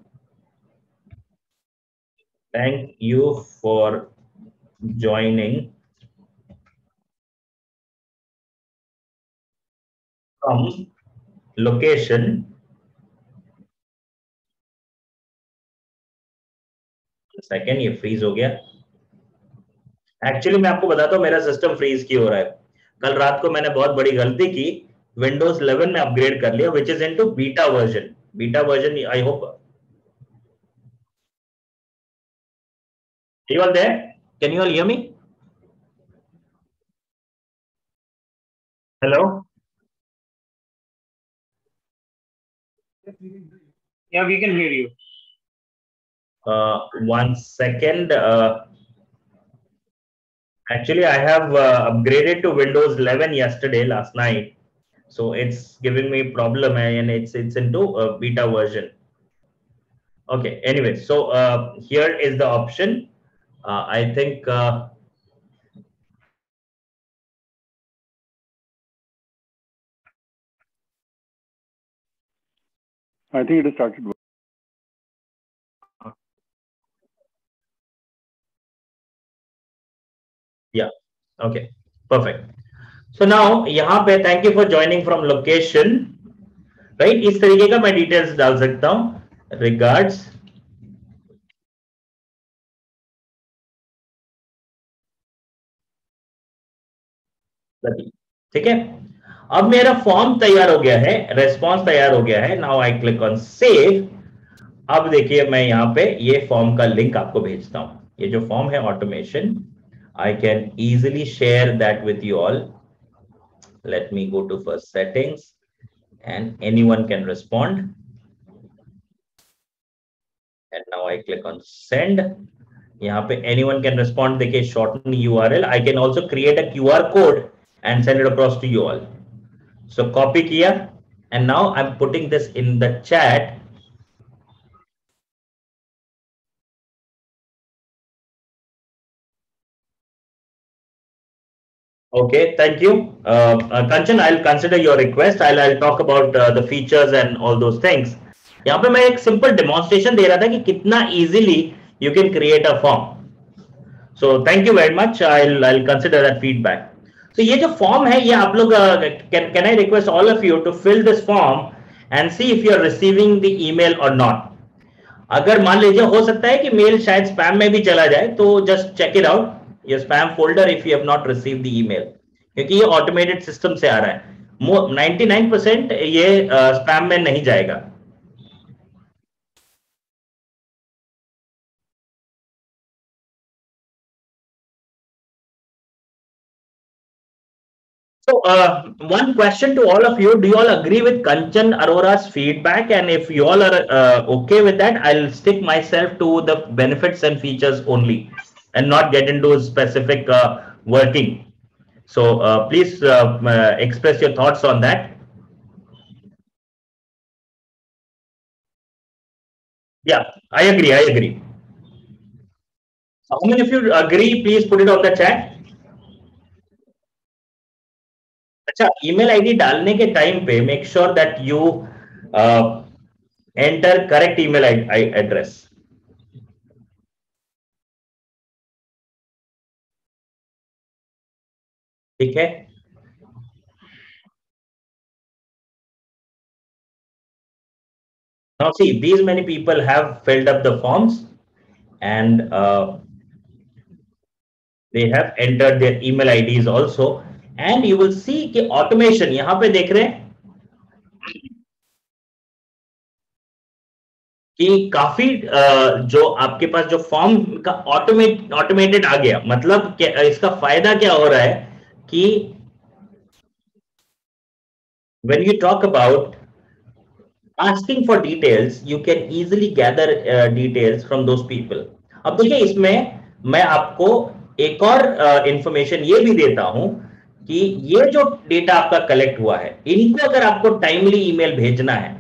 thank you for joining from location, second, ये फ्रीज हो गया। एक्चुअली मैं आपको बताता हूं मेरा सिस्टम फ्रीज क्यों हो रहा है। कल रात को मैंने बहुत बड़ी गलती की, विंडोज 11 में अपग्रेड कर लिया, which is into beta version. Beta version, I hope you all there, can you all hear me? Hello? Yeah, we can hear you. 1 second. Actually, I have upgraded to Windows 11 yesterday, last night. So it's giving me problem, and it's into beta version. Okay, anyway, so here is the option. I think it has started. Yeah, okay, perfect. So now यहाँ पे thank you for joining from location, right? इस तरीके का मैं details डाल सकता हूँ, regards, ठीक है। अब मेरा फॉर्म तैयार हो गया है, रेस्पॉन्स तैयार हो गया है। Now I click on save. अब देखिए मैं यहाँ पे ये फॉर्म का लिंक आपको भेजता हूँ। ये जो फॉर्म है automation, I can easily share that with you all. Let me go to first settings and anyone can respond. And now I click on send. यहाँ पे anyone can respond, देखिए shorten URL. I can also create a QR code and send it across to you all. So copy किया and now I'm putting this in the chat. Okay, thank you. Kanchan, I'll consider your request. I'll talk about the features and all those things. यहाँ पे मैं एक simple demonstration दे रहा था कि कितना easily you can create a form. So thank you very much, I'll consider that feedback. तो ये जो फॉर्म है, ये आप लोग can I request all of you to fill this form and see if you are receiving the email or not. अगर मान लीजिए हो सकता है कि मेल शायद स्पैम में भी चला जाए, तो just check it out your spam folder if you have not received the email, क्योंकि ये ऑटोमेटेड सिस्टम से आ रहा है। 99% ये स्पैम में नहीं जाएगा। So one question to all of you, do you all agree with Kanchan Arora's feedback? And if you all are okay with that, I'll stick myself to the benefits and features only and not get into specific working. So please express your thoughts on that. Yeah, I agree. I agree. How many of you agree? Please put it on the chat. अच्छा, email ID डालने के time पे make sure that you enter correct email address. ठीक है, now see these many people have filled up the forms and they have entered their email IDs also and you will see कि automation यहां पे देख रहे हैं कि काफी जो आपके पास जो फॉर्म का ऑटोमेटेड आ गया। मतलब इसका फायदा क्या हो रहा है कि when you talk about asking for details you can easily gather details from those people। अब देखिए इसमें मैं आपको एक और इंफॉर्मेशन ये भी देता हूं कि ये जो डेटा आपका कलेक्ट हुआ है इनको अगर आपको टाइमली ईमेल भेजना है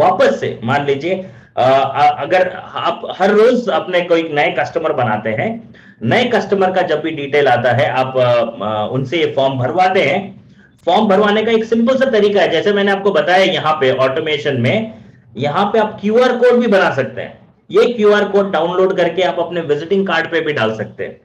वापस से, मान लीजिए अगर आप हर रोज अपने कोई नए कस्टमर बनाते हैं, नए कस्टमर का जब भी डिटेल आता है आप उनसे ये फॉर्म भरवाते हैं। फॉर्म भरवाने का एक सिंपल सा तरीका है, जैसे मैंने आपको बताया यहाँ पे ऑटोमेशन में, यहाँ पे आप क्यूआर कोड भी बना सकते हैं। ये क्यूआर कोड डाउनलोड करके आप अपने विजिटिंग कार्ड पे भी डाल सकते हैं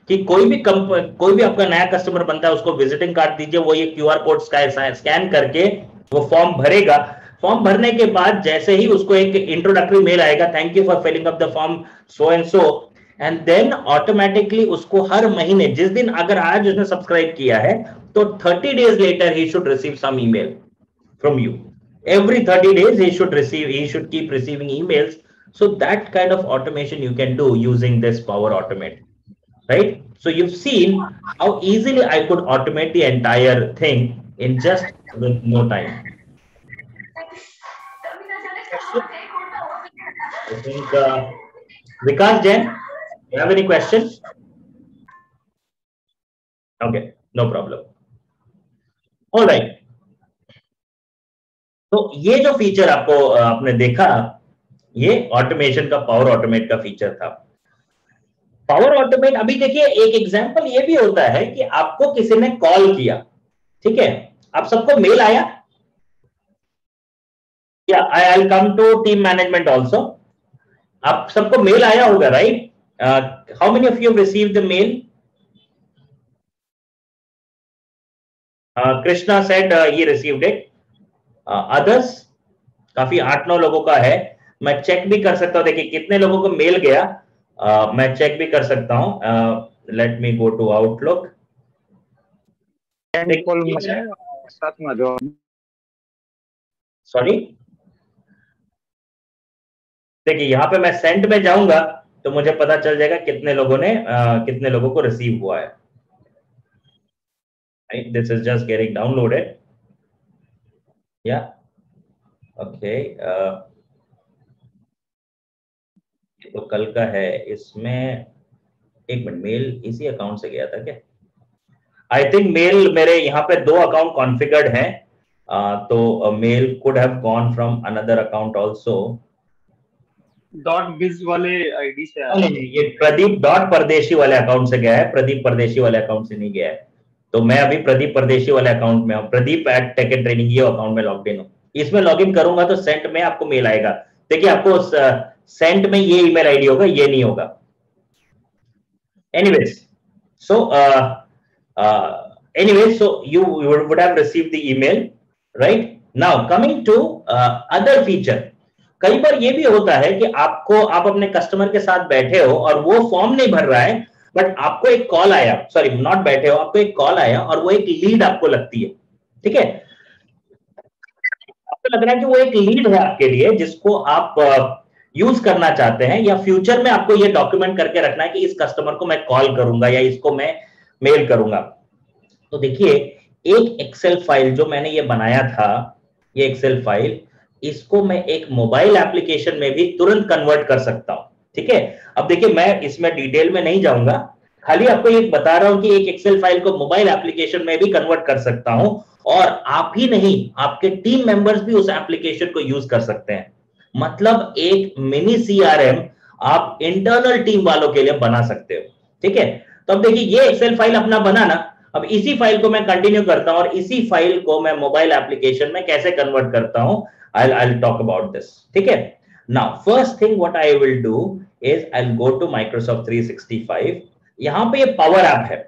कि कोई भी आपका नया कस्टमर बनता है उसको विजिटिंग कार्ड दीजिए, वो ये क्यूआर कोड स्कैन करके वो फॉर्म भरेगा। फॉर्म भरने के बाद जैसे ही उसको एक इंट्रोडक्टरी मेल आएगा, thank you for filling up the form so and so, and then automatically उसको हर महीने जिस दिन अगर आज उसने सब्सक्राइब किया है तो 30 days later he should receive some email from you. Every 30 days he should keep receiving emails. So that kind of automation you can do using this Power Automate, right? So you've seen how easily I could automate the entire thing in just with no time. I think Vikas Jain, you have any questions? Okay, no problem. All right. तो ये जो feature आपने देखा, ये automation का power automate का feature था। Power automate, अभी देखिए एक एग्जांपल ये भी होता है कि आपको किसी ने कॉल किया, ठीक है, आप सबको मेल आया, या I will come to team management also, आप सबको मेल आया होगा, right? How many of you have received the mail? Krishna said he received it. Others, काफी 8-9 लोगों का है। मैं चेक भी कर सकता हूं, देखिए कितने लोगों को मेल गया, मैं चेक भी कर सकता हूं। Let me go to Outlook. Sorry, देखिए यहां पे मैं सेंड में जाऊंगा तो मुझे पता चल जाएगा कितने लोगों को रिसीव हुआ है। This is just getting downloaded. Yeah. Okay. तो कल का है, इसमें एक मिनट, मेल इसी अकाउंट से गया था क्या? आई थिंक मेल मेरे यहाँ पे 2 अकाउंट कॉन्फ़िगर्ड हैं, तो mail could have gone from another account also. .biz वाले आईडी से आया। नहीं, ये प्रदीप .परदेशी वाले अकाउंट से गया है, प्रदीप परदेशी वाले अकाउंट से नहीं गया है। तो मैं अभी प्रदीप परदेशी वाले अकाउंट में हूं, प्रदीप @टेक-एंड-ट्रेनिंग ये अकाउंट में लॉग इन हूं। इसमें लॉग इन करूंगा तो सेंट में आपको मेल आएगा। देखिए आपको सेंट में ये ईमेल आईडी होगा, ये नहीं होगा। Anyways, so you would have received the email, right? Now coming to other feature, कई बार ये भी होता है कि आप अपने कस्टमर के साथ बैठे हो और वो फॉर्म नहीं भर रहा है, बट आपको एक कॉल आया, सॉरी नॉट बैठे हो, आपको एक कॉल आया और वो एक लीड आपको लगती है, ठीक है? आपको लग रहा है कि वो एक लीड है आपके लिए जिसको आप यूज करना चाहते हैं, या फ्यूचर में आपको ये डॉक्यूमेंट करके रखना है कि इस कस्टमर को मैं कॉल करूंगा या इसको मैं मेल करूंगा। तो देखिए एक एक्सेल फाइल जो मैंने ये बनाया था, ये एक्सेल फाइल, इसको मैं एक मोबाइल एप्लीकेशन में भी तुरंत कन्वर्ट कर सकता हूं, ठीक है? अब देखिए मैं इसमें डिटेल में नहीं जाऊंगा, खाली आपको ये बता रहा हूं कि एक एक्सेल फाइल को मोबाइल एप्लीकेशन में भी कन्वर्ट कर सकता हूं, और आप ही नहीं आपके टीम मेंबर्स भी उस एप्लीकेशन को यूज कर सकते हैं। मतलब एक मिनी CRM आप इंटरनल टीम वालों के लिए बना सकते हो, ठीक है? तो अब देखिए ये एक्सेल फाइल अपना बनाना, अब इसी फाइल को मैं कंटिन्यू करता हूं और इसी फाइल को मैं मोबाइल एप्लीकेशन में कैसे कन्वर्ट करता हूं, I'll talk about this. ठीक है, now first thing what I will do is I'll go to Microsoft 365. यहां पे ये पावर ऐप है,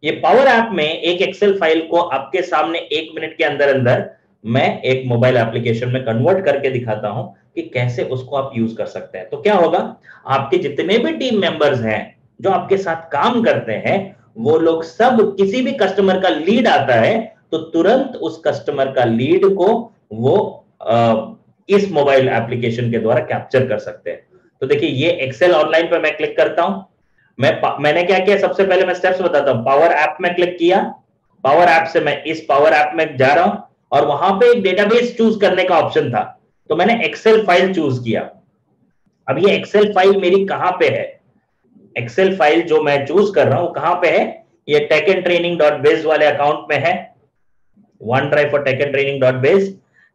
ये पावर ऐप में एक एक्सेल फाइल को आपके सामने 1 मिनट के अंदर अंदर मैं एक मोबाइल एप्लीकेशन में कन्वर्ट करके दिखाता हूं कि कैसे उसको आप यूज कर सकते हैं। तो क्या होगा, आपके जितने भी टीम मेंबर्स हैं जो आपके साथ काम करते हैं, वो लोग सब किसी भी कस्टमर का लीड आता है तो तुरंत उस कस्टमर का लीड को वो इस मोबाइल एप्लीकेशन के द्वारा कैप्चर कर सकते हैं। तो देखिए ये एक्सेल ऑनलाइन पे मैं क्लिक करता हूं, मैंने क्या किया, सबसे पहले मैं स्टेप्स बताता हूं। पावर ऐप में क्लिक किया, पावर ऐप से मैं इस पावर ऐप में जा रहा हूं और वहां पे एक डेटाबेस चूज करने का ऑप्शन था, तो मैंने एक्सेल फाइल चूज किया। अब ये एक्सेल फाइल मेरी कहां पे है, एक्सेल फाइल जो मैं चूज कर रहा हूं कहां पे है, ये techandtraining.biz वाले अकाउंट में है, वन ड्राइव फॉर techandtraining.biz।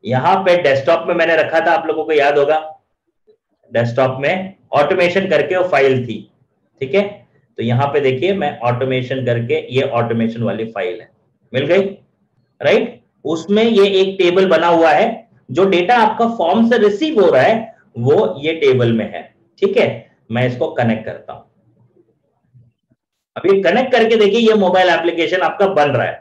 यहां पे डेस्कटॉप में मैंने रखा था, आप लोगों को याद होगा, डेस्कटॉप में ऑटोमेशन करके वो फाइल थी। ठीक है, तो यहां पे देखिए मैं ऑटोमेशन करके, ये ऑटोमेशन वाली फाइल है, मिल गई, राइट। उसमें ये एक टेबल बना हुआ है, जो डेटा आपका फॉर्म से रिसीव हो रहा है वो ये टेबल में है। ठीक है, मैं इसको कनेक्ट करता हूं। अभी कनेक्ट करके देखिए ये मोबाइल एप्लीकेशन आपका बन रहा है,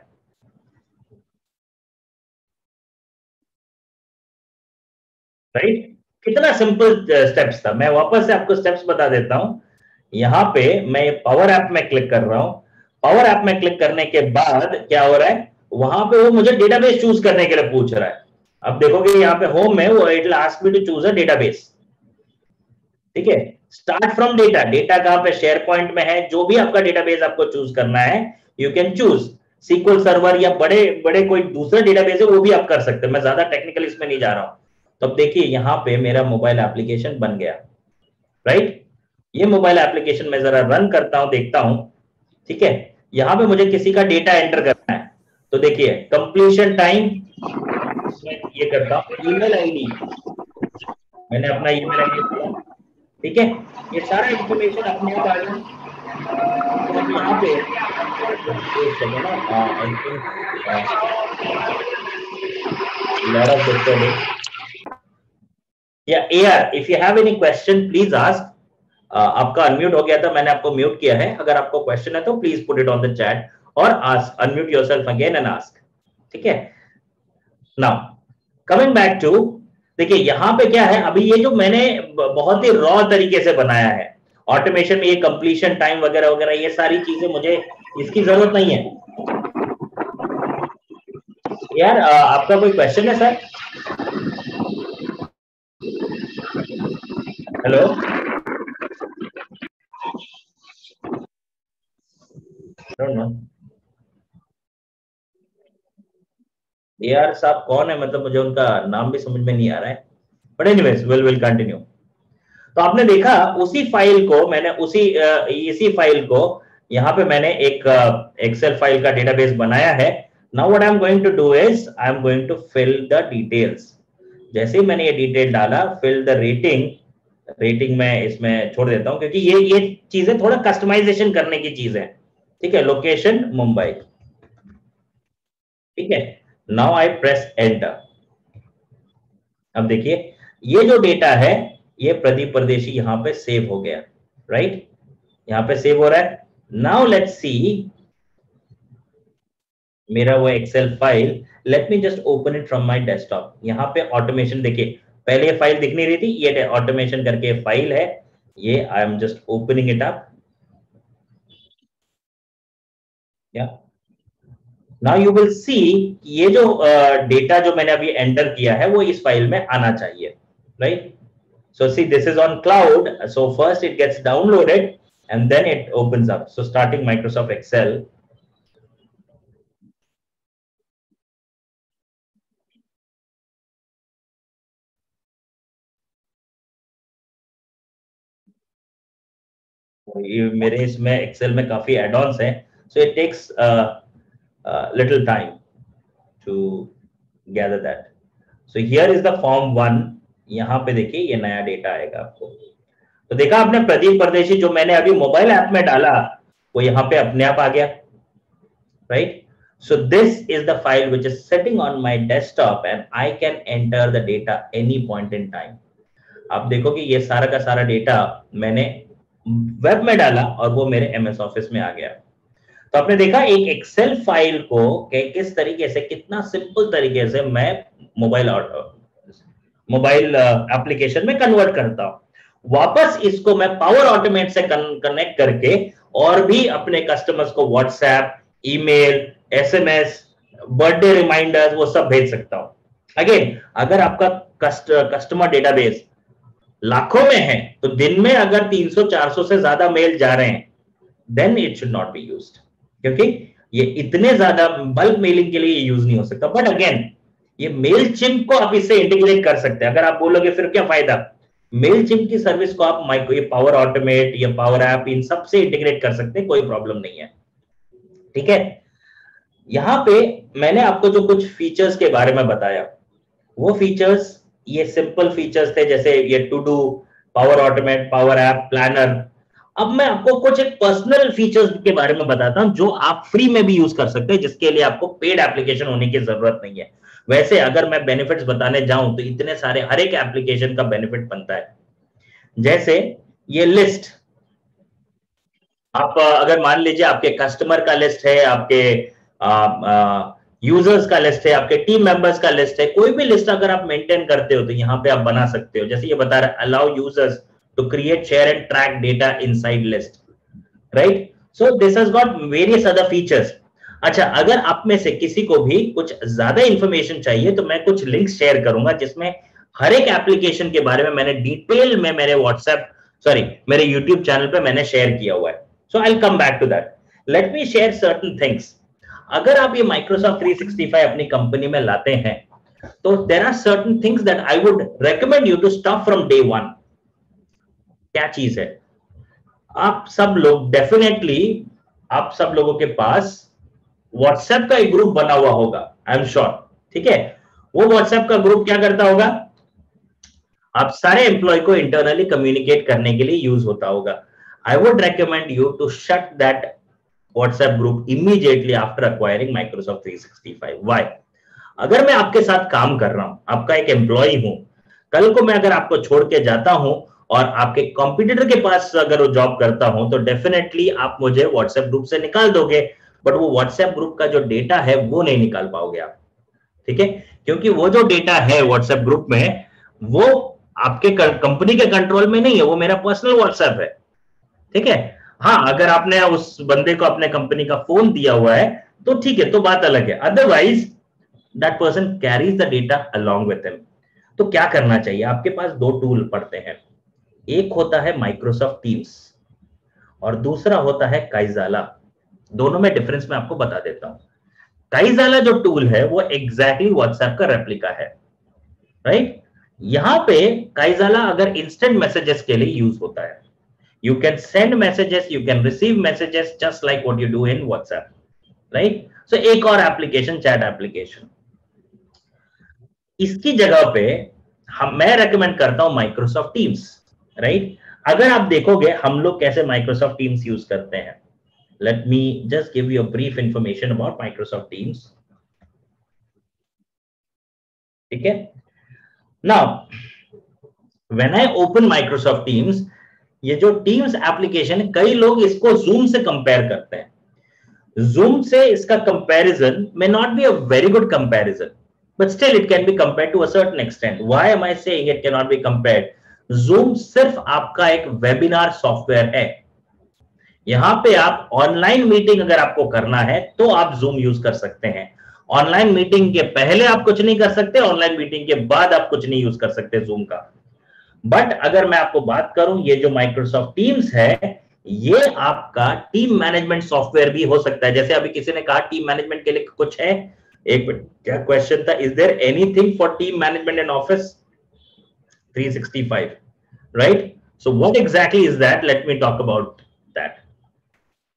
राइट। कितना सिंपल स्टेप्स था, मैं वापस से आपको स्टेप्स बता देता हूं। यहां पे मैं पावर ऐप में क्लिक कर रहा हूं, पावर ऐप में क्लिक करने के बाद क्या हो रहा है, वहां पे वो मुझे डेटाबेस चूज करने के लिए पूछ रहा है। अब देखोगे यहाँ पे होम में वो it will ask me to choose a database. ठीक है, स्टार्ट फ्रॉम डेटा, डेटा कहां पे, शेयर पॉइंट में है, जो भी आपका डेटाबेस आपको चूज करना है you can choose, SQL server या बड़े बड़े कोई दूसरे डेटाबेस है वो भी आप कर सकते हैं, मैं ज्यादा टेक्निकल इसमें नहीं जा रहा हूं। तो अब देखिए यहाँ पे मेरा मोबाइल एप्लीकेशन बन गया, राइट। ये मोबाइल एप्लीकेशन मैं जरा रन करता हूं, देखता हूं। ठीक है, यहाँ पे मुझे किसी का डेटा एंटर करना है, तो देखिए कंप्लीशन टाइम, ये करता हूं, ईमेल आईडी, मैंने अपना ईमेल आईडी दिया। ठीक है, ये सारा इंफॉर्मेशन अपने आप आ गया। तो यहाँ पे एक सेकंड ना, या AR, if you have any question please ask. आपका अनम्यूट हो गया था, मैंने आपको म्यूट किया है, अगर आपको क्वेश्चन है तो please put it on the chat और ask, unmute yourself again and ask. ठीक है, नाउ कमिंग बैक टू, देखिए यहां पे क्या है, अभी ये जो मैंने बहुत ही रॉ तरीके से बनाया है ऑटोमेशन में, ये कंप्लीशन टाइम वगैरह वगैरह, ये सारी चीजें मुझे इसकी जरूरत नहीं है। यार आपका कोई क्वेश्चन है सर? हेलो, AR साहब कौन है, मतलब मुझे उनका नाम भी समझ में नहीं आ रहा है, बट एनीवेज विल कंटिन्यू। तो आपने देखा उसी फाइल को मैंने इसी फाइल को यहाँ पे मैंने एक एक्सेल फाइल का डेटाबेस बनाया है। Now what I am going to do is I am going to fill the details. जैसे ही मैंने ये डिटेल डाला, फिल द रेटिंग मैं इसमें छोड़ देता हूं, क्योंकि ये चीजें थोड़ा कस्टमाइजेशन करने की चीज है। ठीक है, लोकेशन मुंबई। ठीक है, नाउ आई प्रेस एंटर। अब देखिए ये जो डेटा है ये प्रदीप परदेशी यहां पे सेव हो गया, राइट, यहां पे सेव हो रहा है। नाउ लेट्स सी मेरा वो Excel file, let me just open it from my desktop. यहां पे ऑटोमेशन देखिए, पहले ये फाइल दिख नहीं रही थी, ये ऑटोमेशन करके फाइल है, ये I am just opening it up. या नाउ यू विल सी ये जो डेटा जो मैंने अभी एंटर किया है वो इस फाइल में आना चाहिए, right. So see, this is on cloud. So first it gets downloaded and then it opens up. So starting Microsoft Excel. ये मेरे इसमें Excel में काफी add-ons हैं. So it takes little time to gather that. So here is the form 1. यहाँ पे देखिए ये नया डेटा आएगा आपको। तो देखा आपने प्रदीप परदेशी जो मैंने अभी मोबाइल ऐप में डाला वो यहाँ पे अपने आप आ गया, right? So this is the file which is sitting on my desktop and I can enter the data any point in time. आप देखो कि ये सारा का सारा डेटा मैंने वेब में डाला और वो मेरे एमएस ऑफिस में आ गया। तो आपने देखा एक एक्सेल फाइल को किस तरीके से, कितना सिंपल तरीके से मैं मोबाइल एप्लीकेशन में कन्वर्ट करता हूं। वापस इसको मैं पावर ऑटोमेट से कनेक्ट करके और भी अपने कस्टमर्स को WhatsApp, email, SMS, birthday reminders वो सब भेज सकता हूं। अगेन, अगर आपका कस्टमर डेटाबेस लाखों में है तो दिन में अगर 300-400 से ज्यादा मेल जा रहे हैं, then it should not be used, क्योंकि ये इतने ज्यादा बल्क मेलिंग के लिए यूज नहीं हो सकता। बट अगेन, ये मेल चिम्प को आप इससे इंटीग्रेट कर सकते हैं। अगर आप बोलोगे फिर क्या फायदा, मेल चिम्प की सर्विस को आप ये पावर ऑटोमेट या पावर ऐप इन सब से इंटीग्रेट कर सकते हैं, कोई प्रॉब्लम नहीं है। ठीक है, यहां पे मैंने आपको जो कुछ फीचर्स के बारे में बताया, वो फीचर्स ये सिंपल फीचर्स थे, जैसे ये to do, power automate, power app, planner. अब मैं आपको कुछ एक पर्सनल फीचर्स के बारे में बताता हूं जो आप फ्री में भी यूज कर सकते हैं, जिसके लिए आपको पेड एप्लीकेशन होने की जरूरत नहीं है। वैसे अगर मैं बेनिफिट्स बताने जाऊं तो इतने सारे, हर एक एप्लीकेशन का बेनिफिट बनता है। जैसे ये लिस्ट, आप अगर मान लीजिए आपके कस्टमर का लिस्ट है, आपके यूजर्स का लिस्ट है, आपके टीम मेंबर्स का लिस्ट है, कोई भी लिस्ट अगर आप मेंटेन करते हो तो यहां पे आप बना सकते हो। जैसे ये बता रहा है, allow users to create, share and track data inside list, right? So this has got various other features. अच्छा, अगर आप में से किसी को भी कुछ ज्यादा इंफॉर्मेशन चाहिए तो मैं कुछ लिंक्स शेयर करूंगा जिसमें हर एक एप्लीकेशन के बारे में मैंने डिटेल में मेरे यूट्यूब चैनल पे मैंने शेयर किया हुआ है। So I will come back to that. Let me share certain things. अगर आप ये माइक्रोसॉफ्ट 365 अपनी कंपनी में लाते हैं तो there are certain things that I would recommend you to start from day one. क्या चीज है? आप सब लोग डेफिनेटली, आप सब लोगों के पास व्हाट्सएप का एक ग्रुप बना हुआ होगा, आई एम श्योर। ठीक है, वो व्हाट्सएप का ग्रुप क्या करता होगा? आप सारे एम्प्लॉय को इंटरनली कम्युनिकेट करने के लिए यूज होता होगा। I would recommend you to shut that WhatsApp group immediately after acquiring Microsoft 365. Why? अगर मैं आपके साथ काम कर रहा हूं, आपका एक एम्प्लॉय हूं, कल को मैं अगर आपको छोड़ के जाता हूं और आपके कॉम्पिटिटर के पास अगर वो जॉब करता हूं तो डेफिनेटली आप मुझे WhatsApp ग्रुप से निकाल दोगे, बट वो WhatsApp ग्रुप का जो डेटा है वो नहीं निकाल पाओगे आप। ठीक है, क्योंकि वो जो डेटा है WhatsApp ग्रुप में वो आपके कंपनी के कंट्रोल में नहीं है, वो मेरा पर्सनल WhatsApp है। ठीक है, हाँ, अगर आपने उस बंदे को अपने कंपनी का फोन दिया हुआ है तो ठीक है, तो बात अलग है। Otherwise that person carries the data along with him. तो क्या करना चाहिए? आपके पास दो टूल पड़ते हैं, एक होता है माइक्रोसॉफ्ट टीम्स और दूसरा होता है काइजाला। दोनों में डिफरेंस मैं आपको बता देता हूं। काइजाला जो टूल है वो एग्जैक्टली व्हाट्सएप का रेप्लिका है, राइट? यहां पे काइजाला अगर इंस्टेंट मैसेजेस के लिए यूज होता है। You can send messages, you can receive messages just like what you do in WhatsApp, right? So एक और एप्लीकेशन, चैट एप्लीकेशन। इसकी जगह पे मैं रेकमेंड करता हूं माइक्रोसॉफ्ट टीम्स, राइट? अगर आप देखोगे हम लोग कैसे माइक्रोसॉफ्ट टीम्स यूज करते हैं, late me just give you a brief information about Microsoft teams. ठीक है, now when I open Microsoft teams, ये जो टीम्स एप्लीकेशन है, कई लोग इसको जूम से कंपेयर करते हैं। जूम से इसका comparison may not be a very good comparison, but still it can be compared to a certain extent. Why am I saying it cannot be compared? Zoom सिर्फ आपका एक वेबिनार सॉफ्टवेयर है। यहां पे आप ऑनलाइन मीटिंग अगर आपको करना है तो आप जूम यूज कर सकते हैं। ऑनलाइन मीटिंग के पहले आप कुछ नहीं कर सकते, ऑनलाइन मीटिंग के बाद आप कुछ नहीं यूज कर सकते जूम का। बट अगर मैं आपको बात करूं, ये जो माइक्रोसॉफ्ट टीम्स है ये आपका टीम मैनेजमेंट सॉफ्टवेयर भी हो सकता है। जैसे अभी किसी ने कहा टीम मैनेजमेंट के लिए कुछ है, एक क्या क्वेश्चन था, is there anything for team management in office 365, right? So what exactly is that? Let me talk about that.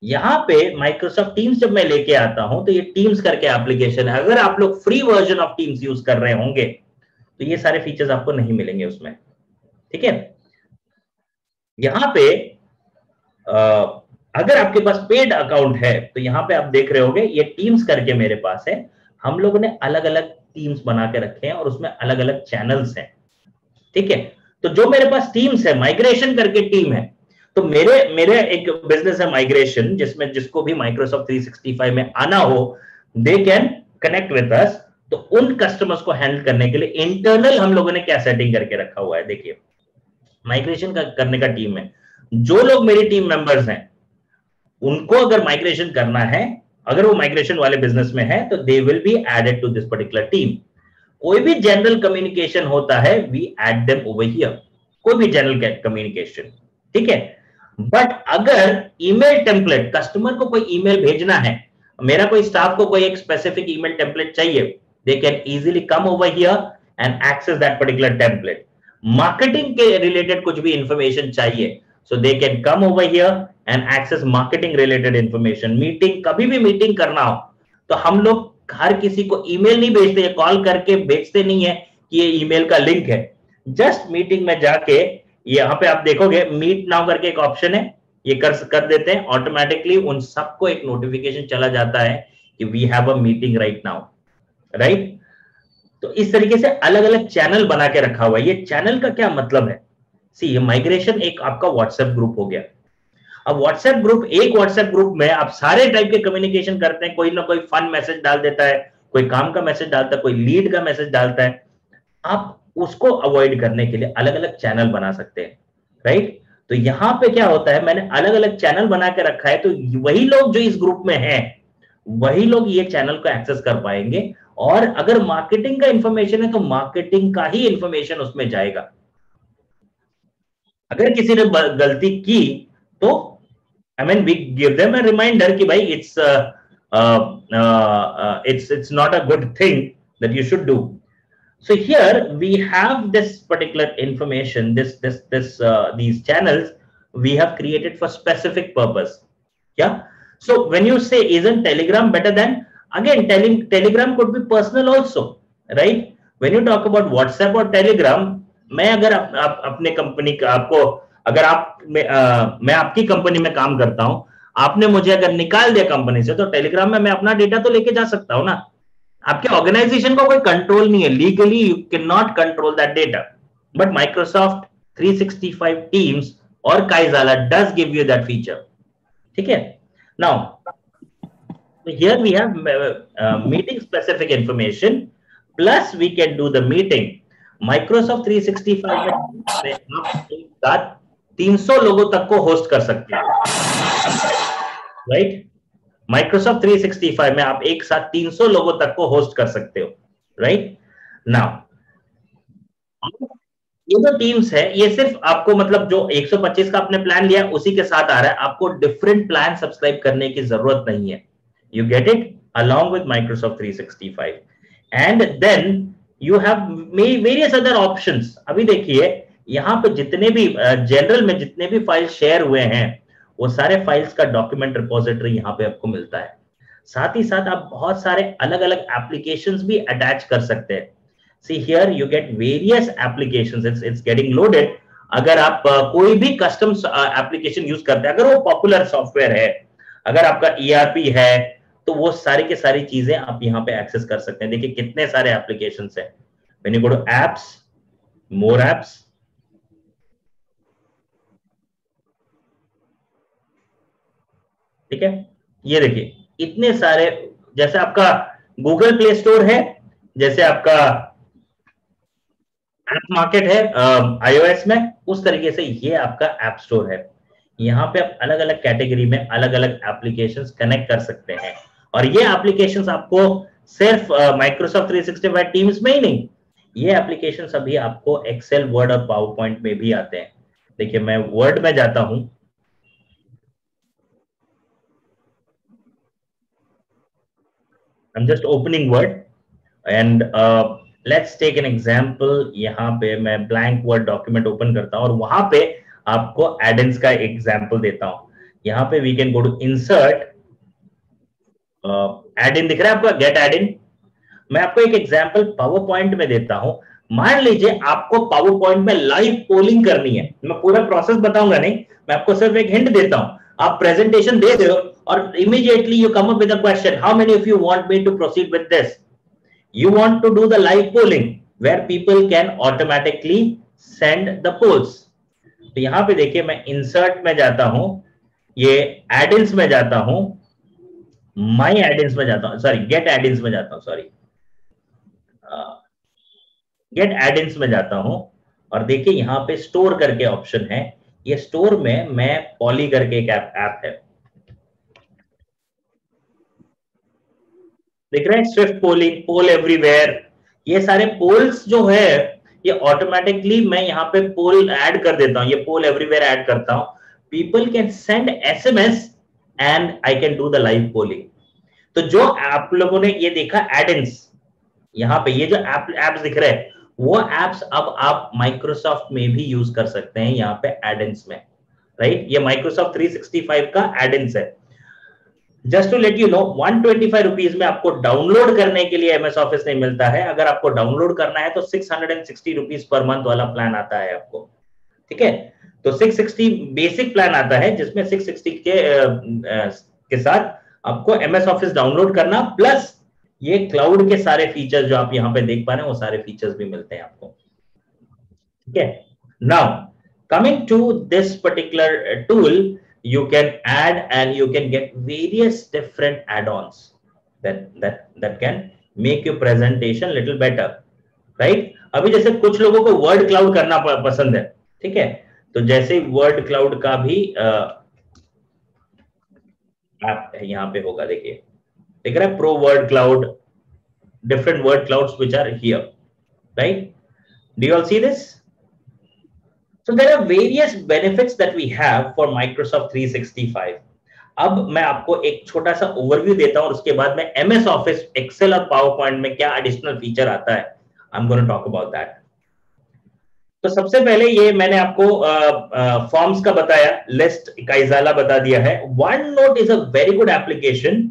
यहां पे माइक्रोसॉफ्ट टीम्स जब मैं लेके आता हूं तो ये टीम्स करके एप्लीकेशन है। अगर आप लोग free version of teams use कर रहे होंगे तो ये सारे फीचर्स आपको नहीं मिलेंगे उसमें। ठीक है, यहां पे अगर आपके पास पेड अकाउंट है तो यहाँ पे आप देख रहे होगे ये टीम्स करके मेरे पास है, हम लोगों ने अलग अलग टीम्स बना के रखे हैं और उसमें अलग अलग चैनल्स हैं, ठीक है। तो जो मेरे पास टीम्स है, माइग्रेशन करके टीम है, तो मेरे एक बिजनेस है माइग्रेशन, जिसमें जिसको भी माइक्रोसॉफ्ट 365 में आना हो they can connect with us. तो उन कस्टमर्स को हैंडल करने के लिए इंटरनल हम लोगों ने क्या सेटिंग करके रखा हुआ है, देखिए माइग्रेशन करने का टीम है, जो लोग मेरी टीम मेंबर्स हैं उनको अगर माइग्रेशन करना है, अगर वो माइग्रेशन वाले बिजनेस में है तो they will be added to this particular team. कोई भी जनरल कम्युनिकेशन होता है we add them over here, कोई भी जनरल कम्युनिकेशन, ठीक है। बट अगर ईमेल टेम्पलेट, कस्टमर को कोई ईमेल भेजना है, मेरा कोई स्टाफ को कोई एक स्पेसिफिक ईमेल टेम्पलेट चाहिए, they can easily come over here and access that particular template. Marketing के रिलेटेड कुछ भी इंफॉर्मेशन चाहिए, so they can come over here and access marketing related information। Meeting, कभी भी मीटिंग करना हो तो हम लोग हर किसी को ईमेल नहीं भेजते, कॉल करके भेजते नहीं है कि ये ईमेल का लिंक है। जस्ट मीटिंग में जाके यहाँ पे आप देखोगे मीट नाउ करके एक ऑप्शन है, ये कर देते हैं, ऑटोमेटिकली उन सबको एक नोटिफिकेशन चला जाता है कि we have a meeting right now, right. तो इस तरीके से अलग अलग चैनल बना के रखा हुआ है। ये चैनल का क्या मतलब है, सी माइग्रेशन एक आपका व्हाट्सएप ग्रुप हो गया। अब व्हाट्सएप ग्रुप, एक व्हाट्सएप ग्रुप में आप सारे टाइप के कम्युनिकेशन करते हैं, कोई ना कोई फन मैसेज डाल देता है, कोई काम का मैसेज डालता है, कोई लीड का मैसेज डालता है। आप उसको अवॉइड करने के लिए अलग अलग चैनल बना सकते हैं, राइट। तो यहां पे क्या होता है, मैंने अलग अलग चैनल बना के रखा है, तो वही लोग जो इस ग्रुप में हैं वही लोग ये चैनल को एक्सेस कर पाएंगे। और अगर मार्केटिंग का इंफॉर्मेशन है तो मार्केटिंग का ही इंफॉर्मेशन उसमें जाएगा। अगर किसी ने गलती की तो I mean we give them a reminder कि भाई it's not a good thing that you should do. So here we have this particular information, these channels we have created for specific purpose. Yeah. So when you say isn't Telegram better than, again Telegram could be personal also, right? When you talk about WhatsApp or Telegram, मैं अगर अपने company का आपको, अगर आप मैं आपकी company में काम करता हूं, आपने मुझे अगर निकाल दिया कंपनी से, तो टेलीग्राम में मैं अपना डेटा तो लेके जा सकता हूं ना। आपके ऑर्गेनाइजेशन को कोई कंट्रोल नहीं है, legally you can not control that data, but Microsoft 365 Teams और Kaizala does give you that feature, ठीक है। Now here we have meeting specific information, plus we can do the meeting. Microsoft 365 में आप एक साथ 300 लोगों तक को होस्ट कर सकते हैं, राइट। माइक्रोसॉफ्ट 365 में आप एक साथ 300 लोगों तक को होस्ट कर सकते हो, राइट। नाउ ये जो टीम्स है ये सिर्फ आपको, मतलब जो 125 का आपने प्लान लिया उसी के साथ आ रहा है, आपको डिफरेंट प्लान सब्सक्राइब करने की जरूरत नहीं है। You get it along with Microsoft 365 and then you have various other options। अभी देखिए यहाँ पे जितने भी जनरल में जितने भी फाइल शेयर हुए हैं वो सारे फाइल्स का डॉक्यूमेंट रिपोजिटरी यहाँ पे आपको मिलता है। साथ ही साथ आप बहुत सारे अलग अलग एप्लीकेशंस भी अटैच कर सकते हैं। See here you get various applications, it's getting loaded. अगर आप कोई भी कस्टम एप्लीकेशन यूज करते हैं, अगर वो पॉपुलर सॉफ्टवेयर है, अगर आपका ERP है, तो वो सारी की सारी चीजें आप यहाँ पे एक्सेस कर सकते हैं। देखिए कितने सारे एप्लीकेशंस हैं। When you go to apps, more apps, ठीक है, ये देखिए इतने सारे, जैसे आपका गूगल प्ले स्टोर है, जैसे आपका ऐप मार्केट है iOS में, उस तरीके से ये आपका ऐप स्टोर है। यहाँ पे आप अलग अलग कैटेगरी में अलग अलग एप्लीकेशंस कनेक्ट कर सकते हैं, और ये एप्लीकेशंस आपको सिर्फ माइक्रोसॉफ्ट 365 टीम्स में ही नहीं, ये एप्लीकेशंस अभी आपको एक्सेल, वर्ड और पावर पॉइंट में भी आते हैं। देखिए मैं वर्ड में जाता हूं, I'm just opening Word and let's take an example। यहाँ पे मैं blank Word document open करता हूँ और वहां पे आपको add-ins का एग्जाम्पल देता हूँ। यहाँ पे we can go to insert, add-in दिख रहा है आपका, get add-in। मैं आपको एक एग्जाम्पल पावर पॉइंट में देता हूँ। मान लीजिए आपको पावर पॉइंट में लाइव पोलिंग करनी है, मैं पूरा प्रोसेस बताऊंगा नहीं, मैं आपको सिर्फ एक हिंट देता हूँ। आप प्रेजेंटेशन दे रहे हो और immediately you come up with a question, how many of you want me to proceed with this? You want to do the live polling where people can automatically send the polls. तो यहां पे देखिए मैं insert में जाता हूं, ये एड-इन्स में जाता हूं, माय एड-इन्स में जाता हूं, सॉरी गेट एड-इन्स में जाता हूं, सॉरी गेट एड-इन्स में जाता हूं और देखिए यहां पे स्टोर करके ऑप्शन है। ये स्टोर में मैं पॉली करके एक ऐप है, देख रहे हैं, स्विफ्ट पोलिंग, पोल एवरीवेयर, ये सारे पोल्स जो है ये ऑटोमेटिकली मैं यहाँ पे पोल ऐड कर देता हूँ, ये पोल एवरीवेयर ऐड करता हूँ। People can send SMS and I can do the live polling. तो जो आप लोगों ने ये देखा एड-इन्स, यहाँ पे ये जो एप्स दिख रहे हैं वो एप्स अब आप माइक्रोसॉफ्ट में भी यूज कर सकते हैं, यहाँ पे एड-इन्स में, राइट? ये माइक्रोसॉफ्ट 365 का एड-इन्स है। Just to let you know, 125 rupees में आपको डाउनलोड करने के लिए एमएस ऑफिस नहीं मिलता है। अगर आपको डाउनलोड करना है तो 660 रुपीज पर मंथ वाला प्लान आता है आपको, ठीक है? तो 660 बेसिक प्लान आता है जिसमें 660 के साथ आपको एमएस ऑफिस डाउनलोड करना प्लस ये क्लाउड के सारे फीचर्स जो आप यहाँ पे देख पा रहे हैं वो सारे फीचर्स भी मिलते हैं आपको, ठीक है? Now coming to this particular tool, you can add and you can get various different add-ons that can make your presentation little better, right? अभी जैसे कुछ लोगों को वर्ड क्लाउड करना पसंद है, ठीक है? तो जैसे वर्ड क्लाउड का भी ऐप यहाँ पे होगा, देखिए देख रहा है, pro word cloud, different word clouds which are here, right? Do you all see this? So there are various benefits that we have for Microsoft 365. अब मैं आपको एक छोटा सा ओवरव्यू देता हूं और उसके बाद में MS Office, Excel और PowerPoint में क्या एडिशनल फीचर आता है, I'm going to talk about that. तो सबसे पहले ये मैंने आपको फॉर्म्स का बताया, लिस्ट का इजाला बता दिया है। OneNote is a very good application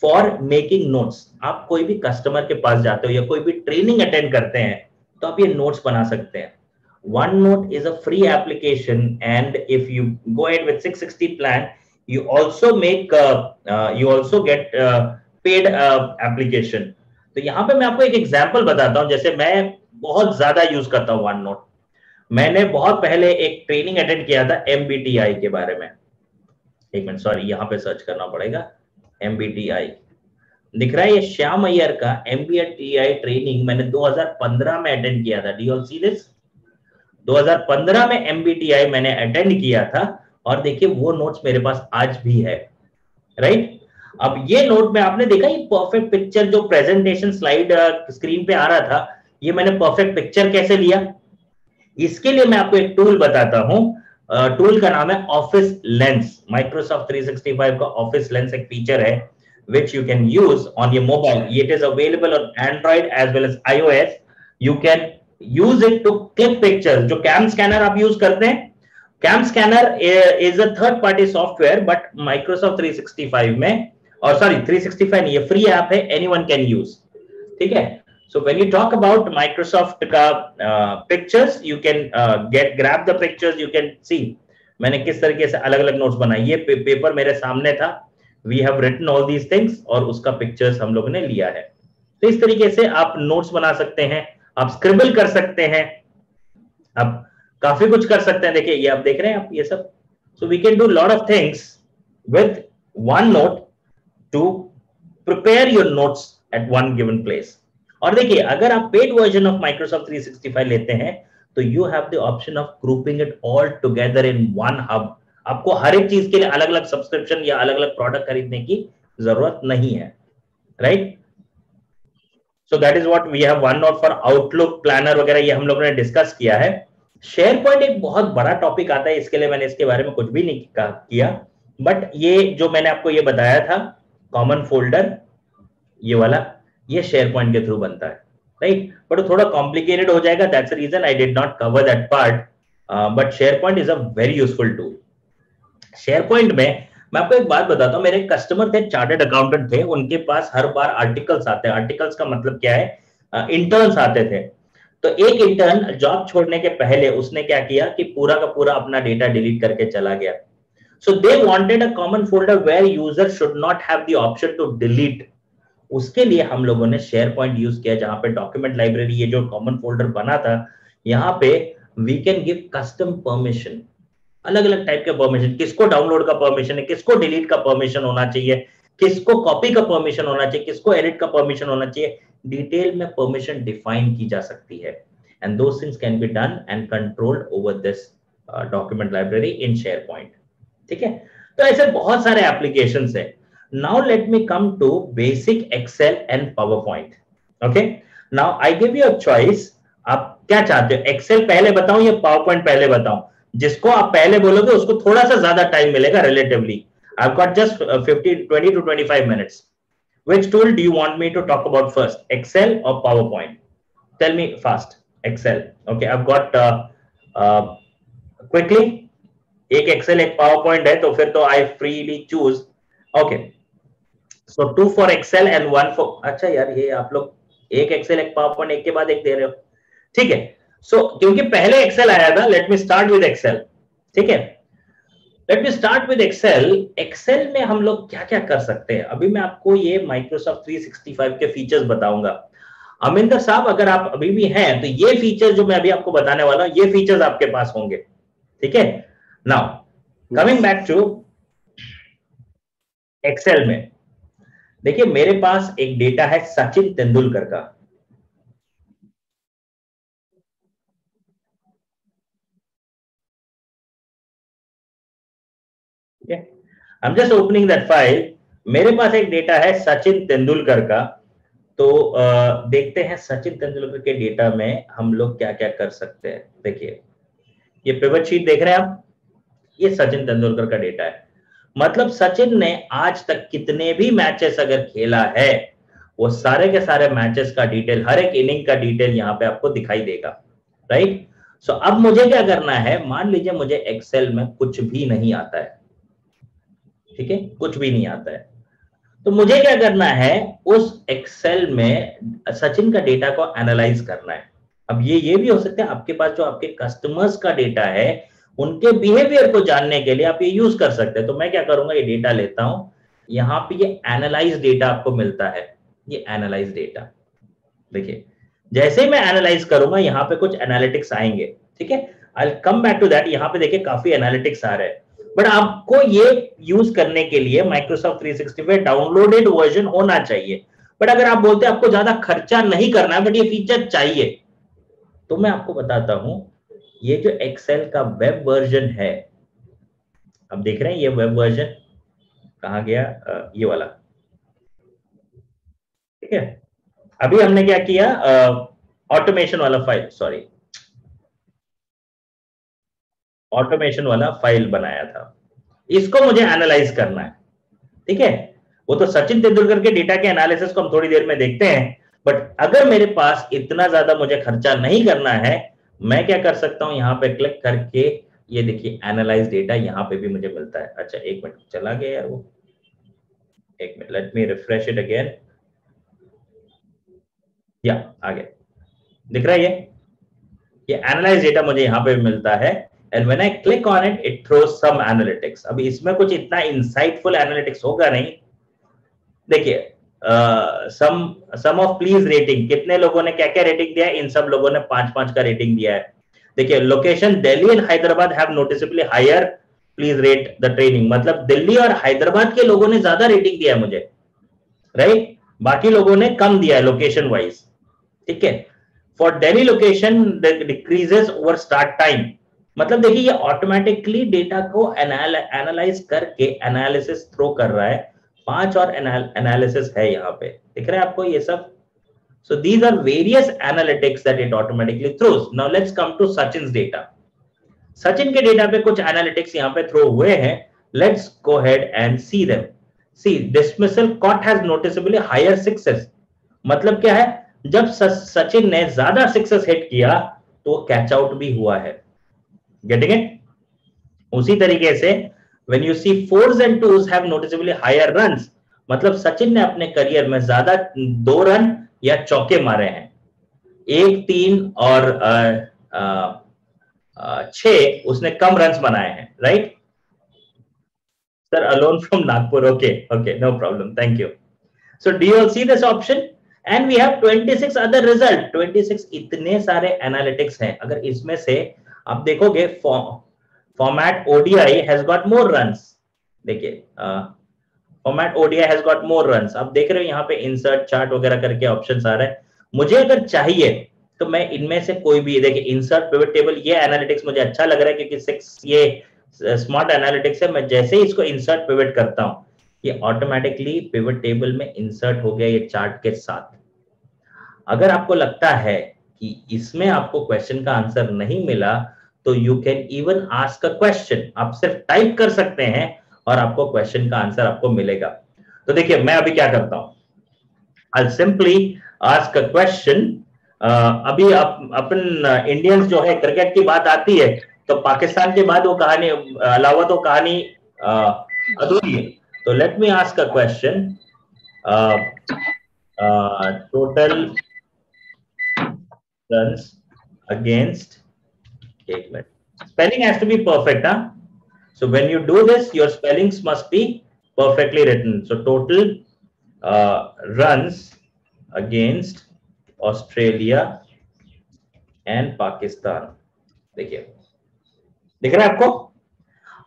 for making notes. आप कोई भी कस्टमर के पास जाते हो या कोई भी ट्रेनिंग अटेंड करते हैं तो आप ये नोट्स बना सकते हैं। OneNote is a free application, and if you go ahead with 660 plan, you also get paid application. तो यहाँ पे मैं आपको एक एग्जांपल बताता हूँ। जैसे मैं बहुत ज्यादा यूज करता हूँ OneNote। मैंने बहुत पहले एक ट्रेनिंग अटेंड किया था MBTI के बारे में। एक मिनट, सॉरी, यहाँ पे सर्च करना पड़ेगा। MBTI दिख रहा है, ये श्याम अय्यर का MBTI ट्रेनिंग मैंने 2015 में अटेंड किया था। Do you all see this? 2015 में MBTI मैंने अटेंड किया था और देखिए वो नोट्स मेरे पास आज भी है, राइट? अब ये नोट में आपने देखा ये परफेक्ट पिक्चर जो प्रेजेंटेशन स्लाइड स्क्रीन पे आ रहा था, ये मैंने परफेक्ट पिक्चर कैसे लिया? इसके लिए मैं आपको एक टूल बताता हूं। टूल का नाम है ऑफिस लेंस। माइक्रोसॉफ्ट 365 का ऑफिस लेंस एक फीचर है which you can use on your mobile. It is available on Android as well as iOS. You can use it to click pictures. जो cam scanner आप use करते हैं, cam scanner is a third party software, but Microsoft 365 में, और sorry 365 नहीं, ये free app है, anyone can use, ठीक है? So when you talk about Microsoft का pictures, you can grab the pictures, you can see मैंने किस तरीके से अलग अलग नोट्स बनाए। ये पेपर मेरे सामने था, we have written all these things, और उसका पिक्चर्स हम लोगों ने लिया है। तो इस तरीके से आप नोट्स बना सकते हैं, आप स्क्रिबल कर सकते हैं, आप काफी कुछ कर सकते हैं। देखिए ये आप देख रहे हैं आप ये सब। So we can do lot of things with OneNote to prepare your notes at one given place. और देखिए अगर आप पेड वर्जन ऑफ Microsoft 365 लेते हैं तो you have the option of grouping it all together in one hub. आपको हर एक चीज के लिए अलग अलग सब्सक्रिप्शन या अलग अलग प्रोडक्ट खरीदने की जरूरत नहीं है, right? So that is what we have OneNote for Outlook, planner वगैरह, ये हम लोगों ने डिस्कस किया है। शेयर पॉइंट एक बहुत बड़ा टॉपिक आता है, इसके लिए मैंने इसके बारे में कुछ भी नहीं किया, बट ये जो मैंने आपको ये बताया था कॉमन फोल्डर, ये वाला, ये शेयर पॉइंट के थ्रू बनता है, राइट? बट थोड़ा कॉम्प्लिकेटेड हो जाएगा, that's the reason I did not cover that part, but SharePoint is a very useful tool. SharePoint में मैं आपको एक बात बताता हूँ, मेरे कस्टमर थे, चार्टर्ड अकाउंटेंट थे, उनके पास हर बार आर्टिकल्स आते हैं। आर्टिकल्स का मतलब क्या है? इंटर्न्स आते थे। तो एक इंटर्न जॉब छोड़ने के पहले उसने क्या किया कि पूरा का पूरा अपना डेटा डिलीट करके चला गया। So they wanted a common folder where user should not have the option to delete. उसके लिए हम लोगों ने SharePoint यूज किया, जहां पे डॉक्यूमेंट लाइब्रेरी ये जो कॉमन फोल्डर बना था, यहाँ पे we can give custom permission, अलग अलग टाइप के परमिशन, किसको डाउनलोड का परमिशन है, किसको डिलीट का परमिशन होना चाहिए, किसको कॉपी का परमिशन होना चाहिए, किसको एडिट का परमिशन होना चाहिए, डिटेल में परमिशन डिफाइन की जा सकती है, and those things can be done and controlled over this document library in SharePoint. ठीक है, तो ऐसे बहुत सारे एप्लीकेशंस है. Now let me come to basic Excel and PowerPoint. Okay, now I give you a choice, आप क्या चाहते हो, एक्सेल पहले बताऊं या पावरपॉइंट पहले बताऊं? जिसको आप पहले बोलोगे उसको थोड़ा सा ज्यादा टाइम मिलेगा relatively. I've got just 20 to 25 minutes. Which tool do you want me to talk about first, Excel or PowerPoint? Tell me fast. Excel. Okay, I've got quickly. एक Excel एक PowerPoint है, तो फिर तो I freely choose. Okay. So 2 for Excel and 1 for. अच्छा यार, ये आप लोग एक Excel एक PowerPoint एक के बाद एक दे रहे हो. ठीक है. So क्योंकि पहले Excel आया था, let me start with Excel. ठीक है. Let me start with Excel. Excel में हम लोग क्या क्या कर सकते हैं, अभी मैं आपको ये Microsoft 365 के फीचर्स बताऊंगा. अमिंदर साहब, अगर आप अभी भी हैं तो ये फीचर जो मैं अभी आपको बताने वाला हूं, ये फीचर्स आपके पास होंगे. ठीक है. Now coming back to Excel में, देखिए मेरे पास एक डेटा है सचिन तेंदुलकर का. I'm just opening that file. मेरे पास एक डेटा है सचिन तेंदुलकर का. तो देखते हैं सचिन तेंदुलकर के डेटा में हम लोग क्या क्या कर सकते हैं. देखिए ये पिवट शीट देख रहे हैं आप, ये सचिन तेंदुलकर का डेटा है. मतलब सचिन ने आज तक कितने भी मैचेस अगर खेला है, वो सारे के सारे मैचेस का डिटेल, हर एक इनिंग का डिटेल यहाँ पे आपको दिखाई देगा. राइट. सो अब मुझे क्या करना है, मान लीजिए मुझे एक्सेल में कुछ भी नहीं आता है. ठीक है, कुछ भी नहीं आता है, तो मुझे क्या करना है, उस एक्सेल में सचिन का डेटा को एनालाइज करना है. अब ये भी हो सकता है आपके पास जो आपके कस्टमर्स का डेटा है, उनके बिहेवियर को जानने के लिए आप ये यूज कर सकते हैं. तो मैं क्या करूंगा, ये डेटा लेता हूं, यहाँ पे ये एनालाइज डेटा आपको मिलता है. ये एनालाइज डेटा देखिए, जैसे ही मैं एनालाइज करूंगा यहाँ पे कुछ एनालिटिक्स आएंगे. ठीक है, I will come back to that. यहाँ पे देखिए काफी एनालिटिक्स आ रहे हैं, बट आपको ये यूज करने के लिए Microsoft 365 डाउनलोडेड वर्जन होना चाहिए. बट अगर आप बोलते हैं आपको ज्यादा खर्चा नहीं करना है बट ये फीचर चाहिए, तो मैं आपको बताता हूं, ये जो एक्सेल का वेब वर्जन है, अब देख रहे हैं ये वेब वर्जन कहां गया, ये वाला. ठीक है, अभी हमने क्या किया, ऑटोमेशन वाला फाइल, सॉरी ऑटोमेशन वाला फाइल बनाया था, इसको मुझे एनालाइज करना है. ठीक है, वो तो सचिन तेंदुलकर के डेटा के एनालिसिस को हम थोड़ी देर में देखते हैं, बट अगर मेरे पास इतना ज्यादा मुझे खर्चा नहीं करना है, मैं क्या कर सकता हूं, यहाँ पे क्लिक करके ये देखिए एनालाइज डेटा यहाँ पे भी मुझे मिलता है. अच्छा एक मिनट, चला गया यार वो, एक minute, let me refresh it again. या आ गया, दिख रहा है ये एनालाइज डेटा मुझे यहाँ पे भी मिलता है. And when I click on it, it throws some analytics. अभी इसमें कुछ इतना insightful analytics होगा नहीं. देखिए सम ऑफ प्लीज रेटिंग, कितने लोगों ने क्या क्या रेटिंग दिया है, इन सब लोगों ने 5-5 का रेटिंग दिया है. देखिए location Delhi and Hyderabad have noticeably higher please rate the training. मतलब दिल्ली और हैदराबाद के लोगों ने ज्यादा रेटिंग दिया है मुझे, राइट. बाकी लोगों ने कम दिया है लोकेशन वाइज. ठीक है, for Delhi location decreases over start time. मतलब देखिए ये ऑटोमेटिकली डेटा को एनालाइज करके एनालिसिस थ्रो कर रहा है. 5 और एनालिसिस है यहाँ पे, दिख रहा है आपको ये सब. So these are various analytics that it automatically throws. Now let's come to Sachin data. Sachin के डेटा पे कुछ एनालिटिक्स यहाँ पे थ्रो हुए हैं. Let's go head and see them. See dismissal caught has noticeably higher success. मतलब क्या है, जब सचिन ने ज्यादा सक्सेस हिट किया तो कैच आउट भी हुआ है. Getting it? उसी तरीके से when you see 4s and 2s have noticeably higher runs, मतलब सचिन ने अपने करियर में ज्यादा 2 रन या चौके मारे हैं. 1, 3 और 6 उसने कम रन्स बनाए हैं, right. Sir, alone from Nagpur. Okay, okay, no problem. Thank you. So do you all see this option? And we have 26 other result. 26 इतने सारे analytics हैं. अगर इसमें से आप देखोगे format ODI has got more runs. देखिए format ODI has got more runs. आप देख रहे हो यहाँ पे insert chart वगैरह करके options आ रहे हैं. मुझे अगर चाहिए तो मैं इनमें से कोई भी, देखिए insert pivot table, ये analytics मुझे अच्छा लग रहा है क्योंकि 6 ये स्मार्ट एनालिटिक्स है. मैं जैसे ही इसको इंसर्ट पिवट करता हूं, ये ऑटोमेटिकली पिवट टेबल में इंसर्ट हो गया ये चार्ट के साथ. अगर आपको लगता है कि इसमें आपको क्वेश्चन का आंसर नहीं मिला तो you can even ask a question. आप सिर्फ टाइप कर सकते हैं और आपको क्वेश्चन का आंसर आपको मिलेगा. तो देखिए मैं अभी क्या करता हूं, I simply ask a question. अभी अपन इंडियंस जो है, क्रिकेट की बात आती है तो पाकिस्तान के बाद वो कहानी अलावा तो कहानी अधूरी है. तो let me ask a question. Total runs against, एक minute, spelling has to be perfect. So when you do this your spellings must be perfectly written. So total runs against Australia and Pakistan. देखिए, दिख रहा है आपको?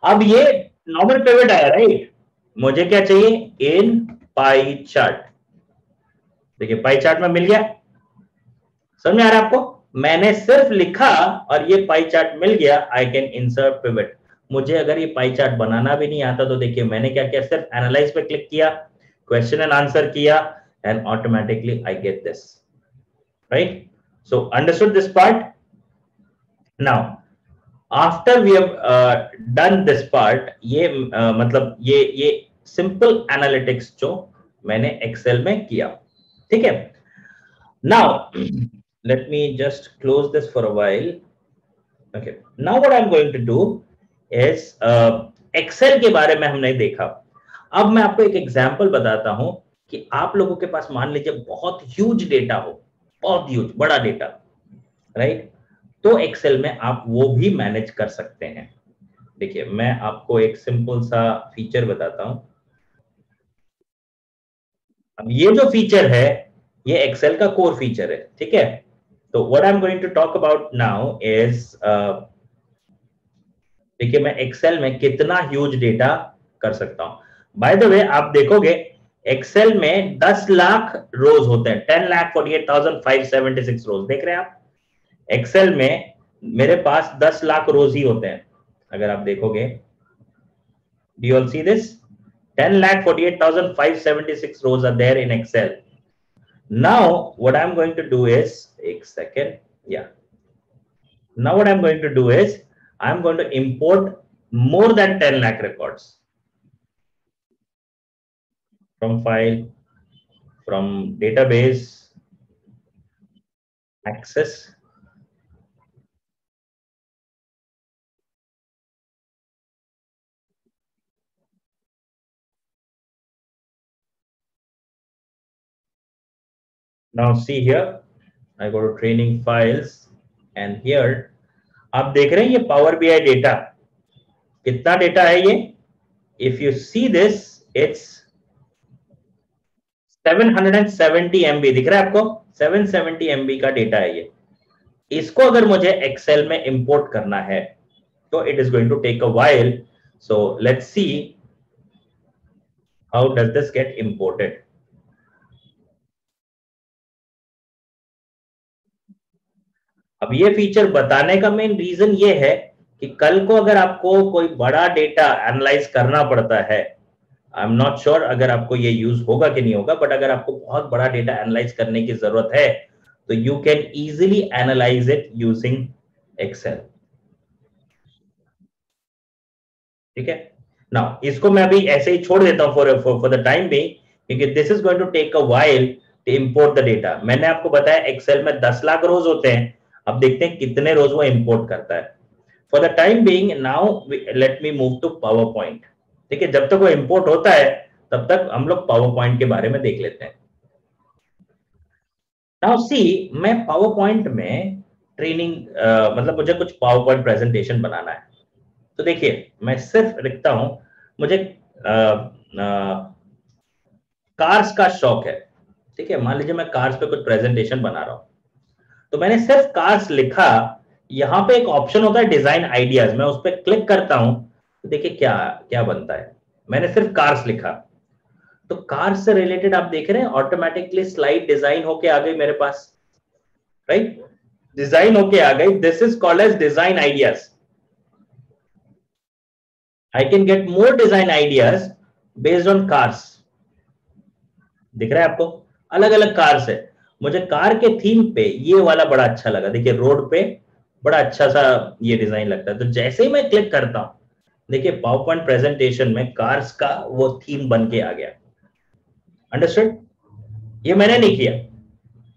अब ये normal pivot आया, right? मुझे क्या चाहिए? इन पाई चार्ट. देखिए पाई चार्ट में मिल गया. समझ में आ रहा है आपको? मैंने सिर्फ लिखा और ये पाई चार्ट मिल गया. I can insert pivot. मुझे अगर ये पाई चार्ट बनाना भी नहीं आता तो देखिए मैंने क्या किया, सिर्फ एनालाइज पे क्लिक किया, क्वेश्चन एंड आंसर किया, and automatically I get this, right? So understood this part. Now after we have done this part, ये मतलब ये सिंपल एनालिटिक्स जो मैंने एक्सेल में किया, ठीक है? Now let me just close this for a while. Okay, now what I am going to do is Excel के बारे में हमने देखा. अब मैं आपको एक एग्जांपल बताता हूं कि आप लोगों के पास मान लीजिए बहुत ह्यूज डेटा हो, बहुत ह्यूज बड़ा डेटा, राइट? तो एक्सेल में आप वो भी मैनेज कर सकते हैं. देखिए मैं आपको एक सिंपल सा फीचर बताता हूं. अब ये जो फीचर है ये एक्सेल का कोर फीचर है, ठीक है? तो what I am going to talk about now is, देखिए मैं एक्सेल में कितना ह्यूज डेटा कर सकता हूं. बाय द वे आप देखोगे एक्सेल में 10 लाख रोज होते हैं, 10,48,576 रोज. देख रहे हैं आप? एक्सेल में मेरे पास 10 लाख रोज ही होते हैं. अगर आप देखोगे, do you all see this? 10,48,576 rows are there in Excel. Now what I'm going to do is, एक second, yeah. Now what I'm going to do is I'm going to import more than 10 lakh records from file, from database, access. Now see here, I go to training files and here आप देख रहे हैं ये power BI data. कितना data है ये? If you see this, it's 770 MB. दिख रहा है आपको? 770 MB का डेटा है ये. इसको अगर मुझे एक्सेल में इंपोर्ट करना है तो it is going to take a while. So let's see how does this get imported. अब ये फीचर बताने का मेन रीजन ये है कि कल को अगर आपको कोई बड़ा डेटा एनालाइज करना पड़ता है, आई एम नॉट श्योर अगर आपको ये यूज होगा कि नहीं होगा, बट अगर आपको बहुत बड़ा डेटा एनालाइज करने की जरूरत है तो you can easily analyse it using Excel. ठीक है? नाउ इसको मैं अभी ऐसे ही छोड़ देता हूं फॉर द टाइम बीइंग, क्योंकि this is going to take a while to import the data. मैंने आपको बताया एक्सेल में 10 लाख रोज होते हैं. अब देखते हैं कितने रोज वो इंपोर्ट करता है. For the time being now let me move to PowerPoint. ठीक है? जब तक वो इंपोर्ट होता है तब तक हम लोग पावर पॉइंट के बारे में देख लेते हैं. नाउ सी, मैं पावर पॉइंट में ट्रेनिंग मतलब मुझे कुछ पावर पॉइंट प्रेजेंटेशन बनाना है. तो देखिए मैं सिर्फ लिखता हूं, मुझे कार्स का शौक है, ठीक है, मान लीजिए मैं कार्स पे कुछ प्रेजेंटेशन बना रहा हूं, तो मैंने सिर्फ कार्स लिखा, यहां पे एक ऑप्शन होता है डिजाइन आइडियाज, मैं उस पर क्लिक करता हूं तो देखिए क्या क्या बनता है। मैंने सिर्फ कार्स लिखा, तो कार्स से रिलेटेड आप देख रहे हैं ऑटोमेटिकली स्लाइड डिजाइन होके आ गई मेरे पास, राइट, डिजाइन होके आ गई। This is called as design ideas. I can get more design ideas based on cars. दिख रहा है आपको, अलग अलग कार्स है। मुझे कार के थीम पे ये वाला बड़ा अच्छा लगा, देखिए रोड पे बड़ा अच्छा सा ये डिजाइन लगता है। तो जैसे ही मैं क्लिक करता हूं, देखिए पावर पॉइंट प्रेजेंटेशन में कार्स का वो थीम बन के आ गया। अंडरस्टूड? ये मैंने नहीं किया,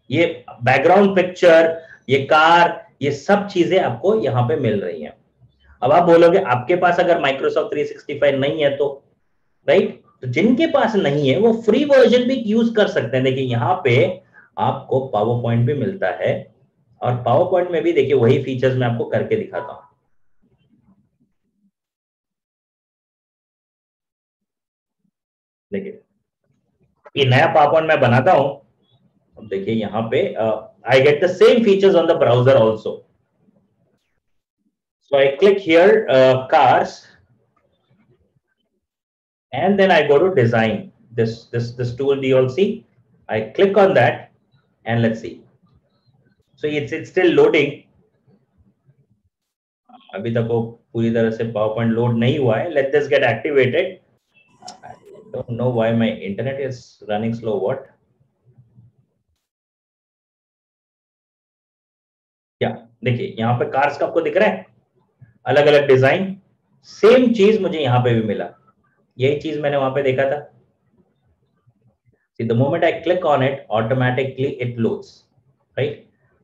ये बैकग्राउंड पिक्चर, ये कार, ये सब चीजें आपको यहां पे मिल रही हैं। अब आप बोलोगे आपके पास अगर माइक्रोसॉफ्ट 365 नहीं है तो, राइट, तो जिनके पास नहीं है वो फ्री वर्जन भी यूज कर सकते हैं। देखिए यहां पे आपको पावर पॉइंट भी मिलता है, और पावर पॉइंट में भी देखिए वही फीचर्स मैं आपको करके दिखाता हूं। देखिए ये नया पावर पॉइंट मैं बनाता हूं, अब देखिए यहां पे I get the same features on the browser also. So I click here cars, and then I go to design, this tool do you all see? I click on that and let's see. So it's still loading. अभी तक वो पूरी तरह से PowerPoint load नहीं हुआ है। Let this get activated. I don't know why my internet is running slow. What? क्या देखिए यहाँ पे कार्स का आपको दिख रहा है, अलग अलग डिजाइन, सेम चीज मुझे यहाँ पे भी मिला, यही चीज मैंने वहां पे देखा था। See, the moment I click on it, automatically it loads, right?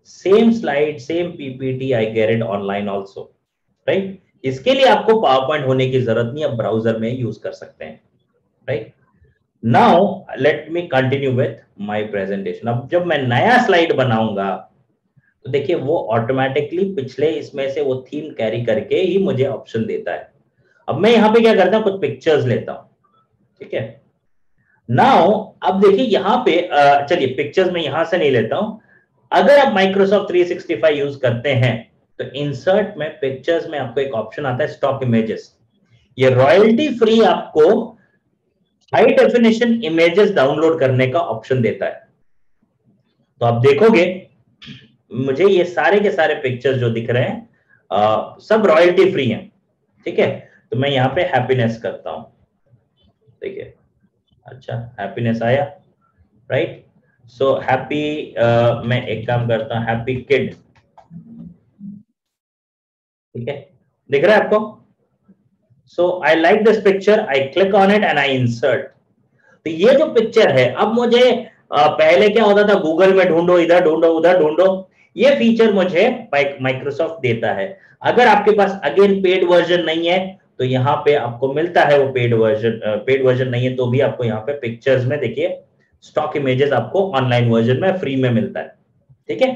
Same slide, same PPT, I get it online also, right? इसके लिए आपको PowerPoint होने की जरूरत नहीं, आप ब्राउजर में यूज कर सकते हैं, right? Now let me continue with my presentation. अब जब मैं नया स्लाइड बनाऊंगा तो देखिए वो ऑटोमेटिकली पिछले इसमें से वो थीम कैरी करके ही मुझे ऑप्शन देता है। अब मैं यहाँ पे क्या करता हूँ, कुछ पिक्चर्स लेता हूँ, ठीक है। नाउ अब देखिए यहाँ पे चलिए पिक्चर्स में यहां से नहीं लेता हूं। अगर आप माइक्रोसॉफ्ट 365 यूज करते हैं तो इंसर्ट में पिक्चर्स में आपको एक ऑप्शन आता है स्टॉक इमेजेस। ये रॉयल्टी फ्री आपको हाई डेफिनेशन इमेजेस डाउनलोड करने का ऑप्शन देता है। तो आप देखोगे मुझे ये सारे के सारे पिक्चर्स जो दिख रहे हैं सब रॉयल्टी फ्री हैं, ठीक है। तो मैं यहाँ पे हैप्पीनेस करता हूं, देखिए अच्छा हैप्पीनेस आया, राइट। सो हैप्पी, मैं एक काम करता हूं हैप्पी किड, ठीक है, दिख रहा है आपको। So I like this picture, I click on it and I insert. तो ये जो पिक्चर है, अब मुझे पहले क्या होता था, गूगल में ढूंढो, इधर ढूंढो, उधर ढूंढो, ये फीचर मुझे माइक्रोसॉफ्ट देता है। अगर आपके पास अगेन पेड वर्जन नहीं है तो यहाँ पे आपको मिलता है वो पेड वर्जन नहीं है तो भी आपको यहाँ पे पिक्चर्स में देखिए स्टॉक इमेजेस आपको ऑनलाइन वर्जन में फ्री में मिलता है, ठीक है।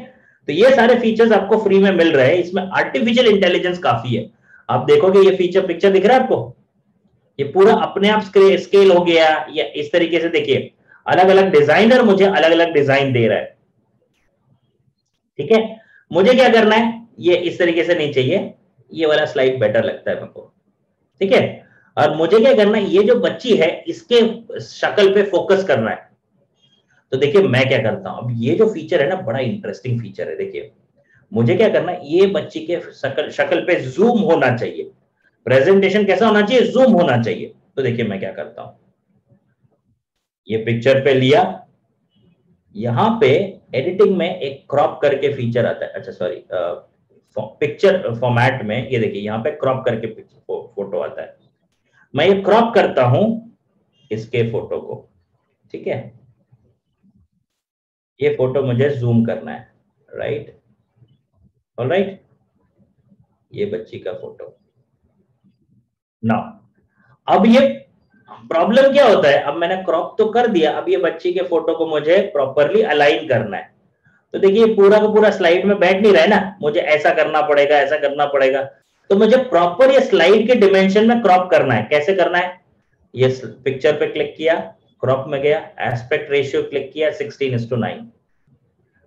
तो ये सारे फीचर्स आपको फ्री में मिल रहे हैं। इसमें आर्टिफिशियल इंटेलिजेंस काफी है। आप देखोगे ये फीचर पिक्चर दिख रहा है आपको, ये पूरा अपने आप स्केल हो गया, या इस तरीके से देखिए अलग अलग डिजाइनर मुझे अलग अलग डिजाइन दे रहा है, ठीक है। मुझे क्या करना है, ये इस तरीके से नहीं चाहिए, ये वाला स्लाइड बेटर लगता है मेरे को, ठीक है। और मुझे क्या करना है, ये जो बच्ची है इसके शक्ल पे फोकस करना है। तो देखिए मैं क्या करता हूं, अब ये जो फीचर है ना बड़ा इंटरेस्टिंग फीचर है। देखिए मुझे क्या करना है, ये बच्ची के शक्ल पे जूम होना चाहिए, प्रेजेंटेशन कैसा होना चाहिए, जूम होना चाहिए। तो देखिए मैं क्या करता हूं, ये पिक्चर पे लिया, यहां पे एडिटिंग में एक क्रॉप करके फीचर आता है, अच्छा सॉरी पिक्चर फॉर्मेट में, ये देखिए यहाँ पे क्रॉप करके फोटो आता है। मैं ये क्रॉप करता हूं इसके फोटो को, ठीक है। ये फोटो मुझे जूम करना है, राइट, ऑलराइट, ये बच्ची का फोटो। नाउ अब ये प्रॉब्लम क्या होता है, अब मैंने क्रॉप तो कर दिया, अब ये बच्ची के फोटो को मुझे प्रॉपरली अलाइन करना है। तो देखिए पूरा का पूरा स्लाइड में बैठ नहीं रहा है ना, मुझे ऐसा करना पड़ेगा, ऐसा करना पड़ेगा। तो मुझे प्रॉपर ये स्लाइड के डिमेंशन में क्रॉप करना है। कैसे करना है, ये पिक्चर पे क्लिक किया, क्रॉप में गया, एस्पेक्ट रेशियो क्लिक किया, 16:9।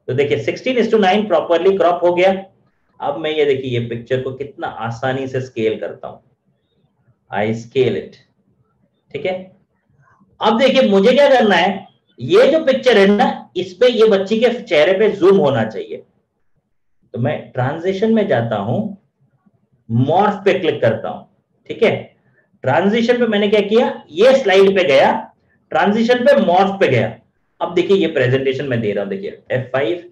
तो देखिए 16:9 प्रॉपरली क्रॉप हो गया। अब मैं ये देखिए ये पिक्चर को कितना आसानी से स्केल करता हूं, आई स्केल इट, ठीक है। अब देखिए मुझे क्या करना है, ये जो पिक्चर है ना, इस पे ये बच्ची के चेहरे पे जूम होना चाहिए। तो मैं ट्रांजिशन में जाता हूं, मॉर्फ पे क्लिक करता हूं, ठीक है। ट्रांजिशन पे मैंने क्या किया, ये स्लाइड पे गया, ट्रांजिशन पे मॉर्फ पे गया। अब देखिए ये प्रेजेंटेशन में दे रहा हूं, देखिए F5,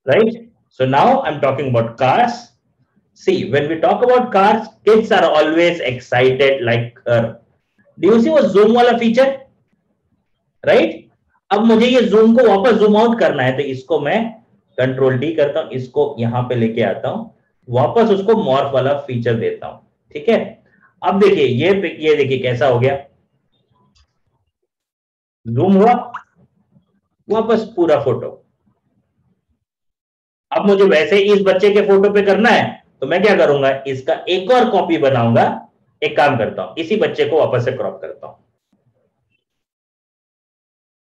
right. So now I'm talking about cars. See, when we talk about cars, kids are always excited like her. Do you see वो zoom वाला feature, right? अब मुझे ये zoom को वापस zoom out करना है, तो इसको मैं Ctrl D करता हूं, इसको यहां पे लेके आता हूं, वापस उसको morph वाला फीचर देता हूं, ठीक है। अब देखिए ये देखिए कैसा हो गया, जूम हुआ, वापस पूरा फोटो। अब मुझे वैसे इस बच्चे के फोटो पे करना है, तो मैं क्या करूंगा, इसका एक और कॉपी बनाऊंगा। एक काम करता हूं, इसी बच्चे को वापस से क्रॉप करता हूं।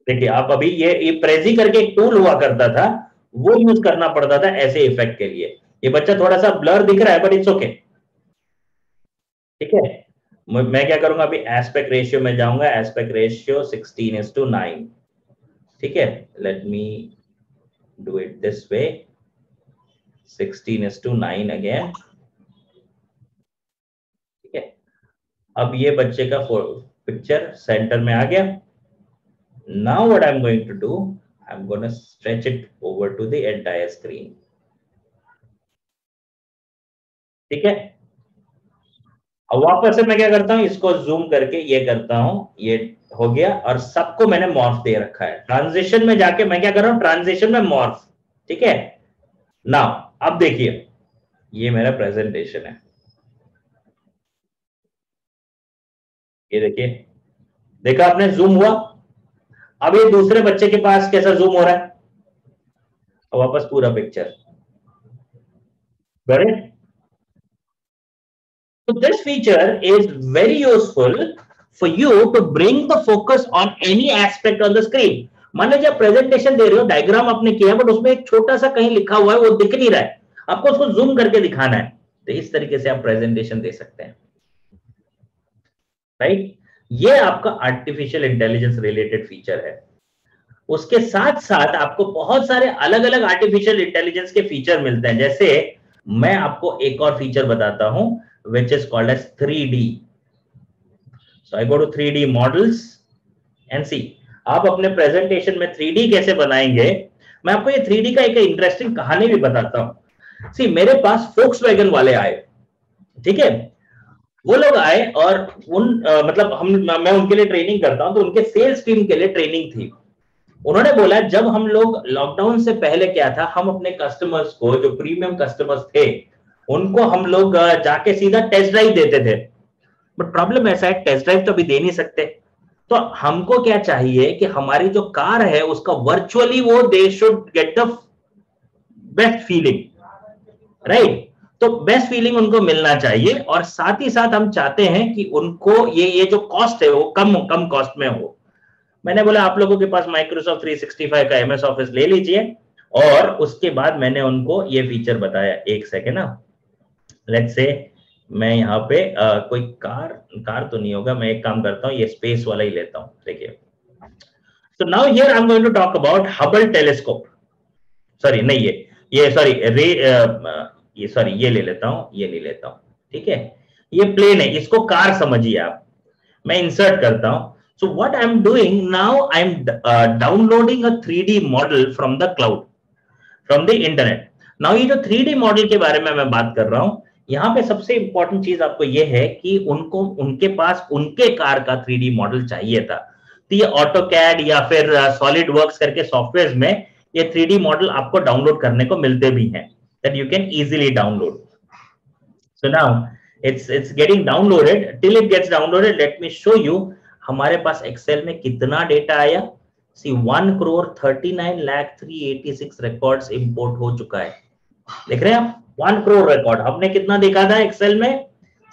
देखिए आप अभी ये प्रेजी करके एक टूल हुआ करता था, वो यूज करना पड़ता था ऐसे इफेक्ट के लिए। ये बच्चा थोड़ा सा ब्लर दिख रहा है, बट इट्स ओके, ठीक है। मैं क्या करूंगा, अभी एस्पेक्ट रेशियो में जाऊंगा, एस्पेक्ट रेशियो 16:9, ठीक है। Let me do it this way, 16:9 again, ठीक है। अब ये बच्चे का पिक्चर सेंटर में आ गया। Now what I am going to do, I am gonna stretch it over to the entire screen, ठीक है। अब वापस से मैं क्या करता हूं, इसको जूम करके ये करता हूं, ये हो गया, और सबको मैंने मॉर्फ दे रखा है। ट्रांजिशन में जाके मैं क्या कर रहा हूं, ट्रांजिशन में मॉर्फ, ठीक है। नाउ अब देखिए ये मेरा प्रेजेंटेशन है, ये देखिए, देखा आपने जूम हुआ। अब ये दूसरे बच्चे के पास कैसा जूम हो रहा है, और वापस पूरा picture, correct. So this feature is very useful for you to bring the focus on any aspect on the screen. मान लीजिए आप प्रेजेंटेशन दे रहे हो, डायग्राम आपने किया, बट उसमें एक छोटा सा कहीं लिखा हुआ है, वो दिख नहीं रहा है, आपको उसको जूम करके दिखाना है, तो इस तरीके से आप प्रेजेंटेशन दे सकते हैं, राइट। ये आपका आर्टिफिशियल इंटेलिजेंस रिलेटेड फीचर है। उसके साथ साथ आपको बहुत सारे अलग अलग आर्टिफिशियल इंटेलिजेंस के फीचर मिलते हैं। जैसे मैं आपको एक और फीचर बताता हूं, which is called as 3D. So I go to 3D models and see. आप अपने प्रेजेंटेशन में 3D कैसे बनाएंगे, मैं आपको ये 3D का एक इंटरेस्टिंग कहानी भी बताता हूं। सी, मेरे पास फोक्सवैगन वाले आए, ठीक है। वो लोग आए और मतलब मैं उनके लिए ट्रेनिंग करता हूं, तो उनके सेल्स टीम के लिए ट्रेनिंग थी। उन्होंने बोला जब हम लोग लॉकडाउन से पहले क्या था, हम अपने कस्टमर्स को, जो प्रीमियम कस्टमर्स थे, उनको हम लोग जाके सीधा टेस्ट ड्राइव देते थे। बट प्रॉब्लम ऐसा है, टेस्ट ड्राइव तो अभी दे नहीं सकते, तो हमको क्या चाहिए कि हमारी जो कार है उसका वर्चुअली वो they should get the best feeling, right. तो बेस्ट फीलिंग उनको मिलना चाहिए, और साथ ही साथ हम चाहते हैं कि उनको ये जो कॉस्ट है वो कम कॉस्ट में हो। मैंने बोला आप लोगों के पास माइक्रोसॉफ्ट 365 का MS ऑफिस ले लीजिए, और उसके बाद मैंने उनको ये फीचर बताया। एक सेकेंड ना, लेट्स से मैं यहाँ पे कोई कार तो नहीं होगा, मैं एक काम करता हूँ, ये स्पेस वाला ही लेता हूँ, देखिए। So now here I am going to talk about Hubble telescope, sorry नहीं ये सॉरी ये ले लेता हूँ, ये नहीं लेता हूँ, ठीक है। ये प्लेन है, इसको कार समझिए आप। मैं इंसर्ट करता हूँ। So what I'm doing now, I'm downloading a 3D model from the cloud, from the internet. Now ये जो 3D मॉडल के बारे में मैं बात कर रहा हूं, यहाँ पे सबसे इंपॉर्टेंट चीज आपको ये है कि उनके पास उनके कार का 3D मॉडल चाहिए था। तो ये AutoCAD या फिर SolidWorks करके सॉफ्टवेयर में ये 3D मॉडल आपको डाउनलोड करने को मिलते भी हैं, that you can easily download. So now it's getting downloaded. Till it gets downloaded, let me show you हमारे पास एक्सेल में कितना डेटा आया। सी 1,39,03,86 रिकॉर्ड्स इंपोर्ट हो चुका है। देख रहे हैं आप, 1 करोड़ रिकॉर्ड। हमने कितना देखा था एक्सेल में,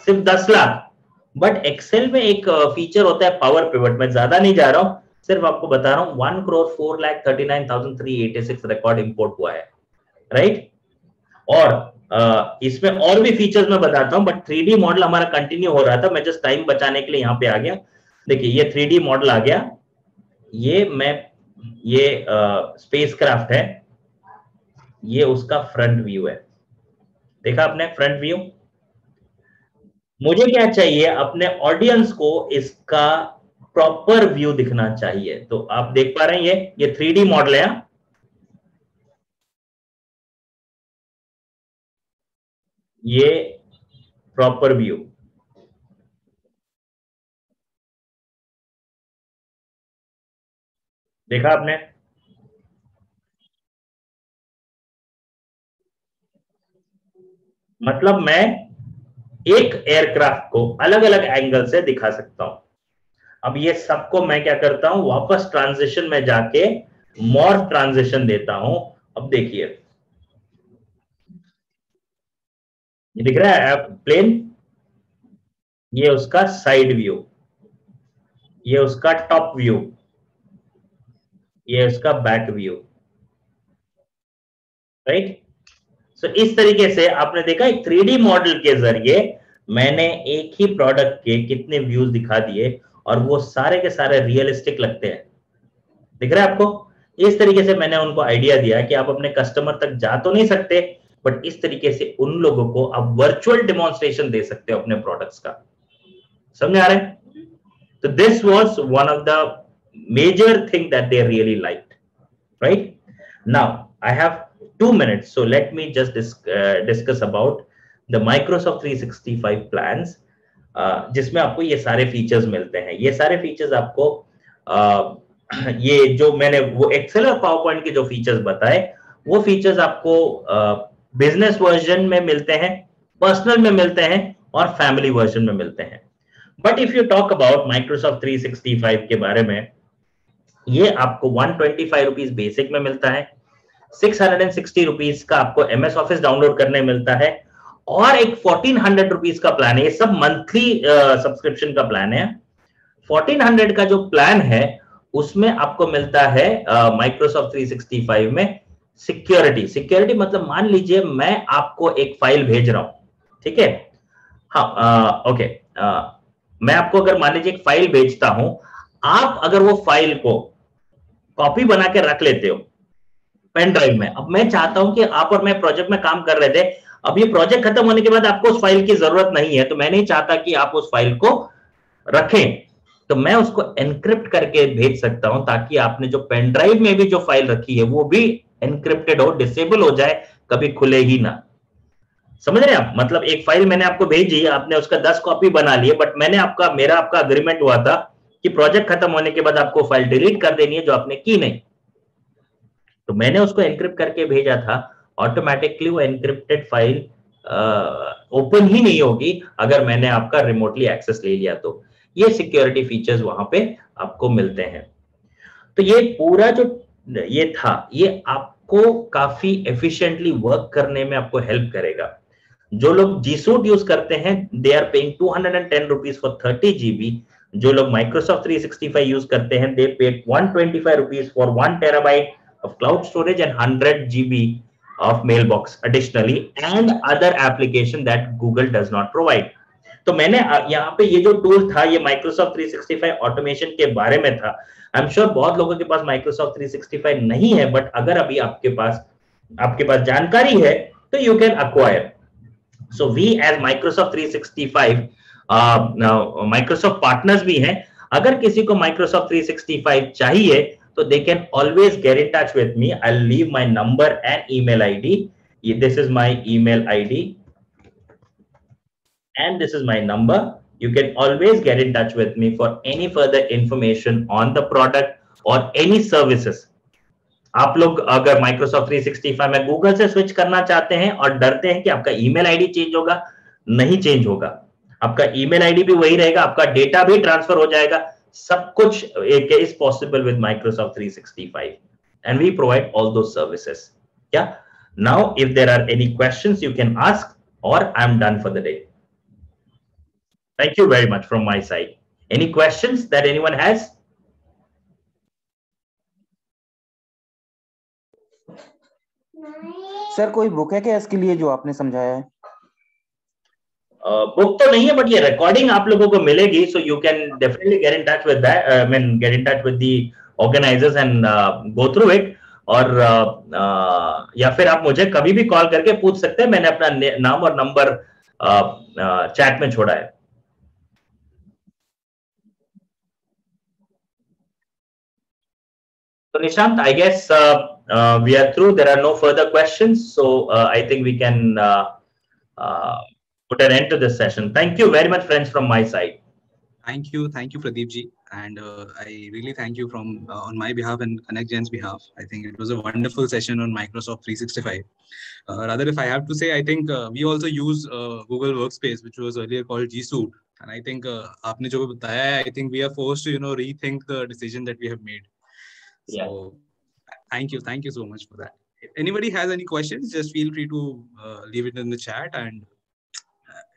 सिर्फ 10 लाख, बट एक्सेल में एक फीचर होता है पावर पिवट, मैं ज्यादा नहीं जा रहा हूं, सिर्फ आपको बता रहा हूं 1,04,39,386 रिकॉर्ड इंपोर्ट हुआ है, राइट। और इसमें और भी फीचर्स मैं बताता हूं, बट 3D मॉडल हमारा कंटिन्यू हो रहा था, मैं जस्ट टाइम बचाने के लिए यहां पे आ गया। देखिए ये 3D मॉडल आ गया, ये स्पेसक्राफ्ट है, ये उसका फ्रंट व्यू है, देखा आपने फ्रंट व्यू। मुझे क्या चाहिए, अपने ऑडियंस को इसका प्रॉपर व्यू दिखना चाहिए, तो आप देख पा रहे हैं ये 3D मॉडल है, ये प्रॉपर व्यू, देखा आपने। मतलब मैं एक एयरक्राफ्ट को अलग अलग एंगल से दिखा सकता हूं। अब ये सबको मैं क्या करता हूं, वापस ट्रांजिशन में जाके मॉर्फ ट्रांजिशन देता हूं। अब देखिए ये दिख रहा है प्लेन, ये उसका साइड व्यू, ये उसका टॉप व्यू, ये उसका बैक व्यू, राइट। सो इस तरीके से आपने देखा एक 3D मॉडल के जरिए मैंने एक ही प्रोडक्ट के कितने व्यूज दिखा दिए, और वो सारे के सारे रियलिस्टिक लगते हैं, दिख रहा है आपको। इस तरीके से मैंने उनको आइडिया दिया कि आप अपने कस्टमर तक जा तो नहीं सकते, बट इस तरीके से उन लोगों को आप वर्चुअल डेमोन्स्ट्रेशन दे सकते हो अपने प्रोडक्ट्स का, समझ आ रहा है। तो this was one of the major thing that they really liked, right. Now I have 2 minutes, so let me just discuss about the Microsoft 365 plans, जिसमें आपको ये सारे फीचर्स मिलते हैं। ये सारे फीचर्स आपको ये जो मैंने वो एक्सेल और पावर पॉइंट के जो फीचर्स बताए, वो फीचर्स आपको बिजनेस वर्जन में मिलते हैं, पर्सनल में मिलते हैं, और फैमिली वर्जन में मिलते हैं। But if you talk about Microsoft 365 के बारे में, ये आपको 125 रुपीज बेसिक में मिलता है, 660 रुपीज का आपको MS ऑफिस डाउनलोड करने मिलता है, और एक 1400 रुपीज का प्लान है। ये सब मंथली सब्सक्रिप्शन का प्लान है। 1400 का जो प्लान है उसमें आपको मिलता है माइक्रोसॉफ्ट 365 में सिक्योरिटी मतलब मान लीजिए मैं आपको एक फाइल भेज रहा हूं, ठीक है, हाँ ओके, मैं आपको अगर मान लीजिए एक फाइल भेजता हूं, आप अगर वो फाइल को कॉपी बना के रख लेते हो पेन ड्राइव में, अब मैं चाहता हूं कि आप और मैं प्रोजेक्ट में काम कर रहे थे, अब ये प्रोजेक्ट खत्म होने के बाद आपको उस फाइल की जरूरत नहीं है, तो मैं नहीं चाहता कि आप उस फाइल को रखें, तो मैं उसको एनक्रिप्ट करके भेज सकता हूं, ताकि आपने जो पेन ड्राइव में भी जो फाइल रखी है वो भी एनक्रिप्टेड हो, डिसेबल हो जाए, कभी खुले ही ना। समझ रहे हैं आप, मतलब एक फाइल मैंने आपको भेजी, आपने उसका 10 कॉपी बना लिए, बट मेरा आपका अग्रीमेंट हुआ था कि प्रोजेक्ट खत्म होने के बाद आपको फाइल डिलीट कर देनी है, जो आपने की नहीं, तो मैंने उसको एनक्रिप्ट करके भेजा था, ऑटोमेटिकली वो एनक्रिप्टेड फाइल ओपन ही नहीं होगी अगर मैंने आपका रिमोटली एक्सेस ले लिया तो। ये सिक्योरिटी फीचर्स वहां पे आपको मिलते हैं। तो ये पूरा जो ये था, ये आपको काफी एफिशिएंटली वर्क करने में आपको हेल्प करेगा। जो लोग G Suite यूज करते हैं, they are paying 210 rupees for 30 GB। जो लोग माइक्रोसॉफ्ट 365 यूज करते हैं, they paid 125 rupees for 1 TB of cloud storage and 100 GB of mailbox additionally, and other application that Google does not provide. तो मैंने यहाँ पे ये जो टूल था, ये Microsoft 365 ऑटोमेशन के बारे में था। आई एम श्योर बहुत लोगों के पास Microsoft 365 नहीं है, बट अगर अभी आपके पास जानकारी है तो you can acquire. So we as Microsoft 365 Microsoft partners भी हैं। अगर किसी को Microsoft 365 चाहिए तो they can always get in touch with me. I'll leave my number and email ID. This is my email ID and this is my number. You can always get in touch with me for any further information on the product or any services. आप लोग अगर Microsoft 365 में Google से switch करना चाहते हैं और डरते हैं कि आपका ईमेल आईडी चेंज होगा, नहीं चेंज होगा, आपका ईमेल आईडी भी वही रहेगा, आपका डेटा भी ट्रांसफर हो जाएगा, सब कुछ is possible with Microsoft 365 and we provide all those services. Yeah. Now, if there are any questions, you can ask, or I'm done for the day. Thank you very much from my side. Any questions that anyone has? Sir कोई book है क्या इसके लिए जो आपने समझाया है? Book तो नहीं है, बट ये रिकॉर्डिंग आप लोगों को मिलेगी, so you can definitely get in touch with that, I mean get in touch with the organisers and go through it. और या फिर आप मुझे कभी भी कॉल करके पूछ सकते हैं. मैंने अपना नाम और नंबर चैट में छोड़ा है. So Nishant, I guess we are through. There are no further questions, so I think we can put an end to this session. Thank you very much, friends, from my side. Thank you, Pradeep ji, and I really thank you from on my behalf and Connect Gen's behalf. I think it was a wonderful session on Microsoft 365. Rather, if I have to say, I think we also use Google Workspace, which was earlier called G Suite, and I think आपने जो भी बताया है, I think we are forced to rethink the decision that we have made. So thank you so much for that. If anybody has any questions, just feel free to leave it in the chat, and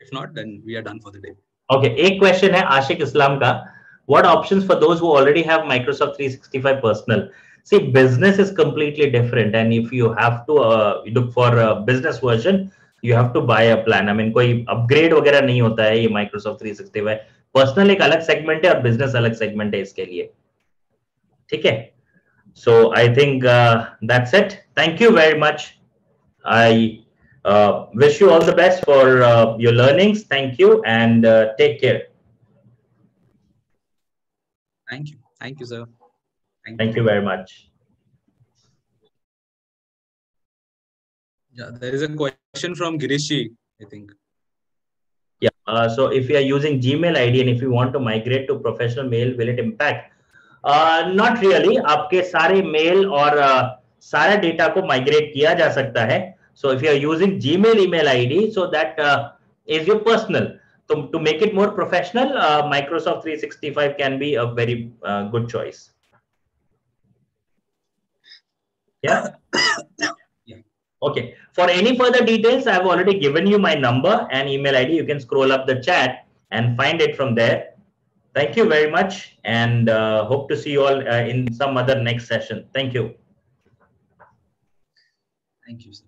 if not, then we are done for the day. Okay, एक question है आशिक इस्लाम का. What options for those who already have Microsoft 365 personal? See, business is completely different, and if you have to look for a business version, you have to buy a plan. I mean, कोई upgrade वगैरह नहीं होता है ये Microsoft 365. Personal एक अलग segment है और business अलग segment है इसके लिए. ठीक है? So I think that's it. Thank you very much. I wish you all the best for your learnings. Thank you, and take care. Thank you, sir. Thank you very much. Yeah, there is a question from Girishji, I think. Yeah. So if you are using Gmail ID and if you want to migrate to professional mail, will it impact? Not really. आपके सारे mail और सारा data को migrate किया जा सकता है. So if you are using Gmail email ID, so that is your personal. To make it more professional, Microsoft 365 can be a very good choice. Yeah. Okay. For any further details, I have already given you my number and email ID. You can scroll up the chat and find it from there. Thank you very much, and hope to see you all in some other next session. Thank you. Thank you, sir.